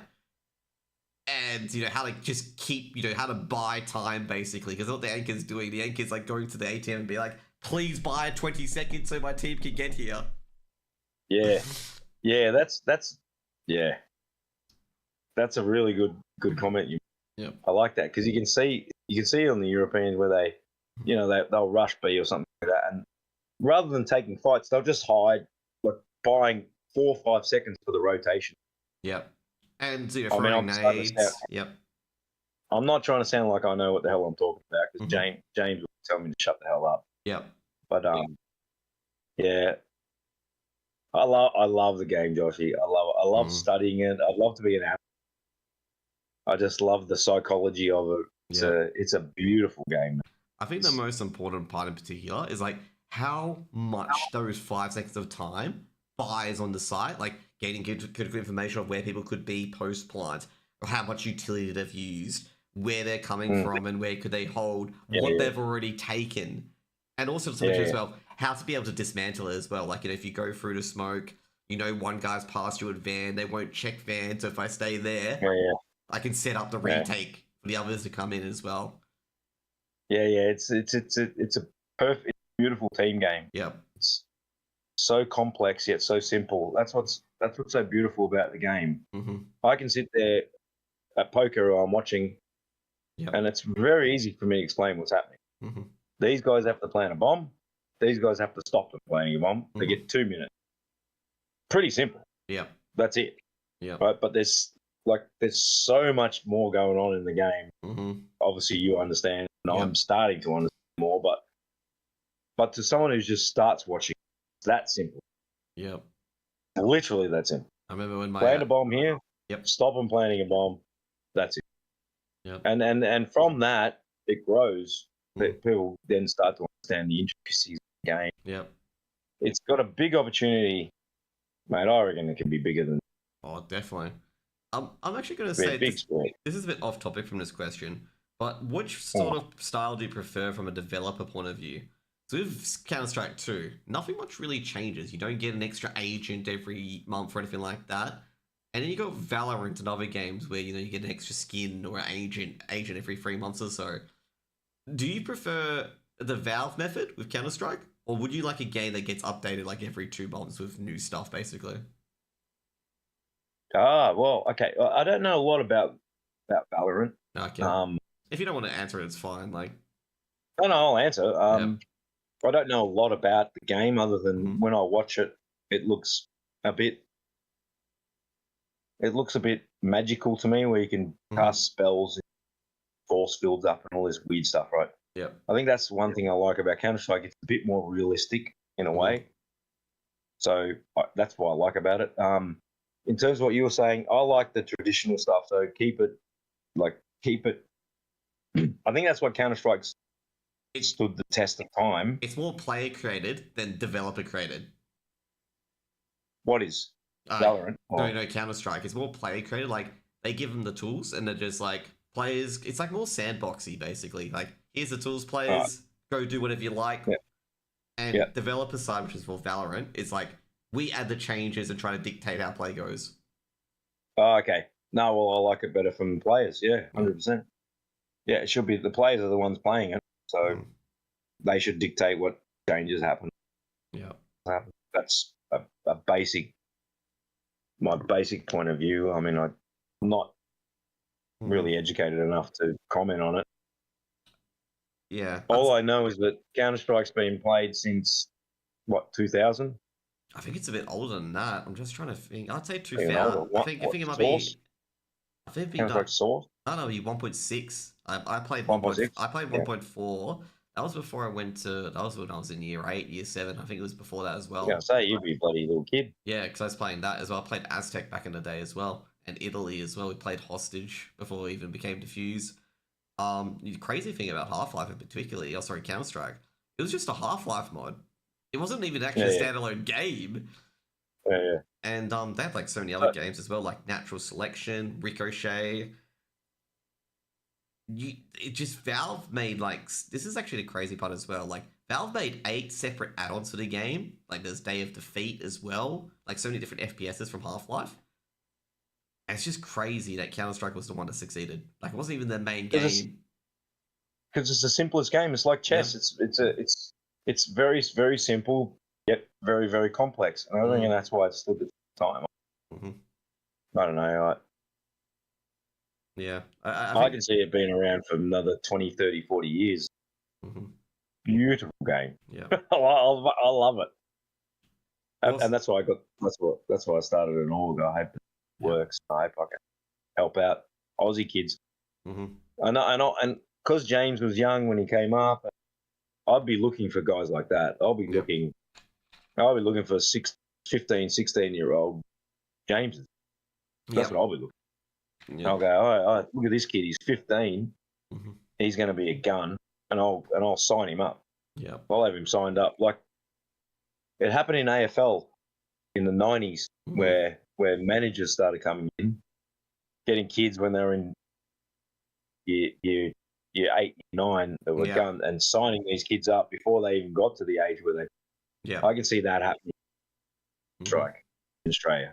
And how to just keep how to buy time basically, because what the anchor's doing, the anchor's like going to the ATM and be like, please buy 20 seconds so my team can get here. Yeah, that's a really good comment. Yeah, I like that because you can see on the Europeans where they they'll rush B or something like that, and rather than taking fights, they'll just hide, like buying 4 or 5 seconds for the rotation. Yep. And throwing nades. Yep. I'm not trying to sound like I know what the hell I'm talking about because James will tell me to shut the hell up. Yep. But yeah, I love the game, Joshy. I love studying it. I'd love to be an athlete. I just love the psychology of it. It's a beautiful game. I think the most important part in particular is like how much those 5 seconds of time buys on the site, like getting good information of where people could be post plant, or how much utility they've used, where they're coming from, and where could they hold, what they've already taken, and also to mention as well how to be able to dismantle it as well. Like if you go through the smoke, one guy's past you at van, they won't check van, so if I stay there, I can set up the retake for the others to come in as well. Yeah, it's a perfect, beautiful team game. Yeah, it's so complex yet so simple. That's what's so beautiful about the game. Mm-hmm. I can sit there at poker or I'm watching, and it's very easy for me to explain what's happening. Mm-hmm. These guys have to plant a bomb. These guys have to stop them planting a bomb. They get 2 minutes. Pretty simple. Yeah, that's it. Yeah, right. But there's so much more going on in the game. Mm-hmm. Obviously, you understand, and I'm starting to understand more. But to someone who just starts watching, it's that simple. Yep. Literally that simple. I remember when plant a bomb here. Yep. Stop them planting a bomb. That's it. Yep. And from that it grows. That people then start to understand the intricacies of the game. Yep. It's got a big opportunity, mate. I reckon it can be bigger than. Oh, definitely. I'm actually going to say this is a bit off topic from this question, but which sort of style do you prefer from a developer point of view? So with Counter-Strike 2, nothing much really changes. You don't get an extra agent every month or anything like that. And then you got Valorant and other games where you get an extra skin or an agent every 3 months or so. Do you prefer the Valve method with Counter-Strike, or would you like a game that gets updated like every 2 months with new stuff, basically? Well, okay. I don't know a lot about Valorant. Okay. If you don't want to answer it, it's fine. Like, no, I'll answer. I don't know a lot about the game other than when I watch it, it looks a bit magical to me, where you can cast spells, and force fields up, and all this weird stuff, right? Yeah. I think that's one thing I like about Counter-Strike. It's a bit more realistic in a way. So that's what I like about it. In terms of what you were saying, I like the traditional stuff. So keep it I think that's what Counter-Strike's It, stood the test of time. it's more player created than developer created. What is Uh, Valorant? no, Counter Strike. It's more player created. Like they give them the tools, and they're just like players. It's like more sandboxy, basically. Like here's the tools, Right. players. Go do whatever you like. Yeah. And Yeah. developer side, which is for Valorant, is like we add the changes and try to dictate how play goes. Oh, okay. No, well, I like it better from the players. Yeah, 100%. Yeah, it should be the players are the ones playing it, so they should dictate what changes happen. Yeah. That's a basic, my basic point of view. I mean, I'm not really educated enough to comment on it. Yeah. All I know is that Counter-Strike's been played since, what, 2000? I think it's a bit older than that. I'm just trying to think. I'd say Even 2000. older. I think it might Source? be. I think it'd be Counter-Strike Source? I don't know, 1.6. I played 1.6? I played Yeah. 1.4. That was before I went to. That was when I was in year 8, year 7. I think it was before that as well. Yeah, say you'd be a bloody little kid. Yeah, because I was playing that as well. I played Aztec back in the day as well, and Italy as well. We played Hostage before we even became Diffuse. The crazy thing about Half-Life in particularly, oh sorry, Counter-Strike, it was just a Half-Life mod. It wasn't even actually a standalone game. Yeah. And they had like so many other games as well, like Natural Selection, Ricochet. It just Valve made like this is actually the crazy part as well. Like Valve made 8 separate add-ons for the game. Like there's Day of Defeat as well. Like so many different FPSs from Half-Life. And it's just crazy that Counter-Strike was the one that succeeded. Like it wasn't even the main game. Because it's the simplest game. It's like chess. Yeah. It's very, very simple yet very, very complex. And I think that's why it stood the time. I don't know. Yeah. I can see it being around for another 20, 30, 40 years. Beautiful game. Yeah. I love it. Awesome. And that's why I started an org. I hope it works. I hope I can help out Aussie kids. I know, and because James was young when he came up, I'd be looking for guys like that. I'll be looking for 15, 16-year-old James. That's what I'll be looking. I'll go, all right, look at this kid. He's 15. He's going to be a gun, and I'll sign him up. Yeah, I'll have him signed up. Like it happened in AFL in the 90s, where managers started coming in, getting kids when they were in year 8, year 9 that were gun, and signing these kids up before they even got to the age where they. Yeah, I can see that happening. Strike in Australia,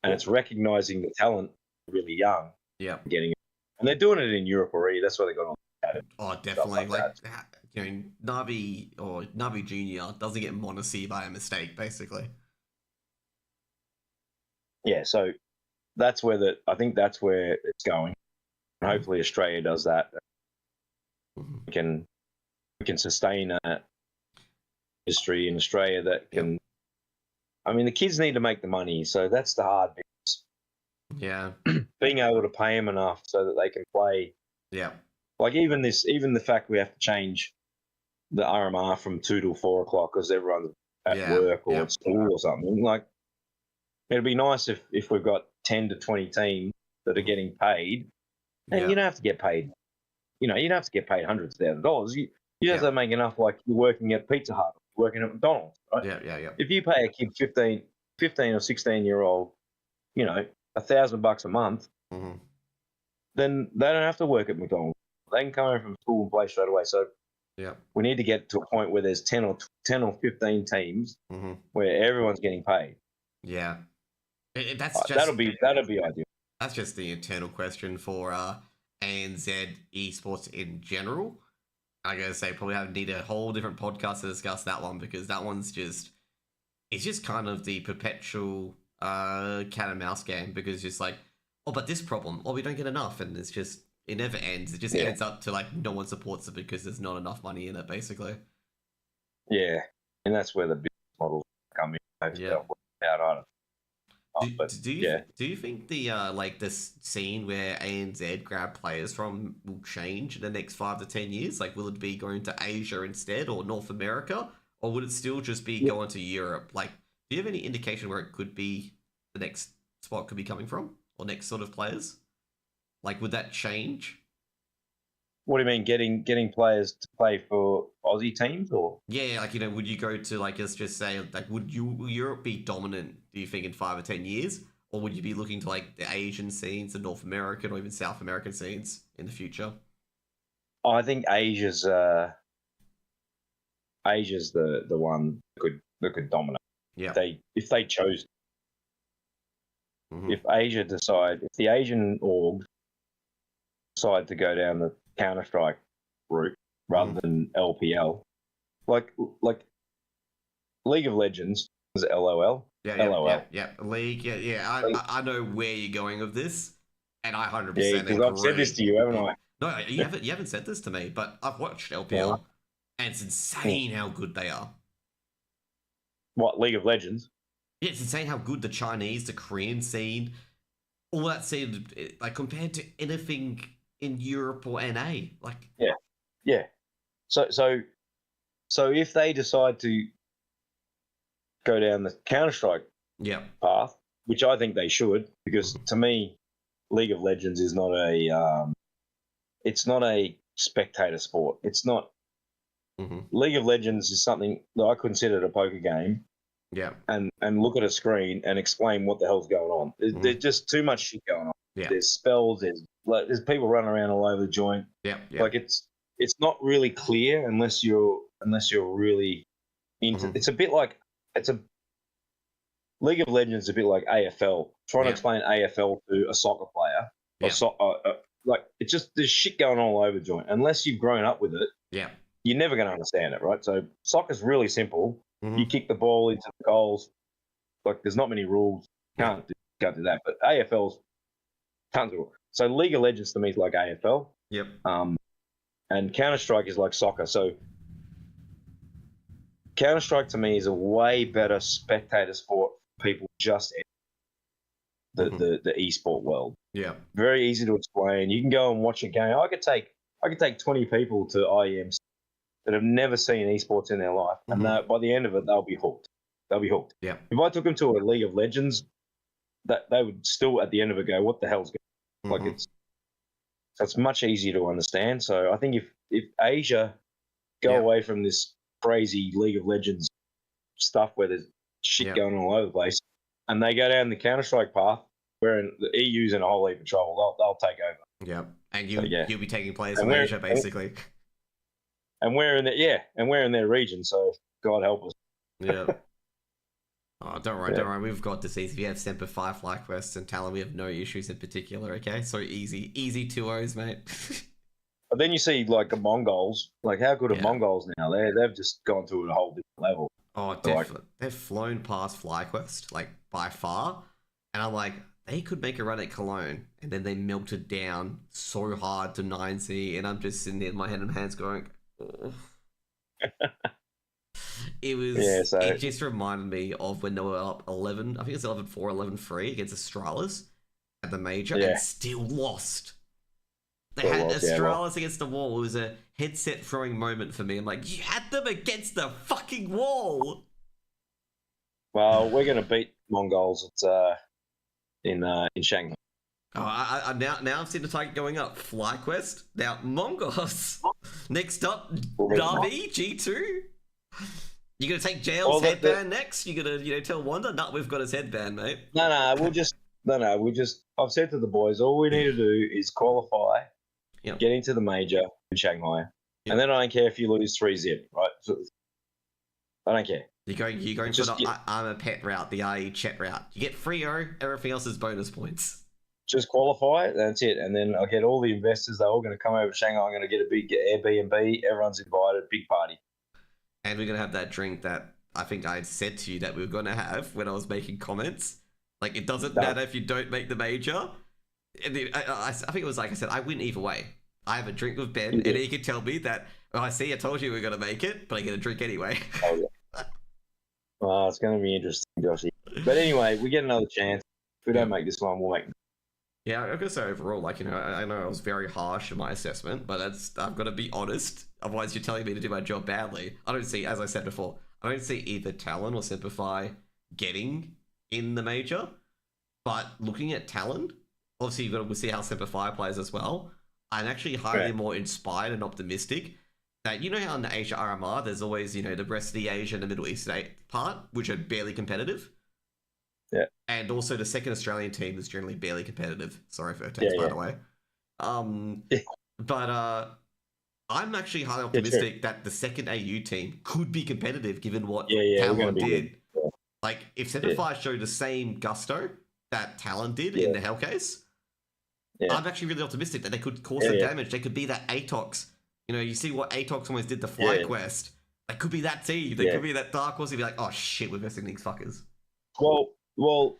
and it's recognizing the talent really young. Yeah, getting it. And they're doing it in Europe already. That's why they got on at it. Oh, definitely. Like Navi Junior doesn't get Monacy by a mistake, basically. Yeah, so I think that's where it's going. And hopefully Australia does that. We can sustain a industry in Australia that can. I mean, the kids need to make the money, so that's the hard bit. Yeah, being able to pay them enough so that they can play. Yeah, like even the fact we have to change the RMR from 2 to 4 o'clock because everyone's at work or at school or something. Like it'd be nice if we've got 10 to 20 teams that are getting paid, and you don't have to get paid. You don't have to get paid hundreds of thousands of dollars. You just have to make enough, like you're working at Pizza Hut, working at McDonald's, right? Yeah. If you pay a kid 15 or 16-year-old, $1,000 a month, then they don't have to work at McDonald's. They can come home from school and play straight away. So we need to get to a point where there's 10 or 15 teams where everyone's getting paid. Yeah, that's just that'll be ideal. That's just the internal question for ANZ esports in general. I gotta say, probably need a whole different podcast to discuss that one, because that one's just kind of the perpetual cat and mouse game, because just like, oh, but this problem, we don't get enough, and it never ends. It just ends up to like no one supports it because there's not enough money in it, basically. Yeah, and that's where the business models come in. Do you think the this scene where ANZ grab players from will change in the next 5 to 10 years? Like, will it be going to Asia instead, or North America, or would it still just be going to Europe? Like, do you have any indication where it could be the next spot could be coming from, or next sort of players? Like, would that change? What do you mean, getting players to play for Aussie teams, or? Yeah, like, would you go to, like, let's just say, like, will Europe be dominant, do you think, in 5 or 10 years? Or would you be looking to, like, the Asian scenes, the North American or even South American scenes in the future? I think Asia's the one that could dominate. Yeah. If they chose, Mhm. if the Asian orgs decide to go down the Counter-Strike route rather than LPL, like League of Legends is LOL. Yeah, LOL. yeah. League, yeah. I know where you're going with this, and I 100% Yeah, because I've said this to you, haven't I? No, you haven't said this to me, but I've watched LPL, and it's insane how good they are. What, League of Legends? Yeah, it's insane how good the Chinese, the Korean scene, all that scene, like, compared to anything in Europe or NA, like. Yeah. So if they decide to go down the Counter-Strike path, which I think they should, because to me, League of Legends is not it's not a spectator sport. It's not. League of Legends is something that I consider a poker game. Yeah. And look at a screen and explain what the hell's going on. There's just too much shit going on. Yeah. There's spells. There's people running around all over the joint. Yeah. Like it's not really clear unless you're really into. It's a bit like League of Legends is a bit like AFL. Trying to explain AFL to a soccer player, like it's just there's shit going on all over the joint. Unless you've grown up with it, you're never going to understand it, right? So soccer's really simple. You kick the ball into the goals. Like there's not many rules. Can't do that. But AFL's tons of rules. So League of Legends to me is like AFL. Yep. And Counter-Strike is like soccer. So Counter-Strike to me is a way better spectator sport for people just in the esport world. Yeah. Very easy to explain. You can go and watch a game. I could take 20 people to IEMs that have never seen esports in their life, and by the end of it, they'll be hooked. Yeah. If I took them to a League of Legends, that they would still at the end of it go, "What the hell's going on?" Like it's much easier to understand. So I think if Asia go away from this crazy League of Legends stuff where there's shit going on all over the place, and they go down the Counter-Strike path, where the EU's in a whole heap of trouble, they'll take over. Yeah, and you'll be taking players from Asia basically. And we're in their region, so God help us. Yeah. Oh, don't worry. We've got this easy. We have Semper 5 FlyQuest and Talon. We have no issues in particular, okay? So easy 2-0s, mate. But then you see, like, the Mongols. Like, how good are Mongols now? They've just gone to a whole different level. Oh, definitely. They've flown past FlyQuest, like, by far. And I'm like, they could make a run at Cologne. And then they melted down so hard to 9C. And I'm just sitting there in my head and hands going... Oh. It just reminded me of when they were up 11, I think it's 11-4, 11-3 against Astralis at the major and still lost. They had Astralis against the wall. It was a headset throwing moment for me. I'm like, you had them against the fucking wall. Well, we're going to beat Mongols in Shanghai. Oh, now I've seen the target going up. FlyQuest. Now, Mongols. Next up, Navi, G2. You going to take Jail's headband next? You going to tell Wanda? No, we've got his headband, mate. No, I've said to the boys, all we need to do is qualify, get into the major in Shanghai, and then I don't care if you lose 3-0, right? So, I don't care. You're going for the I'm a pet route, the IE chat route. You get 3-0, everything else is bonus points. Just qualify, that's it. And then I'll get all the investors, they're all going to come over to Shanghai. I'm going to get a big Airbnb. Everyone's invited, big party. And we're going to have that drink that I think I said to you that we were going to have when I was making comments. Like, it doesn't matter if you don't make the major. I think it was like I said, I win either way. I have a drink with Ben, and he can tell me that, I told you we were going to make it, but I get a drink anyway. Oh, yeah. Well, it's going to be interesting, Joshy. But anyway, we get another chance. If we don't make this one, we'll make it. Yeah, I'm gonna say overall, like, I know I was very harsh in my assessment, but I've got to be honest. Otherwise, you're telling me to do my job badly. I don't see, as I said before, I don't see either Talon or Simplify getting in the major. But looking at Talon, obviously we'll see how Simplify plays as well. I'm actually highly more inspired and optimistic that, you know how in the Asia RMR, there's always, you know, the rest of the Asia and the Middle East part, which are barely competitive. Yeah. And also the second Australian team is generally barely competitive. Sorry for text, by the way. Yeah. But I'm actually highly optimistic that the second AU team could be competitive given what Talon did. Yeah. Like, if Semper Fi showed the same gusto that Talon did in the Hellcase, I'm actually really optimistic that they could cause some damage. They could be that Atox. You know, you see what Atox almost did to FlyQuest. They could be that team. They could be that Dark Horse. You'd be like, oh shit, we're versing these fuckers. Well,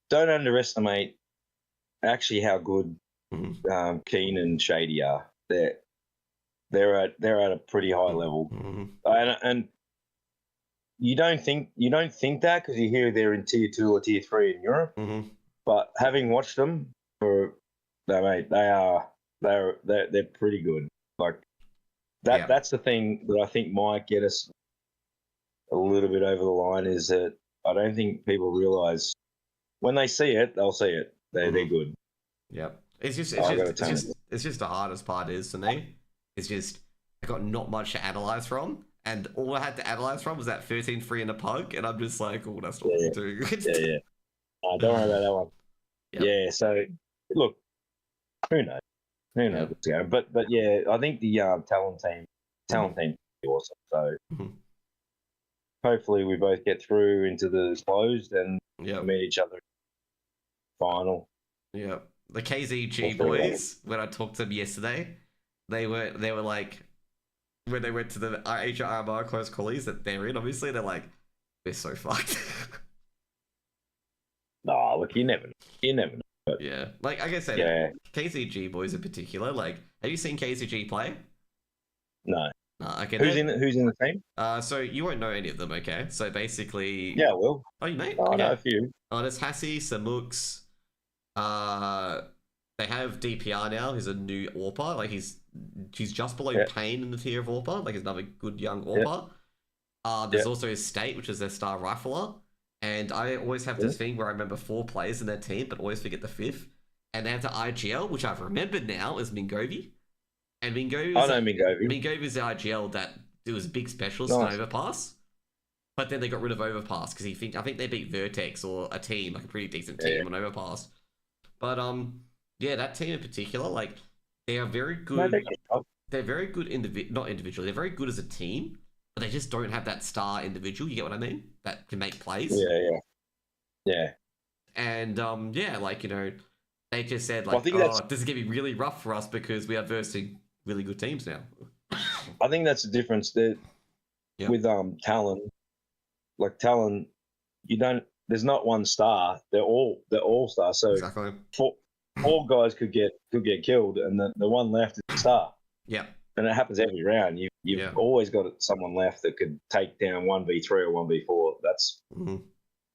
don't underestimate actually how good Keen and Shady are. They're at a pretty high level, and you don't think that because you hear they're in tier 2 or tier 3 in Europe. But having watched them they're pretty good. Like that's the thing that I think might get us a little bit over the line is that I don't think people realize when they see it, they'll see it. They're good. Yep. It's just the hardest part is for me. It's just I got not much to analyze from, and all I had to analyze from was that 13-3 in a pug, and I'm just like, oh, that's not too good. Don't worry about that one. Yep. Yeah. So look, who knows? Who knows what's going? But yeah, I think the talent team is awesome. So hopefully we both get through into the closed and meet each other final. Yeah. The KZG boys, when I talked to them yesterday, they were like, when they went to the HRMR close callies that they're in, obviously, they're like, we're so fucked. No, look, you never know. But yeah. Like I said, KZG boys in particular, like, have you seen KZG play? No. Okay. Who's in the team? So you won't know any of them, okay? So basically... Yeah, I will. Oh, you may? I know a few. There's Hassi, Samux. They have DPR now. He's a new AWPer. Like, he's just below Pain in the tier of AWPer. Like, he's another good young AWPer. There's also his State, which is their star rifler. And I always have this thing where I remember 4 players in their team, but always forget the 5th. And they have the IGL, which I've remembered now as Mingovi. And Mingovi... I know Mingovi. Mingovi is the IGL that it was a big specialist in Overpass. But then they got rid of Overpass because I think they beat Vertex or a team, like a pretty decent team on Overpass. But that team in particular, like, they are very good. They're very good not individually. They're very good as a team, but they just don't have that star individual. You get what I mean? That can make plays. Yeah. And like, you know, they just said like, this is gonna be really rough for us because we are versing really good teams now. I think that's the difference that with Talon. Like Talon, there's not one star. They're all stars. So exactly. Four guys could get killed, and the one left is the star. Yeah. And it happens every round. You've always got someone left that could take down 1v3 or 1v4. That's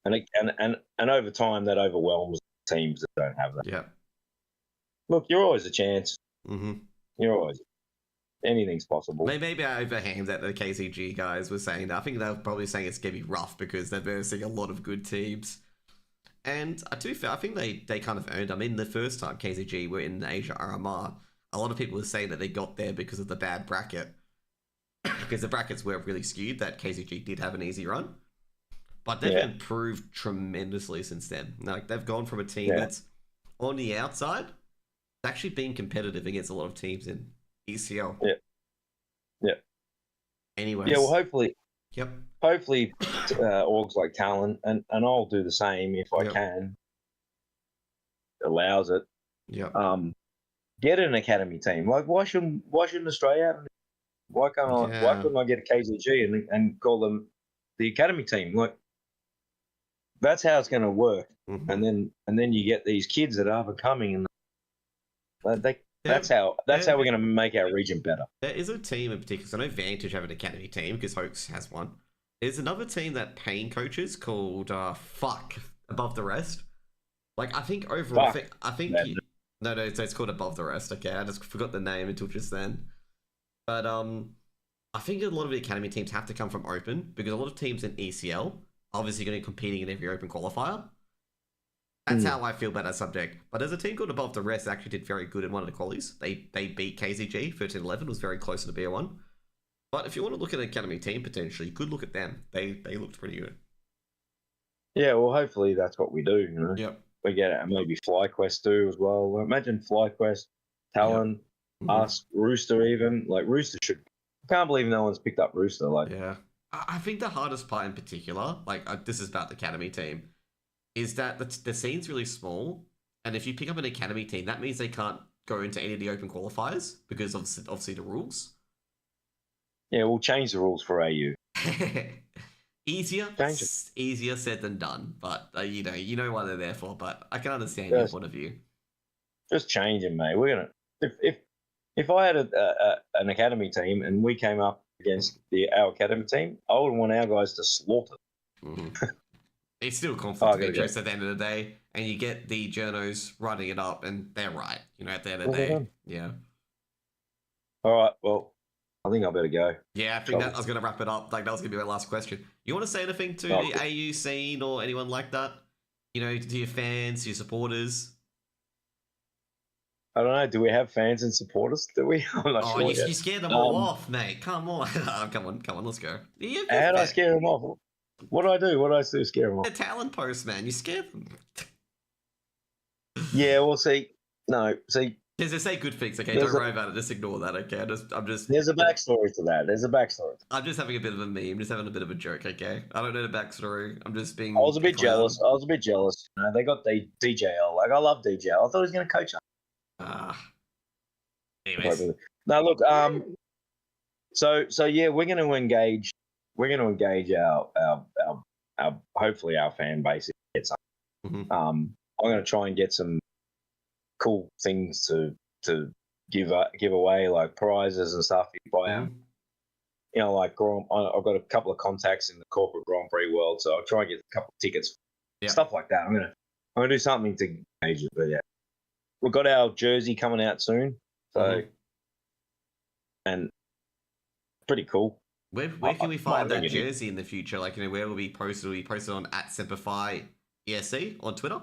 and over time that overwhelms teams that don't have that. Yeah. Look, you're always a chance. You're always. Anything's possible. Maybe I overhang that the KCG guys were saying that. I think they were probably saying it's going to be rough because they're versing a lot of good teams. And to be fair, I think they kind of earned. I mean, the first time KCG were in the Asia RMR, a lot of people were saying that they got there because of the bad bracket. Because the brackets were really skewed, that KCG did have an easy run. But they've improved tremendously since then. Like, they've gone from a team that's on the outside, actually being competitive against a lot of teams in ECL. Yeah. Anyways. Yeah, well, hopefully. Yep. Hopefully, orgs like Talon, and I'll do the same if I can. Allows it. Yeah. Get an academy team. Like, why shouldn't Australia have? Why couldn't I get a KZG and call them the academy team? Like, that's how it's going to work. And then you get these kids that are up and coming, and that's how we're going to make our region better. There is a team in particular. So I know Vantage have an academy team because Hoax has one. There's another team that Pain coaches called Above the Rest. Like, I think overall, no, so it's called Above the Rest. Okay, I just forgot the name until just then. But I think a lot of the academy teams have to come from Open because a lot of teams in ECL are obviously going to be competing in every Open qualifier. That's how I feel about that subject. But as a team called Above the Rest, they actually did very good in one of the qualies. They beat KZG 13-11, was very close to the beer one. But if you want to look at an academy team potentially, you could look at them. They looked pretty good. Yeah, well, hopefully that's what we do. You know, Yep. we get it, and maybe FlyQuest too as well. Imagine FlyQuest, Talon, us, Rooster even. Like Rooster should. I can't believe no one's picked up Rooster. Like, yeah, I think the hardest part in particular, this is about the academy team, is that the scene's really small, and if you pick up an academy team, that means they can't go into any of the open qualifiers because of obviously the rules. Yeah, we'll change the rules for AU. Easier said than done, but you know what they're there for. But I can understand your point of view. Just change them, mate. We're gonna if I had an academy team and we came up against our academy team, I would want our guys to slaughter. It's still conflict of interest at the end of the day, and you get the journos writing it up, and they're right. You know, at the end of the day, yeah. All right, well, I think I better go. Yeah, I think that I was going to wrap it up. Like, that was going to be my last question. You want to say anything to the AU scene or anyone like that? You know, to your fans, your supporters? I don't know. Do we have fans and supporters? Do we? I'm not sure. You scared them all off, mate. Come on. Come on, let's go. How did I scare them off? What do I do? What do I do to scare them off? The talent post, man. You scared them. Yeah, well, see. They say good things, okay? Don't worry about it. Just ignore that, okay? I'm just. There's a backstory to that. I'm just having a bit of a meme. Just having a bit of a joke, okay? I don't know the backstory. I'm just being. I was a bit jealous. You know, they got the DJL. Like, I love DJL. I thought he was going to coach us. Anyways. No, look. So yeah, we're going to engage. We're going to engage our hopefully our fan base gets up. I'm going to try and get some cool things to give away, like prizes and stuff. You know, like I've got a couple of contacts in the corporate Grand Prix world, so I'll try and get a couple of tickets, stuff like that. I'm gonna do something to engage it. But yeah, we've got our jersey coming out soon, so and pretty cool. Where can we find that jersey in the future? Like, you know, where will we post it? Will we post it on @Semper ESC on Twitter?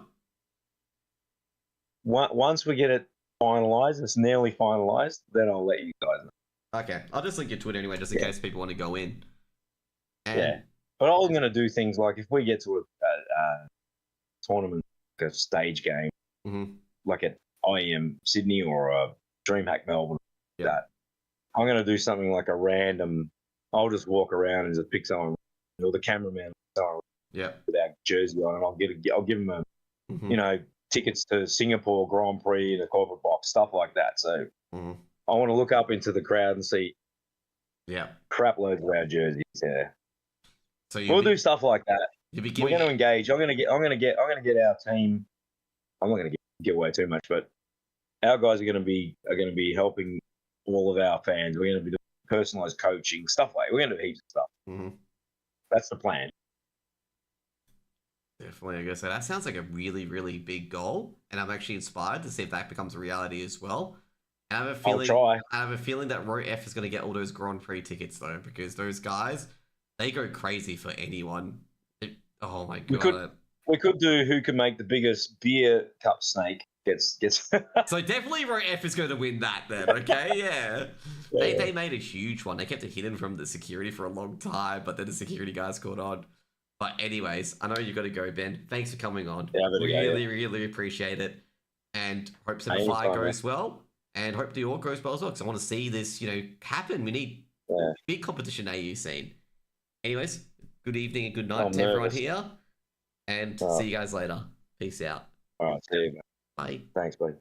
Once we get it finalised, it's nearly finalised, then I'll let you guys know. Okay, I'll just link your Twitter anyway, just in case people want to go in. And... but I'm going to do things like if we get to a tournament, like a stage game, like at IEM Sydney or a DreamHack Melbourne, that I'm going to do something like a random. I'll just walk around and just pick someone, or the cameraman, with our jersey on, and I'll give them a, you know, tickets to Singapore Grand Prix in a corporate box, stuff like that. So I want to look up into the crowd and see crap loads of our jerseys. Yeah. So we'll do stuff like that. We're going to engage. I'm going to get our team. I'm not going to give away too much, but our guys are going to be helping all of our fans. We're going to be doing personalized coaching, stuff like that. We're going to do heaps of stuff. That's the plan. Definitely, I guess that sounds like a really, really big goal, and I'm actually inspired to see if that becomes a reality as well. And I have a feeling that Row F is going to get all those Grand Prix tickets though, because those guys, they go crazy for anyone. Oh my god! We could do who can make the biggest beer cup snake gets. So definitely Row F is going to win that then. Okay, yeah. They made a huge one. They kept it hidden from the security for a long time, but then the security guys caught on. But anyways, I know you got to go, Ben. Thanks for coming on. Yeah, really appreciate it. And hope Semper goes well. And hope the Org goes well as well, because I want to see this, you know, happen. We need big competition AU scene. Anyways, good evening and good night to everyone here. And see you guys later. Peace out. All right, see you. Bye. Thanks, buddy.